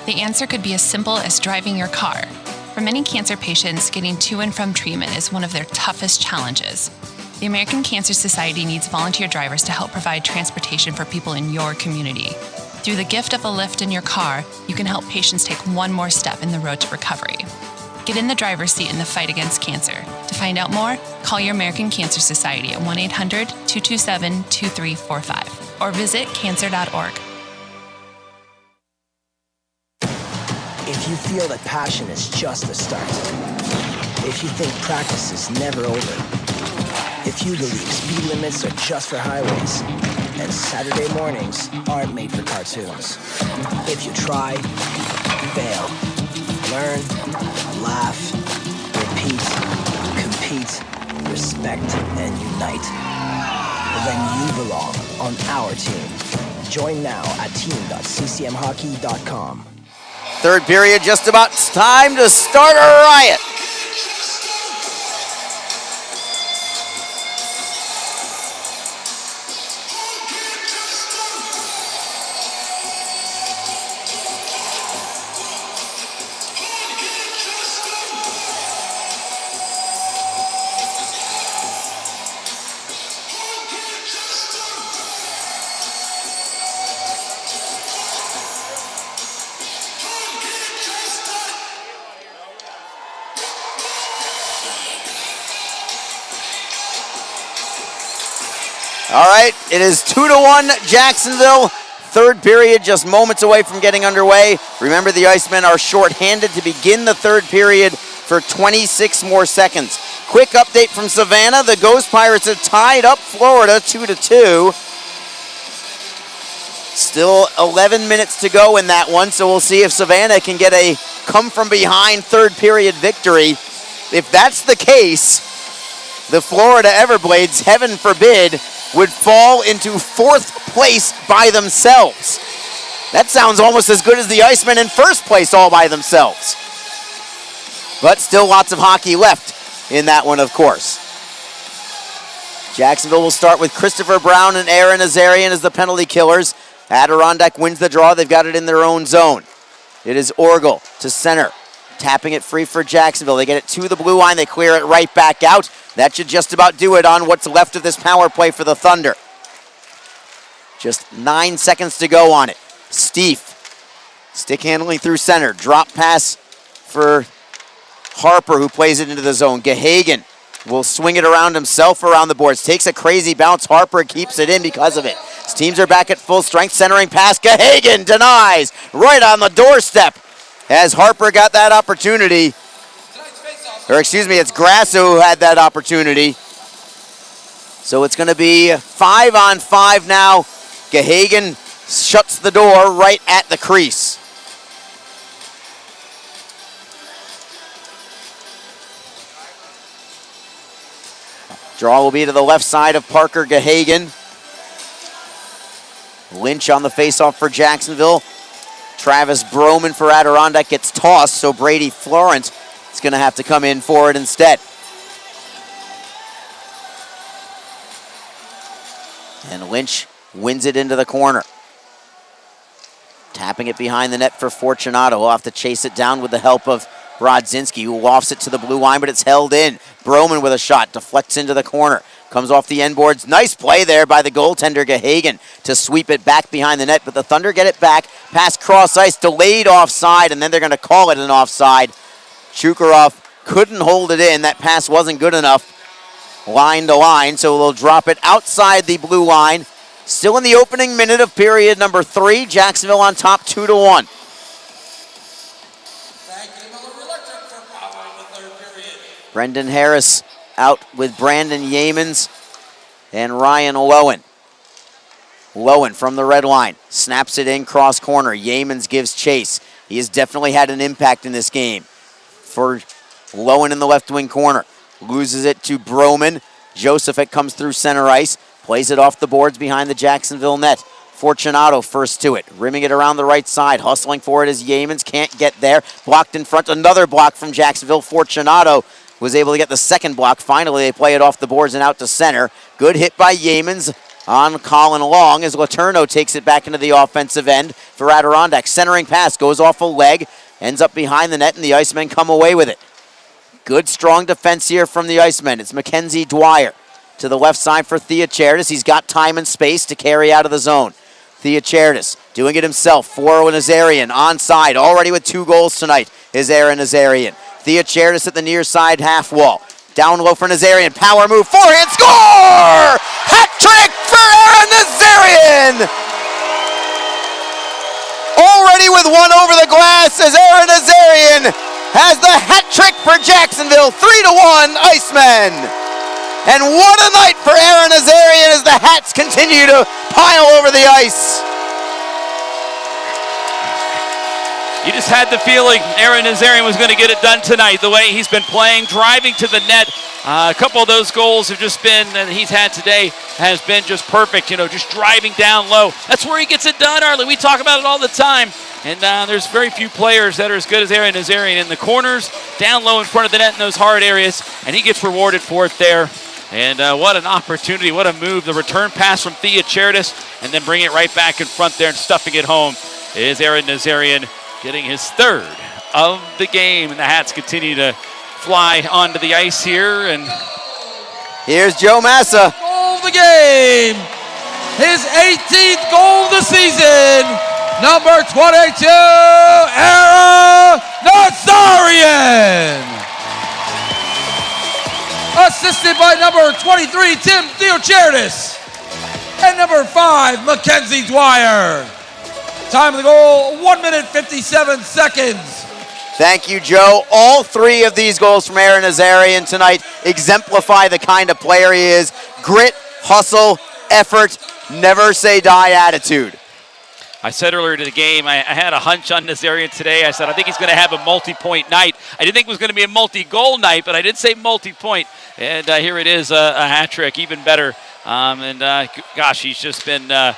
The answer could be as simple as driving your car. For many cancer patients, getting to and from treatment is one of their toughest challenges. The American Cancer Society needs volunteer drivers to help provide transportation for people in your community. Through the gift of a lift in your car, you can help patients take one more step in the road to recovery. Get in the driver's seat in the fight against cancer. To find out more, call your American Cancer Society at 1-800-227-2345 or visit cancer.org. If you feel that passion is just the start, if you think practice is never over, if you believe speed limits are just for highways, and Saturday mornings aren't made for cartoons, if you try, fail, learn, laugh, repeat, compete, respect, and unite, then you belong on our team. Join now at team.ccmhockey.com. Third period, just about time to start a riot. All right, it is 2-1 Jacksonville. Third period just moments away from getting underway. Remember, the Icemen are shorthanded to begin the third period for 26 more seconds. Quick update from Savannah. The Ghost Pirates have tied up Florida 2-2. Still 11 minutes to go in that one, so we'll see if Savannah can get a come-from-behind third period victory. If that's the case, the Florida Everblades, heaven forbid, would fall into fourth place by themselves. That sounds almost as good as the Icemen in first place all by themselves. But still lots of hockey left in that one, of course. Jacksonville will start with Christopher Brown and Aaron Azarian as the penalty killers. Adirondack wins the draw. They've got it in their own zone. It is Orgel to center, tapping it free for Jacksonville. They get it to the blue line. They clear it right back out. That should just about do it on what's left of this power play for the Thunder. Just 9 seconds to go on it. Stief, stick handling through center. Drop pass for Harper, who plays it into the zone. Gahagan will swing it around himself around the boards. Takes a crazy bounce. Harper keeps it in because of it. His teams are back at full strength. Centering pass. Gahagan denies right on the doorstep as Harper got that opportunity. Or excuse me, it's Grasso who had that opportunity. So it's going to be 5-on-5 now. Gahagan shuts the door right at the crease. Draw will be to the left side of Parker Gahagan. Lynch on the faceoff for Jacksonville. Travis Broman for Adirondack gets tossed, so Brady Florent is going to have to come in for it instead. And Lynch wins it into the corner. Tapping it behind the net for Fortunato. He'll have to chase it down with the help of Brodzinski, who lofts it to the blue line, but it's held in. Broman with a shot, deflects into the corner. Comes off the end boards. Nice play there by the goaltender, Gahagan, to sweep it back behind the net, but the Thunder get it back. Pass cross ice, delayed offside, and then they're going to call it an offside. Chukarov couldn't hold it in. That pass wasn't good enough line to line, so they'll drop it outside the blue line. Still in the opening minute of period number 3. Jacksonville on top 2-1. Brendan Harris out with Brandon Yeamans and Ryan Lowen. Lowen from the red line snaps it in cross corner. Yeamans gives chase. He has definitely had an impact in this game. For Lowen in the left wing corner. Loses it to Broman. Joseph comes through center ice. Plays it off the boards behind the Jacksonville net. Fortunato first to it. Rimming it around the right side. Hustling for it as Yeamans can't get there. Blocked in front. Another block from Jacksonville. Fortunato was able to get the second block. Finally, they play it off the boards and out to center. Good hit by Yeamans. on Colin Long as Letourneau takes it back into the offensive end for Adirondack. Centering pass goes off a leg, ends up behind the net, and the Icemen come away with it. Good, strong defense here from the Icemen. It's Mackenzie Dwyer to the left side for Theocharidis. He's got time and space to carry out of the zone. Theocharidis doing it himself for Nazarian onside, already with 2 goals tonight is Aaron Nazarian. Theocharidis at the near side half wall. Down low for Nazarian, power move, forehand, score! Hat trick for Aaron Nazarian! Already with 1 over the glass as Aaron Nazarian has the hat trick for Jacksonville, 3-1 Icemen. And what a night for Aaron Nazarian as the hats continue to pile over the ice. You just had the feeling Aaron Nazarian was going to get it done tonight. The way he's been playing, driving to the net. A couple of those goals have just been, that he's had today, has been just perfect. You know, just driving down low. That's where he gets it done, Arlie. We talk about it all the time. And there's very few players that are as good as Aaron Nazarian in the corners, down low in front of the net in those hard areas. And he gets rewarded for it there. And what an opportunity, what a move. The return pass from Theocharidis, and then bring it right back in front there and stuffing it home is Aaron Nazarian, getting his 3rd of the game. And the Hats continue to fly onto the ice here. And here's Joe Massa. Goal of the game. His 18th goal of the season. Number 22, Aaron Nazarian. Assisted by number 23, Tim Theocharidis. And number 5, Mackenzie Dwyer. Time of the goal, 1 minute 57 seconds. Thank you, Joe. All 3 of these goals from Aaron Nazarian tonight exemplify the kind of player he is. Grit, hustle, effort, never say die attitude. I said earlier to the game, I had a hunch on Nazarian today. I said, I think he's going to have a multi-point night. I didn't think it was going to be a multi-goal night, but I did say multi-point. And here it is, a hat trick, even better. Gosh, he's just been on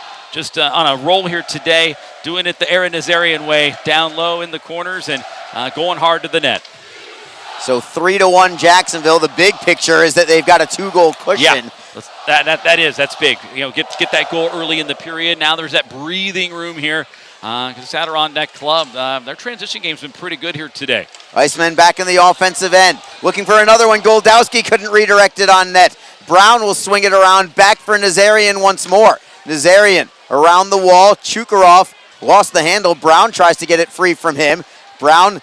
a roll here today, doing it the Aaron Nazarian way, down low in the corners and going hard to the net. So 3-1 Jacksonville. The big picture is that they've got a 2-goal cushion. Yeah. That's big. You know, get that goal early in the period. Now there's that breathing room here because this Adirondack club, their transition game's been pretty good here today. Icemen back in the offensive end, looking for another one. Goldowski couldn't redirect it on net. Brown will swing it around, back for Nazarian once more. Nazarian around the wall. Chukarov lost the handle. Brown tries to get it free from him. Brown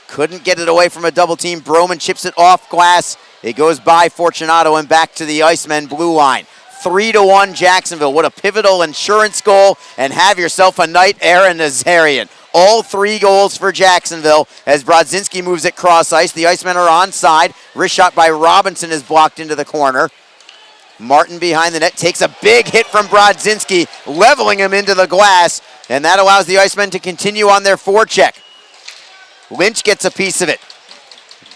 couldn't get it away from a double team. Broman chips it off glass. It goes by Fortunato and back to the Icemen blue line. 3-1 Jacksonville. What a pivotal insurance goal. And have yourself a night, Aaron Nazarian. All 3 goals for Jacksonville as Brodzinski moves it cross ice. The Icemen are onside. Wrist shot by Robinson is blocked into the corner. Martin behind the net takes a big hit from Brodzinski, leveling him into the glass. And that allows the Icemen to continue on their forecheck. Lynch gets a piece of it.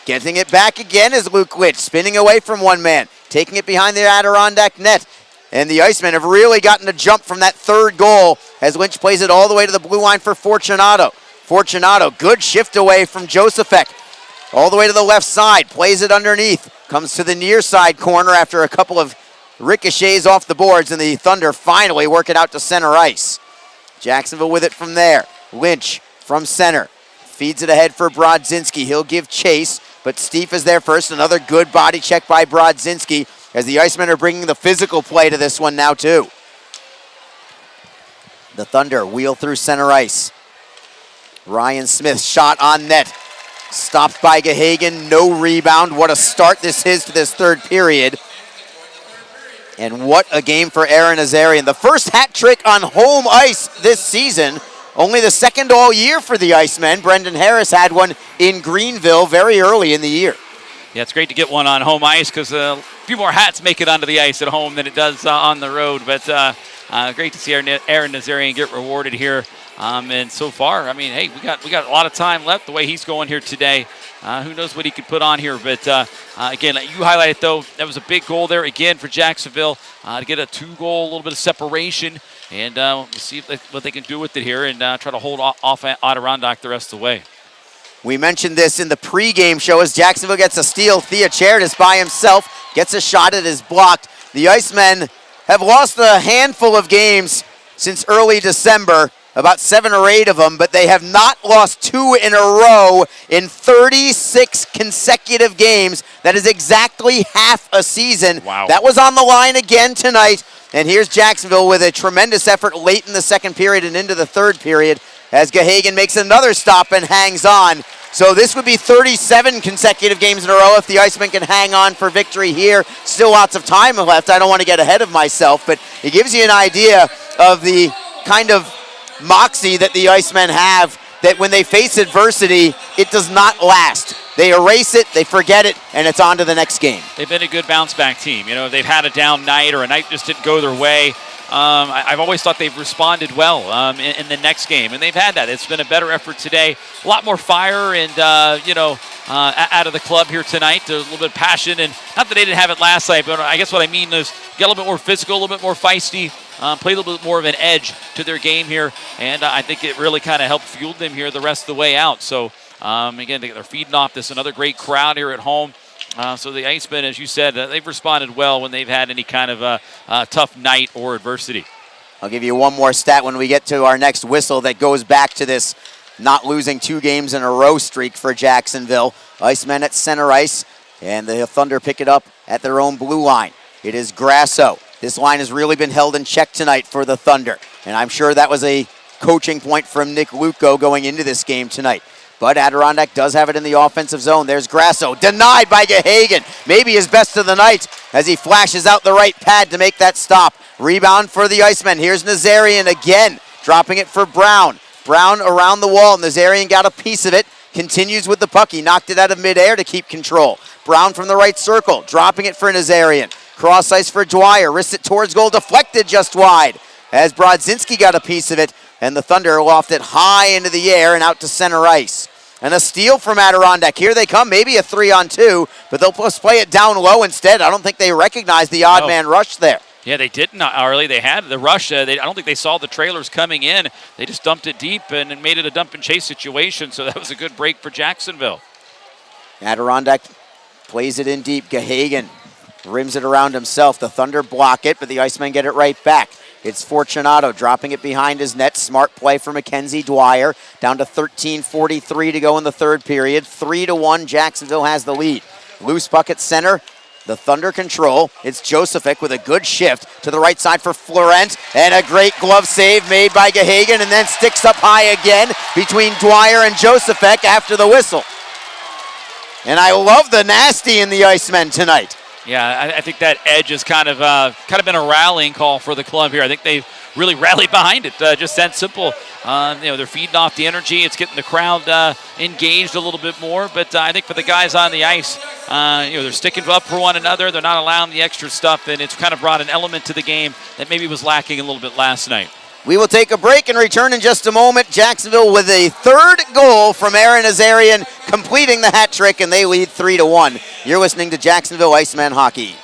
Getting it back again is Luke Lynch, spinning away from one man, taking it behind the Adirondack net. And the Icemen have really gotten a jump from that 3rd goal as Lynch plays it all the way to the blue line for Fortunato. Fortunato, good shift away from Josefek. All the way to the left side, plays it underneath. Comes to the near side corner after a couple of ricochets off the boards, and the Thunder finally work it out to center ice. Jacksonville with it from there. Lynch from center. Feeds it ahead for Brodzinski. He'll give chase, but Steve is there first. Another good body check by Brodzinski as the Icemen are bringing the physical play to this one now too. The Thunder wheel through center ice. Ryan Smith shot on net. Stopped by Gahagan, no rebound. What a start this is to this 3rd period. And what a game for Aaron Nazarian. The first hat trick on home ice this season. Only the 2nd all year for the Icemen. Brendan Harris had one in Greenville very early in the year. Yeah, it's great to get one on home ice because a few more hats make it onto the ice at home than it does on the road. But great to see Aaron Nazarian get rewarded here. And so far, I mean, hey, we got a lot of time left the way he's going here today. Who knows what he could put on here. But, again, you highlighted, though, that was a big goal there, again, for Jacksonville to get a 2-goal, a little bit of separation. And we'll see what they can do with it here and try to hold off Adirondack the rest of the way. We mentioned this in the pregame show as Jacksonville gets a steal. Theocharidis by himself gets a shot. It is blocked. The Icemen have lost a handful of games since early December, about 7 or 8 of them, but they have not lost 2 in a row in 36 consecutive games. That is exactly half a season. Wow. That was on the line again tonight. And here's Jacksonville with a tremendous effort late in the second period and into the third period as Gahagan makes another stop and hangs on. So this would be 37 consecutive games in a row if the Icemen can hang on for victory here. Still lots of time left. I don't want to get ahead of myself, but it gives you an idea of the kind of moxie that the Icemen have, that when they face adversity, it does not last. They erase it, they forget it, and it's on to the next game. They've been a good bounce-back team. You know, if they've had a down night or a night just didn't go their way, I've always thought they've responded well in the next game, and they've had that. It's been a better effort today. A lot more fire and, out of the club here tonight. A little bit of passion, and not that they didn't have it last night, but I guess what I mean is get a little bit more physical, a little bit more feisty, play a little bit more of an edge to their game here, and I think it really kind of helped fuel them here the rest of the way out. So, again, they're feeding off this. Another great crowd here at home. So the Icemen, as you said, they've responded well when they've had any kind of tough night or adversity. I'll give you one more stat when we get to our next whistle that goes back to this not losing 2 games in a row streak for Jacksonville. Icemen at center ice, and the Thunder pick it up at their own blue line. It is Grasso. This line has really been held in check tonight for the Thunder, and I'm sure that was a coaching point from Nick Luco going into this game tonight. But Adirondack does have it in the offensive zone. There's Grasso, denied by Gahagan. Maybe his best of the night as he flashes out the right pad to make that stop. Rebound for the Icemen. Here's Nazarian again, dropping it for Brown. Brown around the wall. Nazarian got a piece of it. Continues with the puck. He knocked it out of midair to keep control. Brown from the right circle, dropping it for Nazarian. Cross ice for Dwyer. Wrists it towards goal, deflected just wide. As Brodzinski got a piece of it, and the Thunder loft it high into the air and out to center ice. And a steal from Adirondack. Here they come, maybe a 3-on-2, but they'll just play it down low instead. I don't think they recognize the odd man rush there. Yeah, they didn't early. They had the rush. I don't think they saw the trailers coming in. They just dumped it deep and made it a dump and chase situation, so that was a good break for Jacksonville. Adirondack plays it in deep. Gahagan rims it around himself. The Thunder block it, but the Icemen get it right back. It's Fortunato dropping it behind his net. Smart play for Mackenzie Dwyer. Down to 13:43 to go in the third period. 3-1, Jacksonville has the lead. Loose puck at center. The Thunder control. It's Josephic with a good shift to the right side for Florent. And a great glove save made by Gahagan, and then sticks up high again between Dwyer and Josephic after the whistle. And I love the nasty in the Icemen tonight. Yeah, I think that edge has kind of been a rallying call for the club here. I think they've really rallied behind it. Just that simple. They're feeding off the energy. It's getting the crowd engaged a little bit more. But I think for the guys on the ice, they're sticking up for one another. They're not allowing the extra stuff, and it's kind of brought an element to the game that maybe was lacking a little bit last night. We will take a break and return in just a moment. Jacksonville with a third goal from Aaron Azarian, completing the hat trick, and they lead 3-1. You're listening to Jacksonville Iceman Hockey.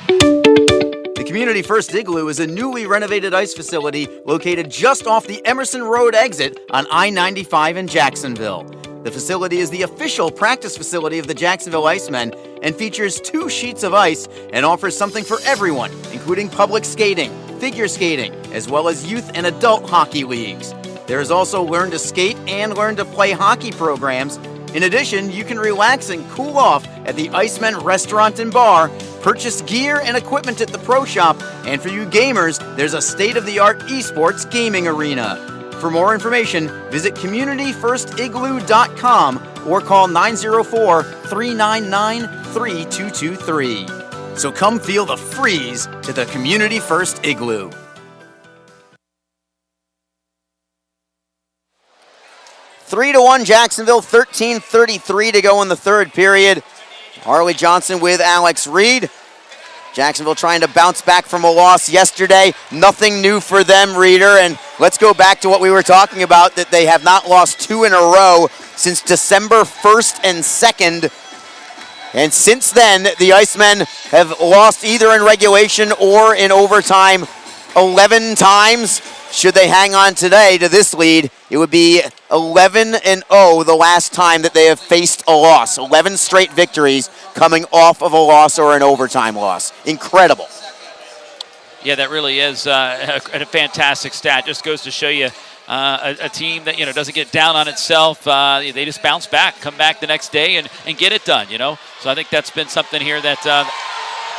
The Community First Igloo is a newly renovated ice facility located just off the Emerson Road exit on I-95 in Jacksonville. The facility is the official practice facility of the Jacksonville Icemen and features 2 sheets of ice and offers something for everyone, including public skating, figure skating, as well as youth and adult hockey leagues. There is also Learn to Skate and Learn to Play hockey programs. In addition, you can relax and cool off at the Icemen Restaurant and Bar, purchase gear and equipment at the Pro Shop, and for you gamers, there's a state-of-the-art esports gaming arena. For more information, visit communityfirstigloo.com or call 904-399-3223. So come feel the freeze to the Community First Igloo. Three to 1 Jacksonville, 13:33 to go in the third period. Harley Johnson with Alex Reed. Jacksonville trying to bounce back from a loss yesterday. Nothing new for them, Reeder. And let's go back to what we were talking about, that they have not lost 2 in a row since December 1st and 2nd. And since then, the Icemen have lost either in regulation or in overtime 11 times. Should they hang on today to this lead, it would be 11-0 the last time that they have faced a loss. 11 straight victories coming off of a loss or an overtime loss. Incredible. Yeah, that really is a fantastic stat. Just goes to show you a team that doesn't get down on itself. They just bounce back, come back the next day, and get it done. So I think that's been something here that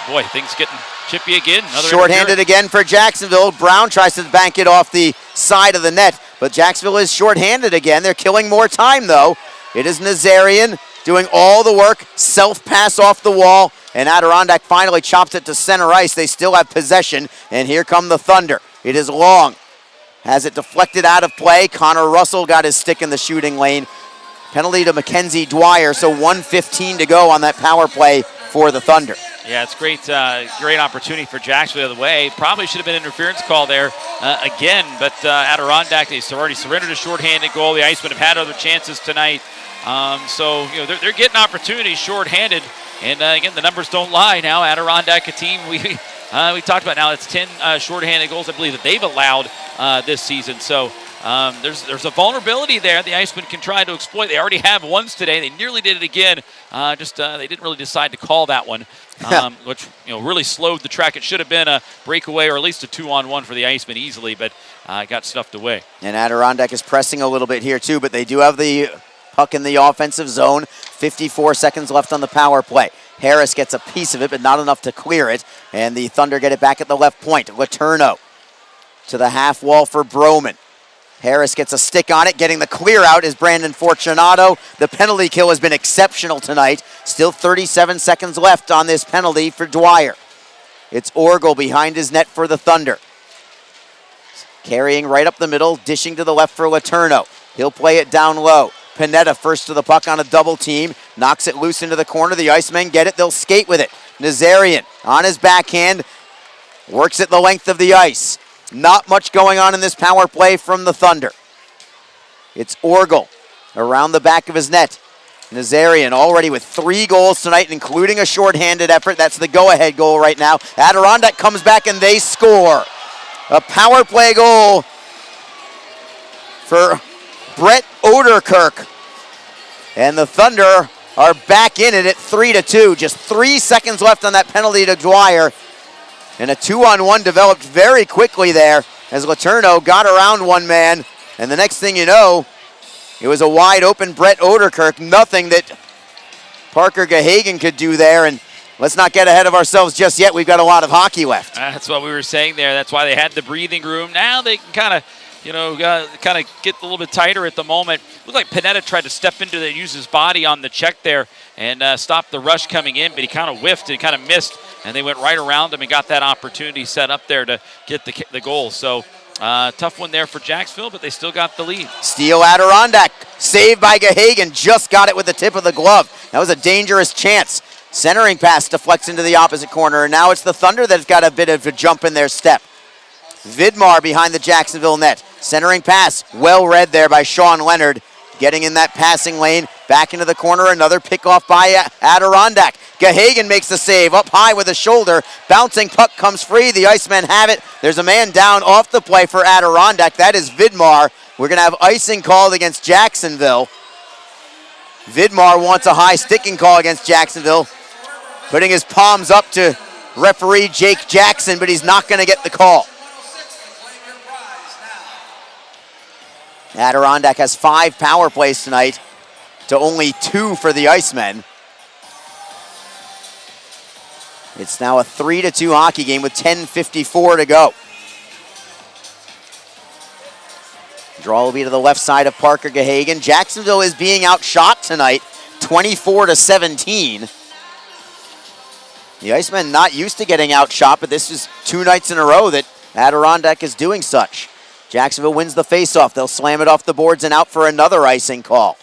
boy, things getting chippy again. Shorthanded again for Jacksonville. Brown tries to bank it off the side of the net, but Jacksonville is shorthanded again. They're killing more time though. It is Nazarian doing all the work, self-pass off the wall, and Adirondack finally chops it to center ice. They still have possession, and here come the Thunder. It is Long. Has it deflected out of play. Connor Russell got his stick in the shooting lane. Penalty to Mackenzie Dwyer, so 1:15 to go on that power play for the Thunder. Yeah, it's great opportunity for Jacksonville the other way. Probably should have been an interference call there again, but Adirondack, they've already surrendered a shorthanded goal. The Icemen have had other chances tonight. So they're getting opportunities shorthanded, and again, the numbers don't lie. Now Adirondack, a team we talked about, now it's 10 shorthanded goals I believe that they've allowed this season. So there's a vulnerability there the Icemen can try to exploit. They already have once today. They nearly did it again. They didn't really decide to call that one, which really slowed the track. It should have been a breakaway or at least a 2-on-1 for the Icemen easily, but got stuffed away. And Adirondack is pressing a little bit here too, but they do have the puck in the offensive zone. 54 seconds left on the power play. Harris gets a piece of it, but not enough to clear it. And the Thunder get it back at the left point. Letourneau to the half wall for Broman. Harris gets a stick on it. Getting the clear out is Brandon Fortunato. The penalty kill has been exceptional tonight. Still 37 seconds left on this penalty for Dwyer. It's Orgel behind his net for the Thunder. Carrying right up the middle, dishing to the left for Letourneau. He'll play it down low. Panetta first to the puck on a double team. Knocks it loose into the corner. The Icemen get it. They'll skate with it. Nazarian on his backhand. Works it the length of the ice. Not much going on in this power play from the Thunder. It's Orgel around the back of his net. Nazarian already with 3 goals tonight, including a shorthanded effort. That's the go-ahead goal right now. Adirondack comes back and they score. A power play goal for Brett Oderkirk. And the Thunder are back in it at 3-2. Just 3 seconds left on that penalty to Dwyer. And a 2-on-1 developed very quickly there as Letourneau got around one man. And the next thing you know, it was a wide open Brett Oderkirk. Nothing that Parker Gahagan could do there. And let's not get ahead of ourselves just yet. We've got a lot of hockey left. That's what we were saying there. That's why they had the breathing room. Now they can kind of get a little bit tighter at the moment. Looked like Panetta tried to step into it, use his body on the check there and stop the rush coming in, but he kind of whiffed and kind of missed, and they went right around him and got that opportunity set up there to get the goal. So tough one there for Jacksonville, but they still got the lead. Steele Adirondack, saved by Gahagan, just got it with the tip of the glove. That was a dangerous chance. Centering pass deflects into the opposite corner, and now it's the Thunder that's got a bit of a jump in their step. Vidmar behind the Jacksonville net. Centering pass, well read there by Sean Leonard. Getting in that passing lane, back into the corner, another pickoff by Adirondack. Gahagan makes the save, up high with a shoulder. Bouncing puck comes free, the Icemen have it. There's a man down off the play for Adirondack, that is Vidmar. We're gonna have icing called against Jacksonville. Vidmar wants a high sticking call against Jacksonville. Putting his palms up to referee Jake Jackson, but he's not gonna get the call. Adirondack has 5 power plays tonight to only 2 for the Icemen. It's now a 3-2 hockey game with 10:54 to go. Draw will be to the left side of Parker Gahagan. Jacksonville is being outshot tonight, 24-17. The Icemen not used to getting outshot, but this is 2 nights in a row that Adirondack is doing such. Jacksonville wins the faceoff. They'll slam it off the boards and out for another icing call.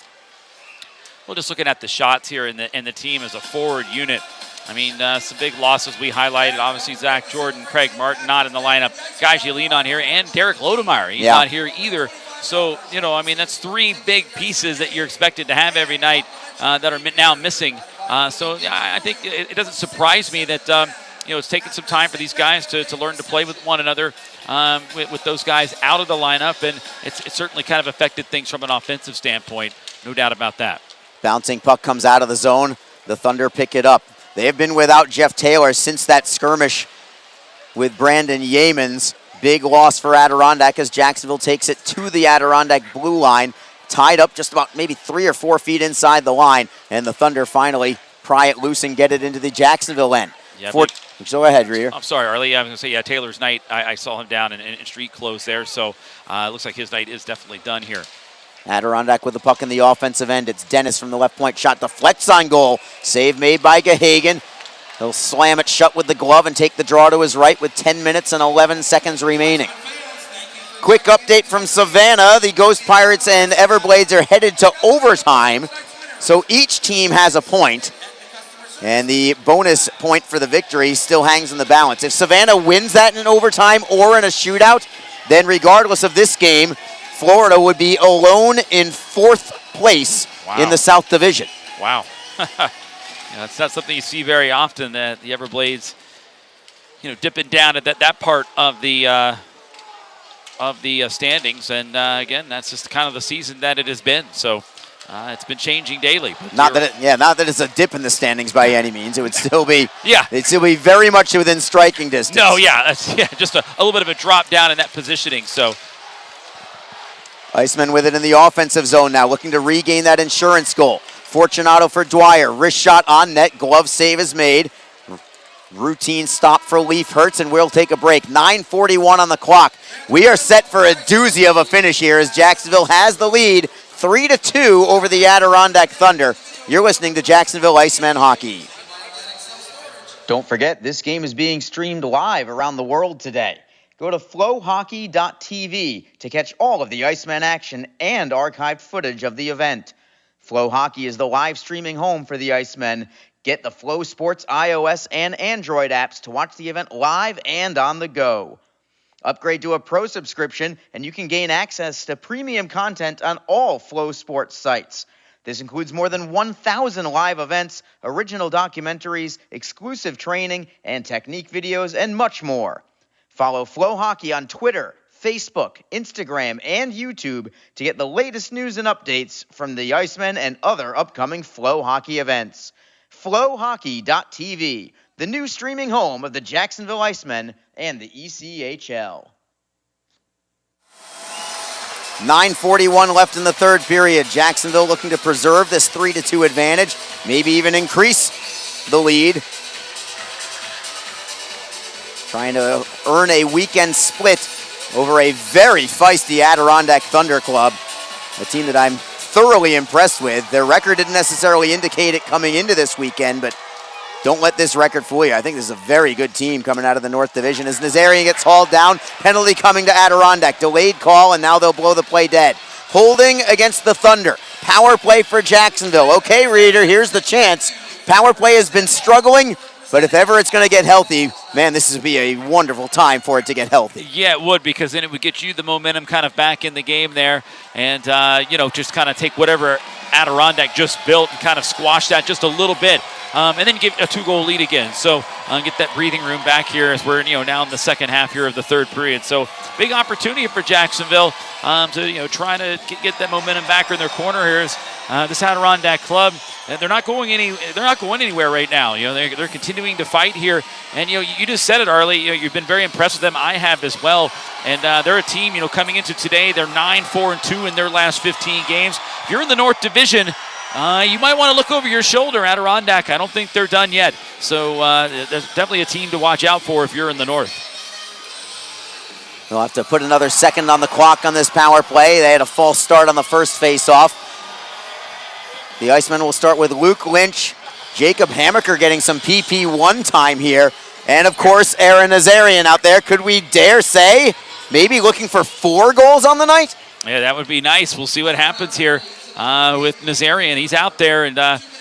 Well, just looking at the shots here in the team as a forward unit. I mean, some big losses we highlighted. Obviously, Zach Jordan, Craig Martin not in the lineup. Guys you lean on here, and Derek Lodemeyer. He's not here either. So, that's 3 big pieces that you're expected to have every night that are now missing. So I think it doesn't surprise me that it's taken some time for these guys to learn to play with one another with those guys out of the lineup, and it's certainly kind of affected things from an offensive standpoint, no doubt about that. Bouncing puck comes out of the zone. The Thunder pick it up. They have been without Jeff Taylor since that skirmish with Brandon Yeamans. Big loss for Adirondack as Jacksonville takes it to the Adirondack blue line. Tied up just about maybe 3 or 4 feet inside the line. And the Thunder finally pry it loose and get it into the Jacksonville end. Yeah, Go ahead, Rear. I'm sorry, Arlie. I was going to say, yeah, Taylor's night, I saw him down in street clothes there. So it looks like his night is definitely done here. Adirondack with the puck in the offensive end. It's Dennis from the left point. Shot deflects on goal. Save made by Gahagan. He'll slam it shut with the glove and take the draw to his right with 10 minutes and 11 seconds remaining. Quick update from Savannah. The Ghost Pirates and Everblades are headed to overtime. So each team has a point. And the bonus point for the victory still hangs in the balance. If Savannah wins that in overtime or in a shootout, then regardless of this game, Florida would be alone in 4th place in the South Division. Wow. That's not something you see very often, that the Everblades, dipping down at that part of the standings. And again, that's just kind of the season that it has been. So it's been changing daily. Not that it's a dip in the standings by any means. It would still be it'd still be very much within striking distance. No, just a little bit of a drop down in that positioning. So Icemen with it in the offensive zone now, looking to regain that insurance goal. Fortunato for Dwyer. Wrist shot on net. Glove save is made. Routine stop for Leaf Hurts, and we'll take a break. 9:41 on the clock. We are set for a doozy of a finish here as Jacksonville has the lead 3-2 over the Adirondack Thunder. You're listening to Jacksonville Icemen Hockey. Don't forget, this game is being streamed live around the world today. Go to flowhockey.tv to catch all of the Icemen action and archived footage of the event. Flow Hockey is the live streaming home for the Icemen. Get the Flow Sports iOS and Android apps to watch the event live and on the go. Upgrade to a pro subscription and you can gain access to premium content on all Flow Sports sites. This includes more than 1,000 live events, original documentaries, exclusive training and technique videos, and much more. Follow Flow Hockey on Twitter, Facebook, Instagram, and YouTube to get the latest news and updates from the Icemen and other upcoming Flow Hockey events. Flowhockey.tv, the new streaming home of the Jacksonville Icemen and the ECHL. 9:41 left in the third period. Jacksonville looking to preserve this 3-2 advantage, maybe even increase the lead. Trying to earn a weekend split over a very feisty Adirondack Thunder club, a team that I'm thoroughly impressed with. Their record didn't necessarily indicate it coming into this weekend, but don't let this record fool you. I think this is a very good team coming out of the North Division as Nazarian gets hauled down. Penalty coming to Adirondack. Delayed call, and now they'll blow the play dead. Holding against the Thunder. Power play for Jacksonville. Okay, Reader, here's the chance. Power play has been struggling, but if ever it's going to get healthy, man, this would be a wonderful time for it to get healthy. Yeah, it would, because then it would get you the momentum kind of back in the game there and, just kind of take whatever Adirondack just built and kind of squash that just a little bit. And then give a 2-goal lead again. So get that breathing room back here as we're now in the second half here of the third period. So big opportunity for Jacksonville to try to get that momentum back in their corner here. Is this Adirondack club? They're not going anywhere right now. They're continuing to fight here. And you just said it, Arlie. You've been very impressed with them. I have as well. And they're a team. Coming into today, they're 9-4-2 in their last 15 games. If you're in the North Division, you might want to look over your shoulder. Adirondack, I don't think they're done yet. So there's definitely a team to watch out for if you're in the North. They'll have to put another second on the clock on this power play. They had a false start on the first face-off. The Icemen will start with Luke Lynch, Jacob Hammaker getting some PP1 time here, and of course Aaron Nazarian out there. Could we dare say maybe looking for 4 goals on the night? Yeah, that would be nice. We'll see what happens here with Nazarian. He's out there, and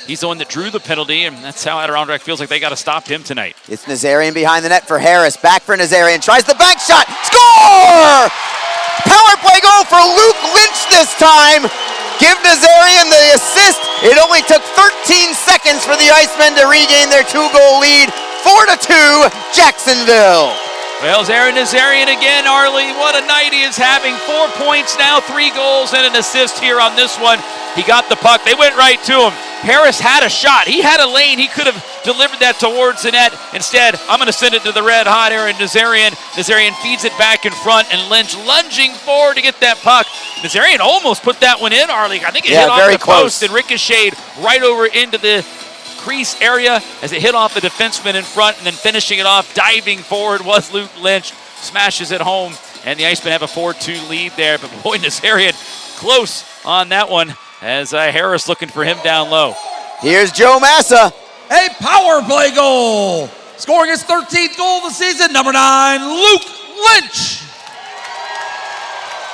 he's the one that drew the penalty, and that's how Adirondack feels like they got to stop him tonight. It's Nazarian behind the net for Harris. Back for Nazarian. Tries the back shot. Score! Power play goal for Luke Lynch this time. Give Nazarian the assist. It only took 13 seconds for the Icemen to regain their 2-goal lead. 4-2, Jacksonville. Well, it's Aaron Nazarian again, Arlie. What a night he is having. 4 points now, 3 goals, and an assist here on this one. He got the puck. They went right to him. Harris had a shot. He had a lane. He could have delivered that towards the net. Instead, I'm going to send it to the red-hot Aaron Nazarian. Nazarian feeds it back in front, and Lynch lunging forward to get that puck. Nazarian almost put that one in, Arlie. I think it hit off the post and ricocheted right over into the crease area as it hit off the defenseman in front, and then finishing it off, diving forward was Luke Lynch. Smashes it home, and the Icemen have a 4-2 lead there. But boy, Nazarian close on that one as Harris looking for him down low. Here's Joe Massa. A power play goal. Scoring his 13th goal of the season, number 9, Luke Lynch.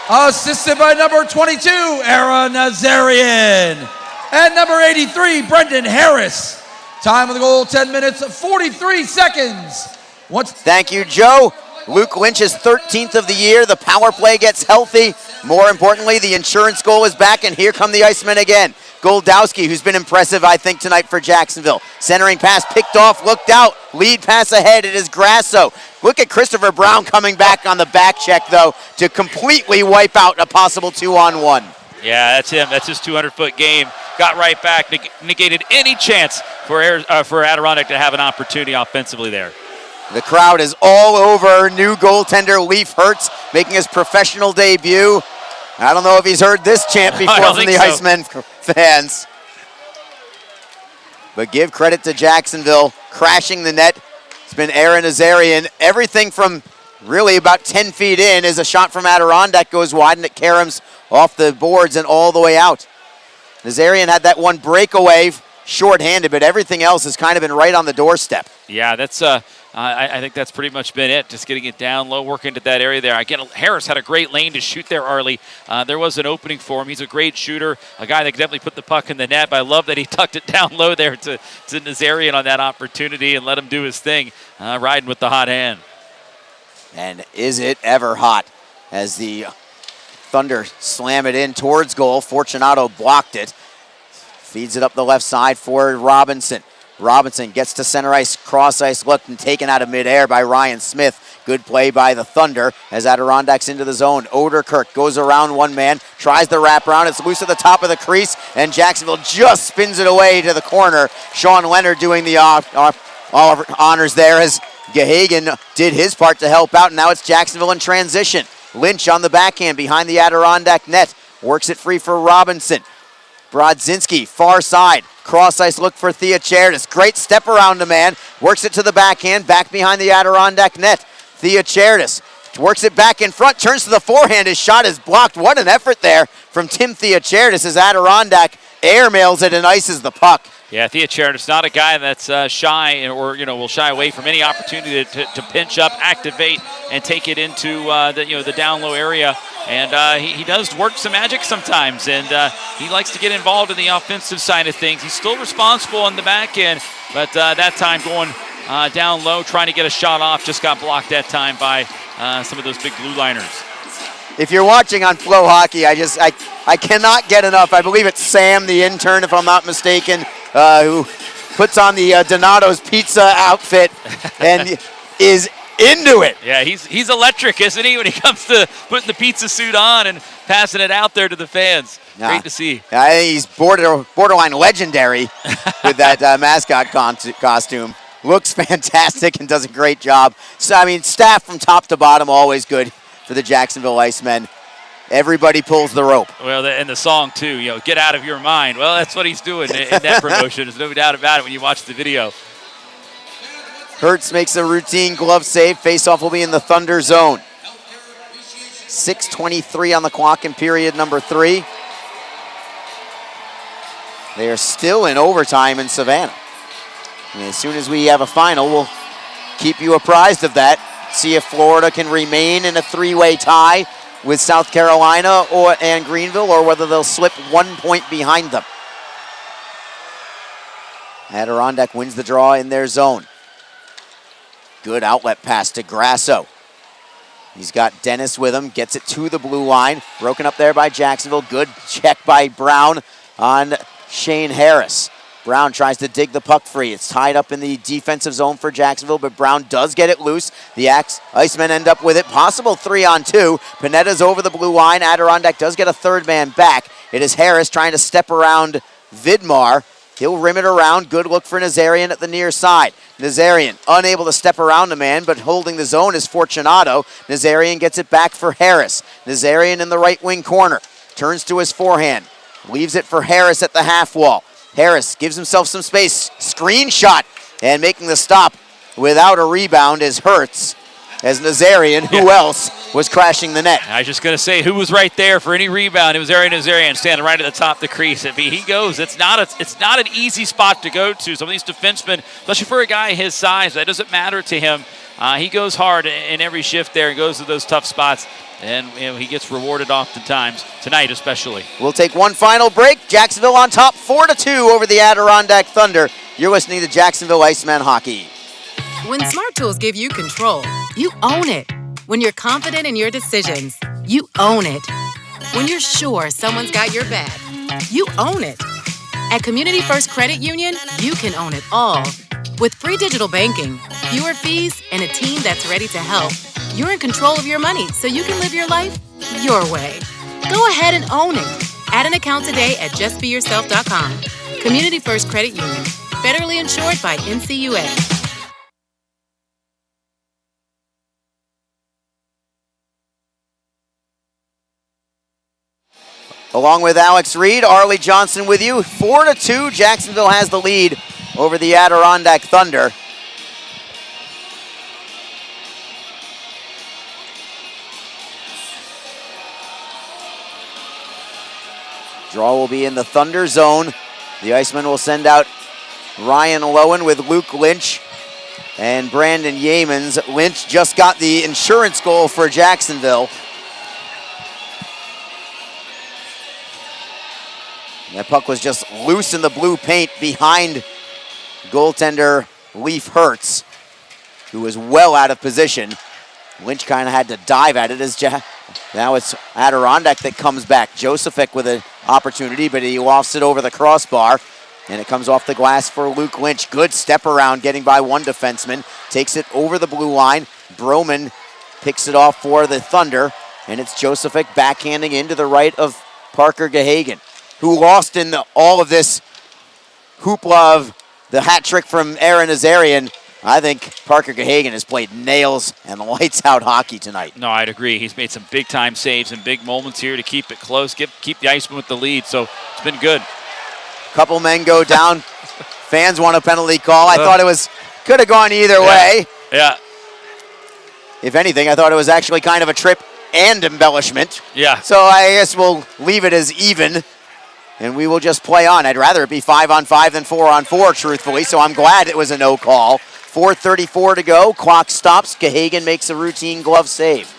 Assisted by number 22, Aaron Nazarian. And number 83, Brendan Harris. Time of the goal, 10 minutes, 43 seconds. Thank you, Joe. Luke Lynch's 13th of the year. The power play gets healthy. More importantly, the insurance goal is back, and here come the Icemen again. Goldowski, who's been impressive, I think, tonight for Jacksonville. Centering pass picked off, looked out. Lead pass ahead. It is Grasso. Look at Christopher Brown coming back on the back check, though, to completely wipe out a possible 2-on-1. Yeah, that's him. That's his 200-foot game. Got right back, negated any chance for Adirondack to have an opportunity offensively there. The crowd is all over new goaltender Leif Hertz making his professional debut. I don't know if he's heard this chant before from the Icemen fans. But give credit to Jacksonville, crashing the net. It's been Aaron Nazarian. Everything from really about 10 feet in is a shot from Adirondack, goes wide, and it caroms off the boards and all the way out. Nazarian had that one breakaway, shorthanded, but everything else has kind of been right on the doorstep. Yeah, that's I think that's pretty much been it. Just getting it down low, working to that area there. Again, Harris had a great lane to shoot there, Arlie. There was an opening for him. He's a great shooter, a guy that can definitely put the puck in the net, but I love that he tucked it down low there to Nazarian on that opportunity and let him do his thing, riding with the hot hand. And is it ever hot as the Thunder slam it in towards goal. Fortunato blocked it. Feeds it up the left side for Robinson. Robinson gets to center ice, cross ice look, and taken out of midair by Ryan Smith. Good play by the Thunder as Adirondack's into the zone. Oderkirk goes around one man, tries the wraparound. It's loose at the top of the crease, and Jacksonville just spins it away to the corner. Sean Leonard doing the honors there as Gahagan did his part to help out, and now it's Jacksonville in transition. Lynch on the backhand behind the Adirondack net. Works it free for Robinson. Brodzinski, far side. Cross ice look for Theocharidis. Great step around the man. Works it to the backhand, back behind the Adirondack net. Theocharidis works it back in front, turns to the forehand. His shot is blocked. What an effort there from Tim Theocharidis as Adirondack airmails it and ices the puck. Yeah, Theocharidis not a guy that's shy or will shy away from any opportunity to pinch up, activate, and take it into the down low area. And he does work some magic sometimes, and he likes to get involved in the offensive side of things. He's still responsible on the back end, but that time going down low, trying to get a shot off, just got blocked that time by some of those big blue liners. If you're watching on Flow Hockey, I cannot get enough. I believe it's Sam, the intern, if I'm not mistaken, who puts on the Donato's Pizza outfit and is into it. Yeah, he's electric, isn't he, when he comes to putting the pizza suit on and passing it out there to the fans. Great to see. I think he's borderline legendary with that mascot costume. Looks fantastic and does a great job. So, I mean, staff from top to bottom, always good for the Jacksonville Icemen. Everybody pulls the rope. Well, and the song, too, get out of your mind. Well, that's what he's doing in that promotion. There's no doubt about it when you watch the video. Hertz makes a routine glove save. Faceoff will be in the Thunder zone. 6:23 on the clock in period number 3. They are still in overtime in Savannah. And as soon as we have a final, we'll keep you apprised of that. See if Florida can remain in a 3-way tie with South Carolina and Greenville, or whether they'll slip 1 point behind them. Adirondack wins the draw in their zone. Good outlet pass to Grasso. He's got Dennis with him, gets it to the blue line. Broken up there by Jacksonville. Good check by Brown on Shane Harris. Brown tries to dig the puck free. It's tied up in the defensive zone for Jacksonville, but Brown does get it loose. The Icemen end up with it. Possible 3-on-2. Panetta's over the blue line. Adirondack does get a third man back. It is Harris trying to step around Vidmar. He'll rim it around. Good look for Nazarian at the near side. Nazarian unable to step around the man, but holding the zone is Fortunato. Nazarian gets it back for Harris. Nazarian in the right wing corner. Turns to his forehand. Leaves it for Harris at the half wall. Harris gives himself some space. Screen shot. And making the stop without a rebound is Hertz. As Nazarian, who else, was crashing the net. I was just going to say, who was right there for any rebound? It was Aaron Nazarian standing right at the top of the crease. If he goes, it's not an easy spot to go to. Some of these defensemen, especially for a guy his size, that doesn't matter to him. He goes hard in every shift there and goes to those tough spots. And he gets rewarded oftentimes, tonight especially. We'll take one final break. Jacksonville on top, 4-2 over the Adirondack Thunder. You're listening to Jacksonville Icemen Hockey. When Smart Tools give you control, you own it. When you're confident in your decisions, you own it. When you're sure someone's got your back, you own it. At Community First Credit Union, you can own it all. With free digital banking, fewer fees, and a team that's ready to help, you're in control of your money so you can live your life your way. Go ahead and own it. Add an account today at justbeyourself.com. Community First Credit Union, federally insured by NCUA. Along with Alex Reed, Arlie Johnson with you. 4-2, Jacksonville has the lead over the Adirondack Thunder. Draw will be in the Thunder zone. The Icemen will send out Ryan Lowen with Luke Lynch and Brandon Yeamans. Lynch just got the insurance goal for Jacksonville. That puck was just loose in the blue paint behind goaltender Leaf Hertz, who was well out of position. Lynch kind of had to dive at it as now it's Adirondack that comes back. Josephic with an opportunity, but he lofts it over the crossbar, and it comes off the glass for Luke Lynch. Good step around, getting by one defenseman. Takes it over the blue line. Broman picks it off for the Thunder, and it's Josephic backhanding into the right of Parker Gahagan, who lost in all of this hoopla of the hat trick from Aaron Nazarian. I think Parker Gahagan has played nails and lights out hockey tonight. No, I'd agree. He's made some big time saves and big moments here to keep it close, keep the Icemen with the lead, so it's been good. Couple men go down. Fans want a penalty call. I thought it could have gone either way. Yeah. If anything, I thought it was actually kind of a trip and embellishment. Yeah. So I guess we'll leave it as even. And we will just play on. I'd rather it be 5-on-5 than 4-on-4, truthfully, so I'm glad it was a no call. 4:34 to go. Clock stops. Gahagan makes a routine glove save.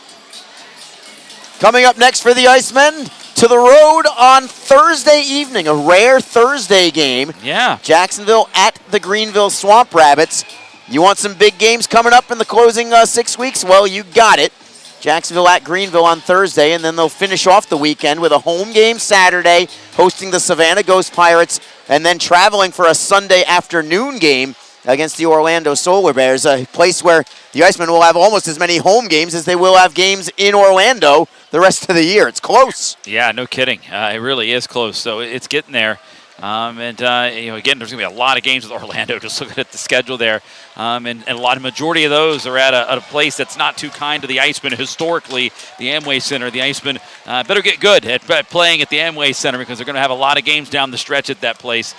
Coming up next for the Icemen, to the road on Thursday evening, a rare Thursday game. Yeah. Jacksonville at the Greenville Swamp Rabbits. You want some big games coming up in the closing 6 weeks? Well, you got it. Jacksonville at Greenville on Thursday, and then they'll finish off the weekend with a home game Saturday, hosting the Savannah Ghost Pirates, and then traveling for a Sunday afternoon game against the Orlando Solar Bears, a place where the Icemen will have almost as many home games as they will have games in Orlando the rest of the year. It's close. Yeah, no kidding. It really is close, so it's getting there. Again, there's going to be a lot of games with Orlando, just looking at the schedule there. And a majority of those are at a place that's not too kind to the Icemen historically, the Amway Center. The Icemen better get good at playing at the Amway Center because they're going to have a lot of games down the stretch at that place,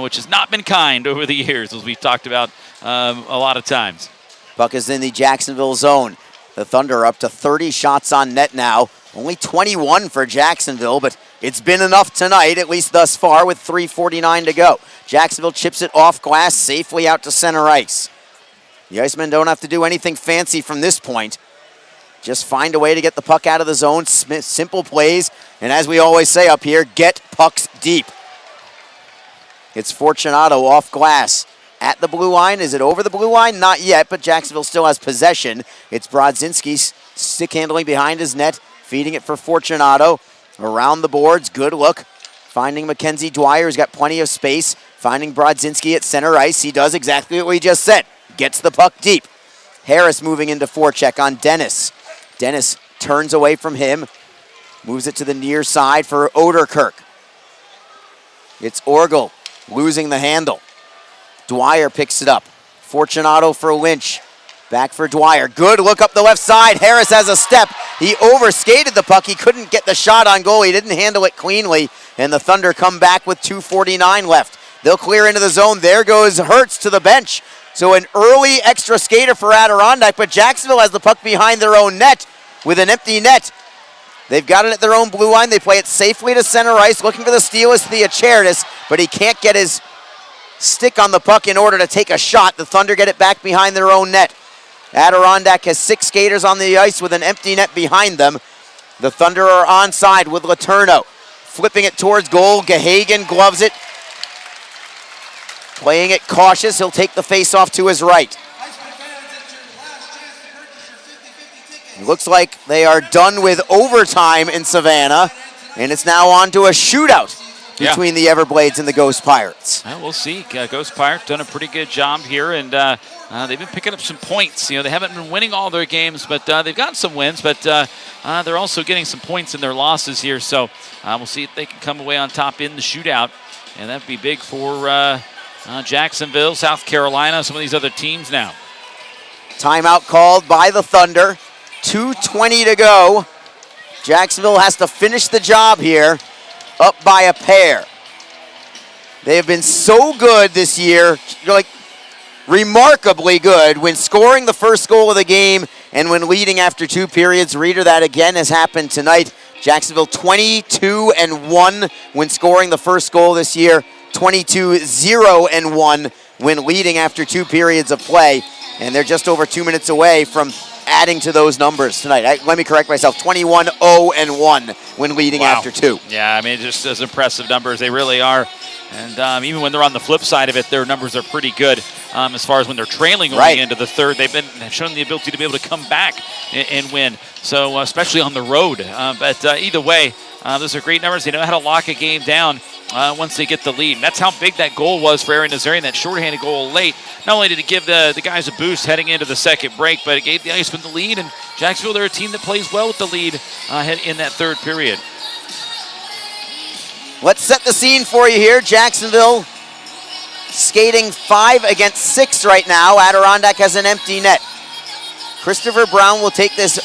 which has not been kind over the years, as we've talked about a lot of times. Puck is in the Jacksonville zone. The Thunder are up to 30 shots on net now. Only 21 for Jacksonville, but it's been enough tonight, at least thus far, with 3:49 to go. Jacksonville chips it off glass safely out to center ice. The Icemen don't have to do anything fancy from this point. Just find a way to get the puck out of the zone, simple plays, and as we always say up here, get pucks deep. It's Fortunato off glass. At the blue line, is it over the blue line? Not yet, but Jacksonville still has possession. It's Brodzinski stick handling behind his net, feeding it for Fortunato. Around the boards, good look Finding Mackenzie Dwyer, who's got plenty of space. Finding Brodzinski at center ice. He does exactly what we just said. Gets the puck deep. Harris moving into forecheck on Dennis. Dennis turns away from him. Moves it to the near side for Oderkirk. It's Orgel losing the handle. Dwyer picks it up. Fortunato for Lynch. Back for Dwyer. Good look up the left side. Harris has a step. He overskated the puck. He couldn't get the shot on goal. He didn't handle it cleanly. And the Thunder come back with 2:49 left. They'll clear into the zone. There goes Hertz to the bench. So an early extra skater for Adirondack, but Jacksonville has the puck behind their own net with an empty net. They've got it at their own blue line. They play it safely to center ice, looking for the steal is Theocharidis, but he can't get his stick on the puck in order to take a shot. The Thunder get it back behind their own net. Adirondack has 6 skaters on the ice with an empty net behind them. The Thunder are onside with Letourneau. Flipping it towards goal. Gahagan gloves it. Playing it cautious. He'll take the face-off to his right. It looks like they are done with overtime in Savannah, and it's now on to a shootout between the Everblades and the Ghost Pirates. Well, we'll see. Ghost Pirates done a pretty good job here, and they've been picking up some points. You know, they haven't been winning all their games, but they've gotten some wins, but they're also getting some points in their losses here, so we'll see if they can come away on top in the shootout, and that'd be big for Jacksonville, South Carolina, some of these other teams now. Timeout called by the Thunder. 2:20 to go. Jacksonville has to finish the job here, up by a pair. They have been so good this year, like remarkably good, when scoring the first goal of the game and when leading after 2 periods. Reader, that again has happened tonight. Jacksonville 22-1 when scoring the first goal this year, 22-0-1 when leading after 2 periods of play, and they're just over 2 minutes away from adding to those numbers tonight. Let me correct myself, 21-0-1 when leading after 2. Yeah, I mean, just as impressive numbers, they really are. And even when they're on the flip side of it, their numbers are pretty good as far as when they're trailing going into the third. They've shown the ability to be able to come back and win, so especially on the road. But either way, those are great numbers. They know how to lock a game down once they get the lead. And that's how big that goal was for Aaron Nazarian, that shorthanded goal late. Not only did it give the guys a boost heading into the second break, but it gave the Icemen the lead. And Jacksonville, they're a team that plays well with the lead in that third period. Let's set the scene for you here. Jacksonville skating 5 against 6 right now. Adirondack has an empty net. Christopher Brown will take this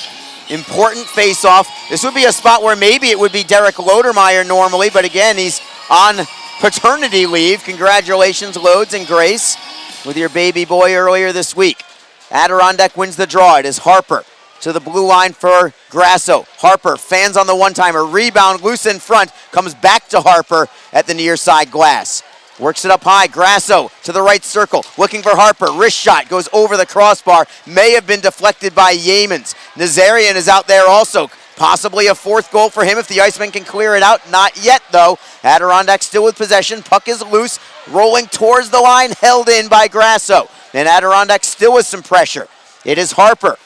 important face-off. This would be a spot where maybe it would be Derek Lodermeyer normally, but again, he's on paternity leave. Congratulations, Loads and Grace, with your baby boy earlier this week. Adirondack wins the draw. It is Harper to the blue line for Grasso. Harper fans on the one-timer. Rebound loose in front. Comes back to Harper at the near side glass. Works it up high. Grasso to the right circle. Looking for Harper. Wrist shot goes over the crossbar. May have been deflected by Yeamans. Nazarian is out there also. Possibly a 4th goal for him if the Icemen can clear it out. Not yet, though. Adirondack still with possession. Puck is loose. Rolling towards the line. Held in by Grasso. And Adirondack still with some pressure. It is Harper.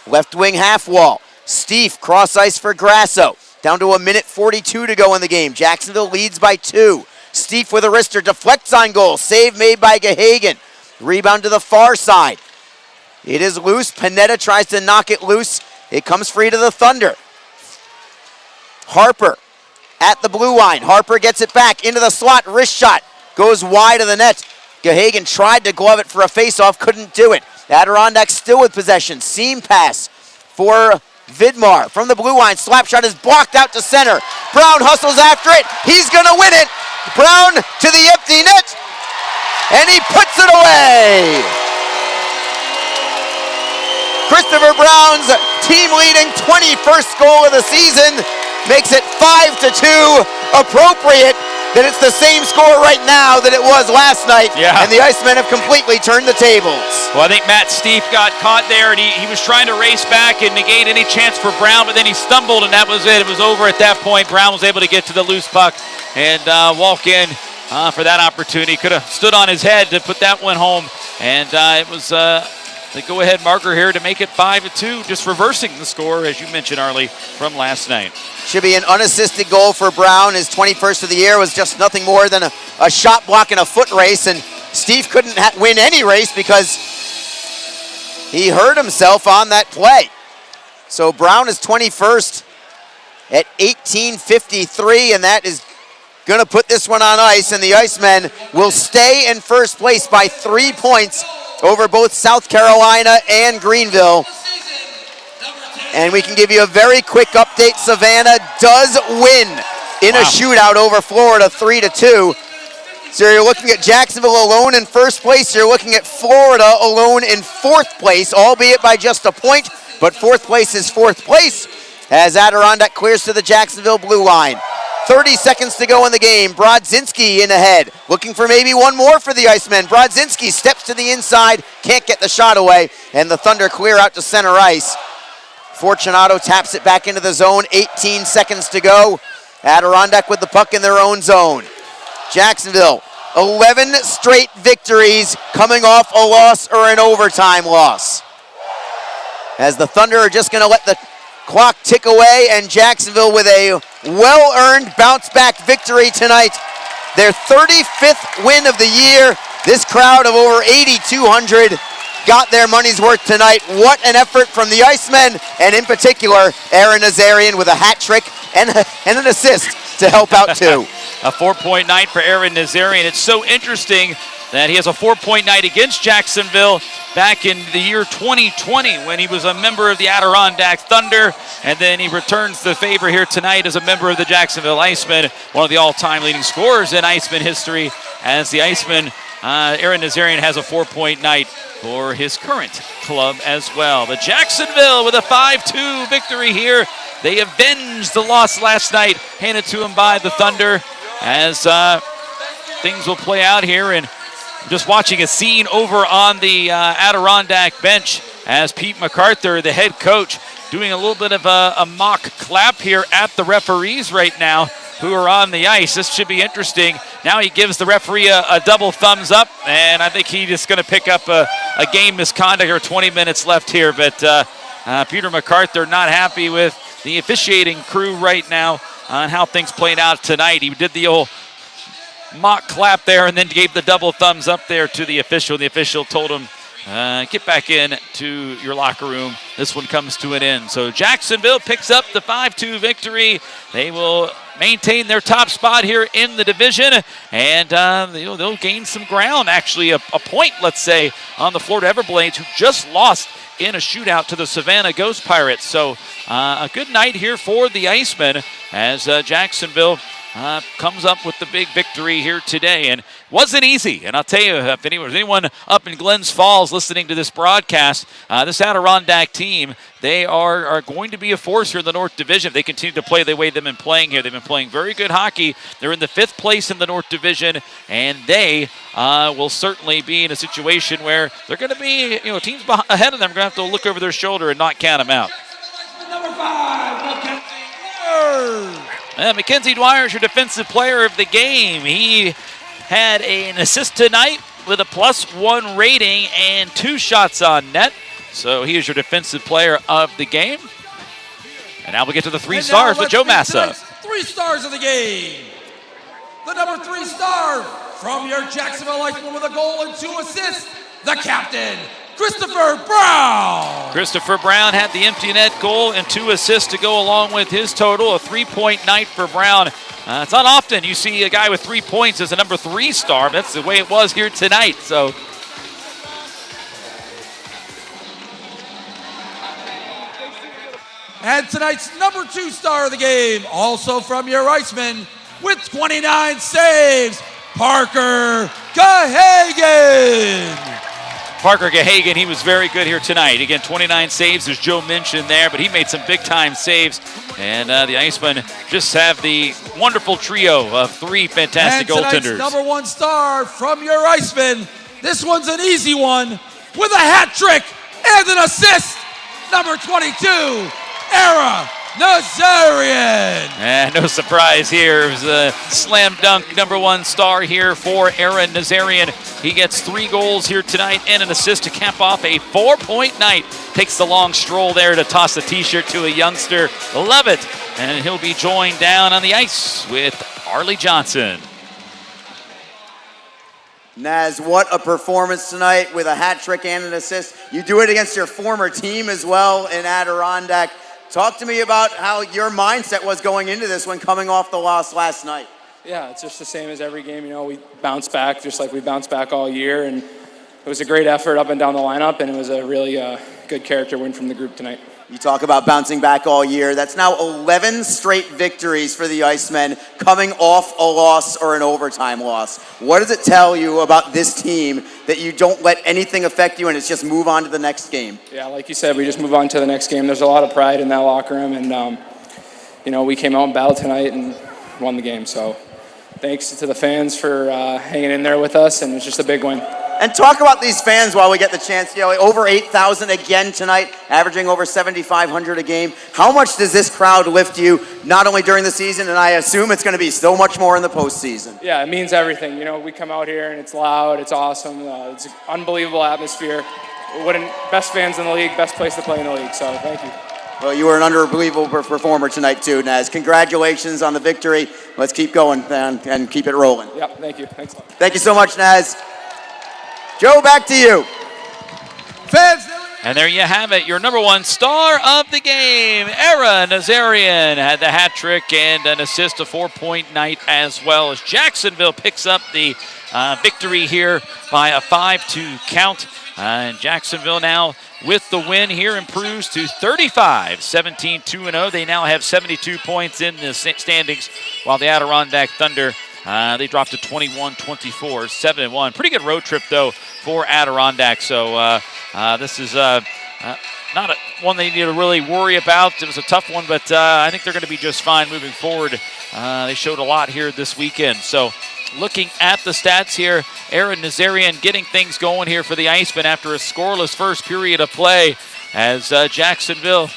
Left wing half wall. Steve cross ice for Grasso. Down to 1:42 to go in the game. Jacksonville leads by 2. Steve with a wrister deflects on goal. Save made by Gahagan. Rebound to the far side. It is loose. Panetta tries to knock it loose. It comes free to the Thunder. Harper at the blue line. Harper gets it back into the slot. Wrist shot goes wide of the net. Gahagan tried to glove it for a face-off. Couldn't do it. Adirondack still with possession. Seam pass for Vidmar from the blue line. Slap shot is blocked out to center. Brown hustles after it. He's going to win it. Brown to the empty net. And he puts it away. Christopher Brown's team-leading 21st goal of the season makes it 5-2. Appropriate that it's the same score right now that it was last night, and the Icemen have completely turned the tables. Well, I think Matt Steve got caught there, and he was trying to race back and negate any chance for Brown, but then he stumbled, and that was it. It was over at that point. Brown was able to get to the loose puck and walk in for that opportunity. Could have stood on his head to put that one home, and it was the go-ahead marker here to make it 5-2, just reversing the score, as you mentioned, Arlie, from last night. Should be an unassisted goal for Brown. His 21st of the year was just nothing more than a shot block and a foot race, and Steve couldn't win any race because he hurt himself on that play. So Brown is 21st at 18:53, and that is going to put this one on ice, and the Icemen will stay in first place by 3 points over both South Carolina and Greenville. And we can give you a very quick update. Savannah does win in a shootout over Florida 3-2. So you're looking at Jacksonville alone in first place. You're looking at Florida alone in fourth place, albeit by just a point, but fourth place is fourth place as Adirondack clears to the Jacksonville blue line. 30 seconds to go in the game. Brodzinski in ahead, looking for maybe one more for the Icemen. Brodzinski steps to the inside, can't get the shot away, and the Thunder clear out to center ice. Fortunato taps it back into the zone, 18 seconds to go. Adirondack with the puck in their own zone. Jacksonville, 11 straight victories coming off a loss or an overtime loss. As the Thunder are just going to let the clock tick away, and Jacksonville with a well-earned bounce-back victory tonight. Their 35th win of the year. This crowd of over 8,200 got their money's worth tonight. What an effort from the Icemen, and in particular, Aaron Nazarian with a hat trick and an assist to help out too. A 4-point night for Aaron Nazarian. It's so interesting that he has a 4-point night against Jacksonville back in the year 2020 when he was a member of the Adirondack Thunder, and then he returns the favor here tonight as a member of the Jacksonville Icemen, one of the all-time leading scorers in Icemen history, as the Icemen, Aaron Nazarian has a 4-point night for his current club as well. But Jacksonville with a 5-2 victory here. They avenged the loss last night, handed to him by the Thunder, as things will play out here. And just watching a scene over on the Adirondack bench as Pete MacArthur, the head coach, doing a little bit of a mock clap here at the referees right now who are on the ice. This should be interesting. Now he gives the referee a double thumbs up, and I think he's just going to pick up a game misconduct or 20 minutes left here. But Peter MacArthur not happy with the officiating crew right now on how things played out tonight. He did the old mock clap there and then gave the double thumbs up there to the official. The official told him, get back in to your locker room. This one comes to an end. So Jacksonville picks up the 5-2 victory. They will maintain their top spot here in the division, and they'll gain some ground, actually a point, let's say, on the Florida Everblades, who just lost in a shootout to the Savannah Ghost Pirates. So a good night here for the Icemen as Jacksonville comes up with the big victory here today. And wasn't easy. And I'll tell you, if anyone up in Glens Falls listening to this broadcast, this Adirondack team, they are going to be a force here in the North Division. They continue to play the way they've been playing here. They've been playing very good hockey. They're in the 5th place in the North Division, and they will certainly be in a situation where they're going to be, teams ahead of them are going to have to look over their shoulder and not count them out. Number 5, Mackenzie Dwyer is your defensive player of the game. He had an assist tonight with a +1 rating and 2 shots on net. So he is your defensive player of the game. And now we'll get to the 3 stars with Joe Massa. 3 stars of the game. The number 3 star from your Jacksonville Icemen with a goal and 2 assists, the captain, Christopher Brown. Christopher Brown had the empty net goal and 2 assists to go along with his total. A 3-point night for Brown. It's not often you see a guy with 3 points as a number 3 star. That's the way it was here tonight. So, and tonight's number 2 star of the game, also from your Icemen, with 29 saves, Parker Gahagan. Parker Gahagan, he was very good here tonight. Again, 29 saves, as Joe mentioned there, but he made some big-time saves. And the Icemen just have the wonderful trio of 3 fantastic goaltenders. Number 1 star from your Icemen. This one's an easy one with a hat trick and an assist. Number 22, Era Nazarian. And no surprise here. It was a slam dunk #1 star here for Aaron Nazarian. He gets 3 goals here tonight and an assist to cap off a 4-point night. Takes the long stroll there to toss a t-shirt to a youngster. Love it. And he'll be joined down on the ice with Arlie Johnson. Naz, what a performance tonight with a hat trick and an assist. You do it against your former team as well in Adirondack. Talk to me about how your mindset was going into this when coming off the loss last night. Yeah, it's just the same as every game. You know, we bounce back just like we bounced back all year, and it was a great effort up and down the lineup, and it was a really good character win from the group tonight. You talk about bouncing back all year. That's now 11 straight victories for the Icemen coming off a loss or an overtime loss. What does it tell you about this team that you don't let anything affect you and it's just move on to the next game? Yeah, like you said, we just move on to the next game. There's a lot of pride in that locker room, and, you know, we came out and battled tonight and won the game. So thanks to the fans for hanging in there with us, and it's just a big win. And talk about these fans while we get the chance. You know, over 8,000 again tonight, averaging over 7,500 a game. How much does this crowd lift you, not only during the season, and I assume it's going to be so much more in the postseason? Yeah, it means everything. You know, we come out here and it's loud, it's awesome, it's an unbelievable atmosphere. Best fans in the league, best place to play in the league. So thank you. Well, you were an unbelievable performer tonight too, Naz. Congratulations on the victory. Let's keep going, man, and keep it rolling. Yep, thank you. Thanks a lot. Thank you so much, Naz. Joe, back to you. And there you have it, your #1 star of the game, Aaron Nazarian, had the hat trick and an assist, a 4-point night as well as Jacksonville picks up the victory here by a 5-2 count. And Jacksonville now with the win here improves to 35, 17-2-0. They now have 72 points in the standings, while the Adirondack Thunder they dropped to 21-24, 7-1. Pretty good road trip, though, for Adirondack. So this is not one they need to really worry about. It was a tough one, but I think they're going to be just fine moving forward. They showed a lot here this weekend. So looking at the stats here, Aaron Nazarian getting things going here for the Icemen after a scoreless first period of play, as Jacksonville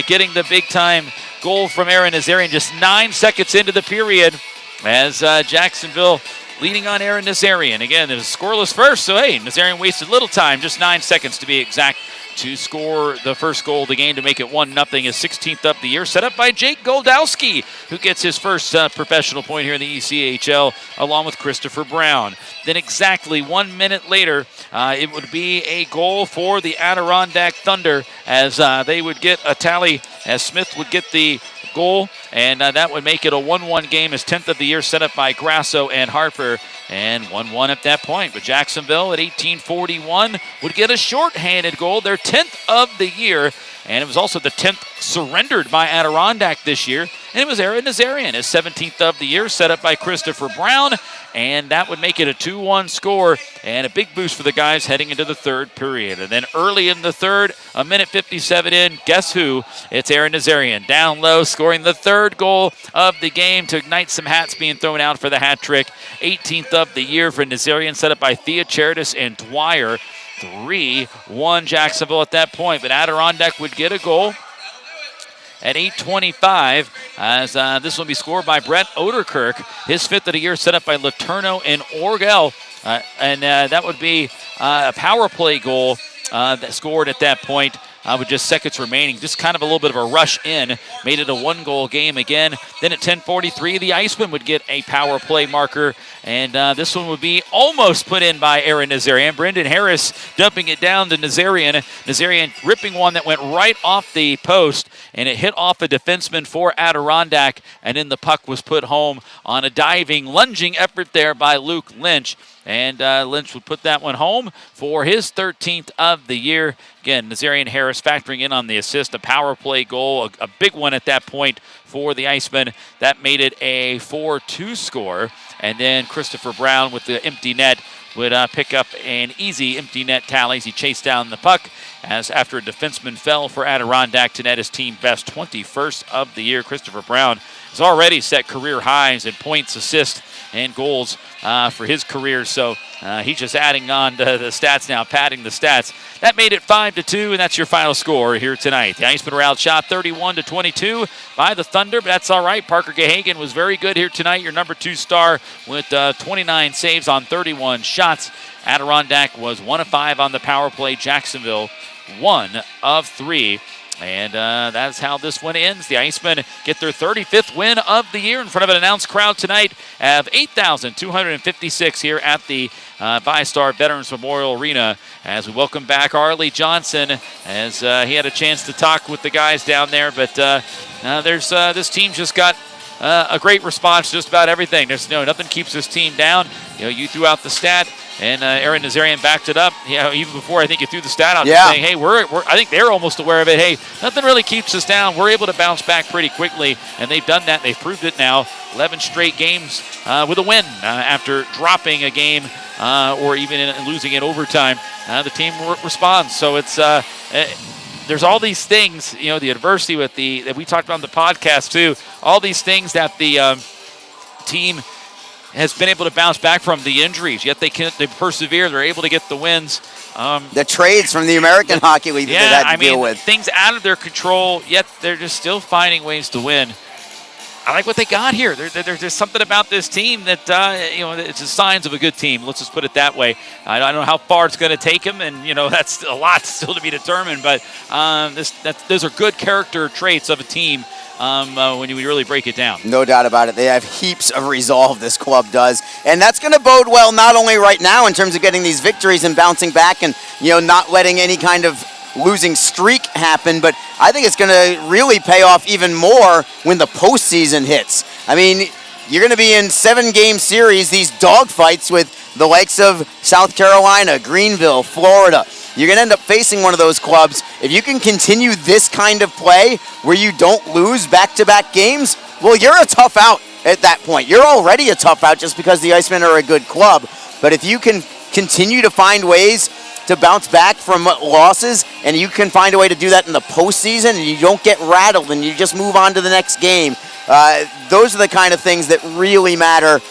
getting the big-time goal from Aaron Nazarian just 9 seconds into the period, as Jacksonville leading on Aaron Nazarian. Again, it was scoreless first, so hey, Nazarian wasted little time, just 9 seconds to be exact, to score the first goal of the game to make it 1-0, his 16th of the year, set up by Jake Goldowski, who gets his first professional point here in the ECHL, along with Christopher Brown. Then exactly 1 minute later, it would be a goal for the Adirondack Thunder, as they would get a tally, as Smith would get the goal, and that would make it a 1-1 game, his 10th of the year, set up by Grasso and Harper, and 1-1 at that point. But Jacksonville at 18:41 would get a shorthanded goal, their 10th of the year, and it was also the 10th surrendered by Adirondack this year, and it was Aaron Nazarian, his 17th of the year, set up by Christopher Brown, and that would make it a 2-1 score, and a big boost for the guys heading into the third period. And then early in the third, a minute 57 in, guess who? It's Aaron Nazarian, down low, scoring the third goal of the game to ignite some hats being thrown out for the hat trick. 18th of the year for Nazarian, set up by Thea Charitis and Dwyer. 3-1 Jacksonville at that point, but Adirondack would get a goal at 8:25, as this will be scored by Brett Oderkirk, his 5th of the year, set up by Laterno and Orgel, and that would be a power play goal that scored at that point with just seconds remaining. Just kind of a little bit of a rush in, made it a 1-goal game again. Then at 10:43, the Icemen would get a power play marker, and this one would be almost put in by Aaron Nazarian. Brendan Harris dumping it down to Nazarian. Nazarian ripping one that went right off the post, and it hit off a defenseman for Adirondack, and then the puck was put home on a diving, lunging effort there by Luke Lynch. And Lynch would put that one home for his 13th of the year. Again, Nazarian Harris factoring in on the assist, a power play goal, a big one at that point for the Icemen. That made it a 4-2 score. And then Christopher Brown with the empty net would pick up an easy empty net tally as he chased down the puck, as after a defenseman fell for Adirondack to net his team best 21st of the year. Christopher Brown has already set career highs in points, assists, and goals for his career. So he's just adding on to the stats now, padding the stats. That made it 5-2, and that's your final score here tonight. The Icemen were outshot 31-22 by the Thunder, but that's all right. Parker Gahagan was very good here tonight, your number 2 star with 29 saves on 31 shots. Adirondack was 1 of 5 on the power play. Jacksonville 1 of 3. And that's how this one ends. The Icemen get their 35th win of the year in front of an announced crowd tonight of 8,256 here at the VyStar Veterans Memorial Arena as we welcome back Arlie Johnson as he had a chance to talk with the guys down there. But this team just got a great response to just about everything. There's nothing keeps this team down. You threw out the stat, and Aaron Nazarian backed it up. Even before I think you threw the stat out, saying, "Hey, I think they're almost aware of it. Hey, nothing really keeps us down. We're able to bounce back pretty quickly," and they've done that. They've proved it now. 11 straight games with a win after dropping a game or even losing in overtime. The team responds. So it's. There's all these things, the adversity that we talked about on the podcast too, all these things that the team has been able to bounce back from, the injuries, yet they persevere, they're able to get the wins. The trades from the American Hockey League that they had to deal with. Things out of their control, yet they're just still finding ways to win. I like what they got here. There's something about this team that, it's the signs of a good team. Let's just put it that way. I don't know how far it's going to take them, and, that's a lot still to be determined. But those are good character traits of a team when you really break it down. No doubt about it. They have heaps of resolve, this club does. And that's going to bode well not only right now in terms of getting these victories and bouncing back and, not letting any kind of losing streak happen, but I think it's going to really pay off even more when the postseason hits. I mean, you're going to be in 7-game series, these dogfights with the likes of South Carolina, Greenville, Florida. You're going to end up facing one of those clubs. If you can continue this kind of play where you don't lose back-to-back games, well, you're a tough out at that point. You're already a tough out just because the Icemen are a good club. But if you can continue to find ways to bounce back from losses, and you can find a way to do that in the postseason, and you don't get rattled, and you just move on to the next game. Those are the kind of things that really matter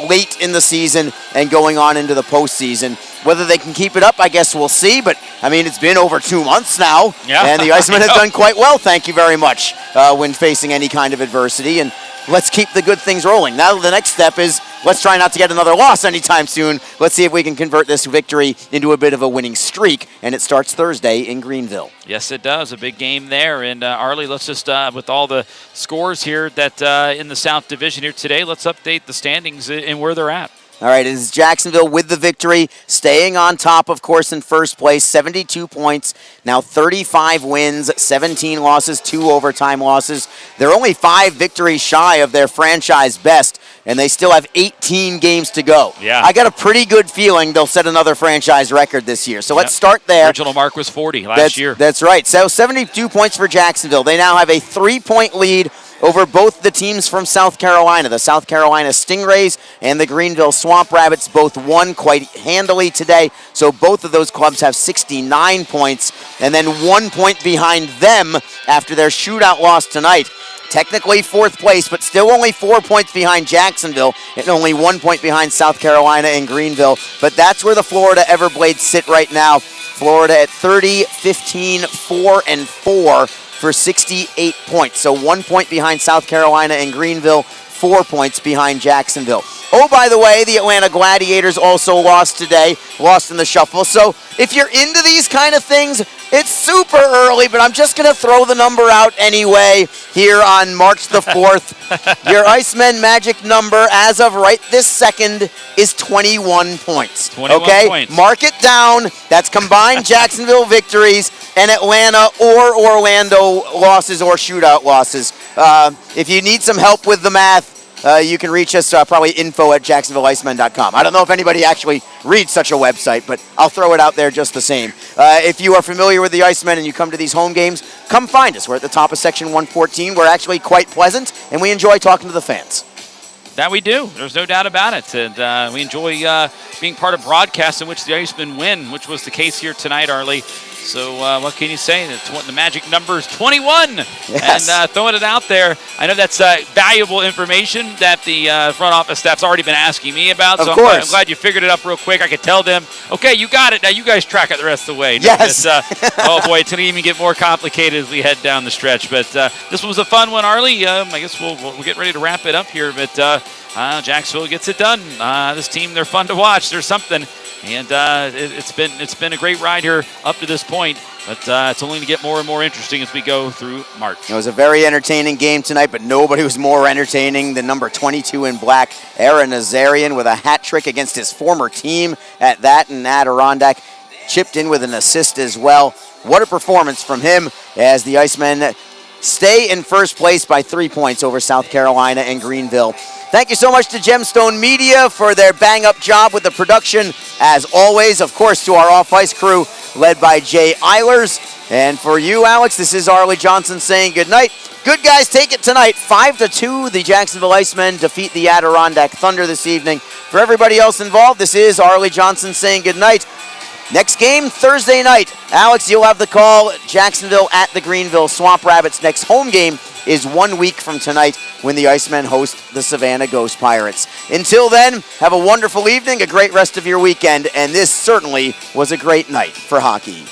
late in the season and going on into the postseason. Whether they can keep it up, I guess we'll see, but, it's been over 2 months now, and the Icemen have done quite well, thank you very much, when facing any kind of adversity, and let's keep the good things rolling. Now the next step is let's try not to get another loss anytime soon. Let's see if we can convert this victory into a bit of a winning streak, and it starts Thursday in Greenville. Yes, it does. A big game there. And Arlie, let's just, with all the scores here that in the South Division here today, let's update the standings and where they're at. All right, it is Jacksonville with the victory, staying on top, of course, in first place, 72 points, now 35 wins, 17 losses, 2 overtime losses. They're only 5 victories shy of their franchise best, and they still have 18 games to go. Yeah. I got a pretty good feeling they'll set another franchise record this year, so let's start there. Original mark was 40 last year. That's right, so 72 points for Jacksonville. They now have a 3-point lead over both the teams from South Carolina. The South Carolina Stingrays and the Greenville Swamp Rabbits both won quite handily today. So both of those clubs have 69 points. And then 1 point behind them after their shootout loss tonight. Technically 4th place, but still only 4 points behind Jacksonville and only 1 point behind South Carolina and Greenville. But that's where the Florida Everblades sit right now. Florida at 30, 15, 4, and 4. For 68 points. So 1 point behind South Carolina and Greenville, 4 points behind Jacksonville. Oh, by the way, the Atlanta Gladiators also lost today, lost in the shuffle. So if you're into these kind of things, it's super early, but I'm just going to throw the number out anyway here on March the 4th. Your Icemen magic number as of right this second is 21 points. 21 points. Mark it down. That's combined Jacksonville victories and Atlanta or Orlando losses or shootout losses. If you need some help with the math, you can reach us probably info@jacksonvilleicemen.com. I don't know if anybody actually reads such a website, but I'll throw it out there just the same. If you are familiar with the Icemen and you come to these home games, come find us. We're at the top of Section 114. We're actually quite pleasant, and we enjoy talking to the fans. That we do. There's no doubt about it. And we enjoy being part of broadcasts in which the Icemen win, which was the case here tonight, Arlie. So what can you say? The magic number is 21. Yes. And throwing it out there. I know that's valuable information that the front office staff's already been asking me about. Of So course. I'm glad you figured it up real quick. I could tell them, okay, you got it. Now you guys track it the rest of the way. No, Yes. Oh, boy, it's going to even get more complicated as we head down the stretch. But this was a fun one, Arlie. I guess we'll get ready to wrap it up here. But Jacksonville gets it done. This team, they're fun to watch. There's something. And it's been a great ride here up to this point, but it's only going to get more and more interesting as we go through March. It was a very entertaining game tonight, but nobody was more entertaining than number 22 in black, Aaron Nazarian, with a hat trick against his former team at that, and Adirondack chipped in with an assist as well. What a performance from him as the Icemen stay in first place by 3 points over South Carolina and Greenville. Thank you so much to Gemstone Media for their bang-up job with the production. As always, of course, to our off-ice crew led by Jay Eilers. And for you, Alex, this is Arlie Johnson saying goodnight. Good guys, take it tonight. 5-2, the Jacksonville Icemen defeat the Adirondack Thunder this evening. For everybody else involved, this is Arlie Johnson saying goodnight. Next game, Thursday night. Alex, you'll have the call. Jacksonville at the Greenville Swamp Rabbits. Next home game is 1 week from tonight when the Icemen host the Savannah Ghost Pirates. Until then, have a wonderful evening, a great rest of your weekend, and this certainly was a great night for hockey.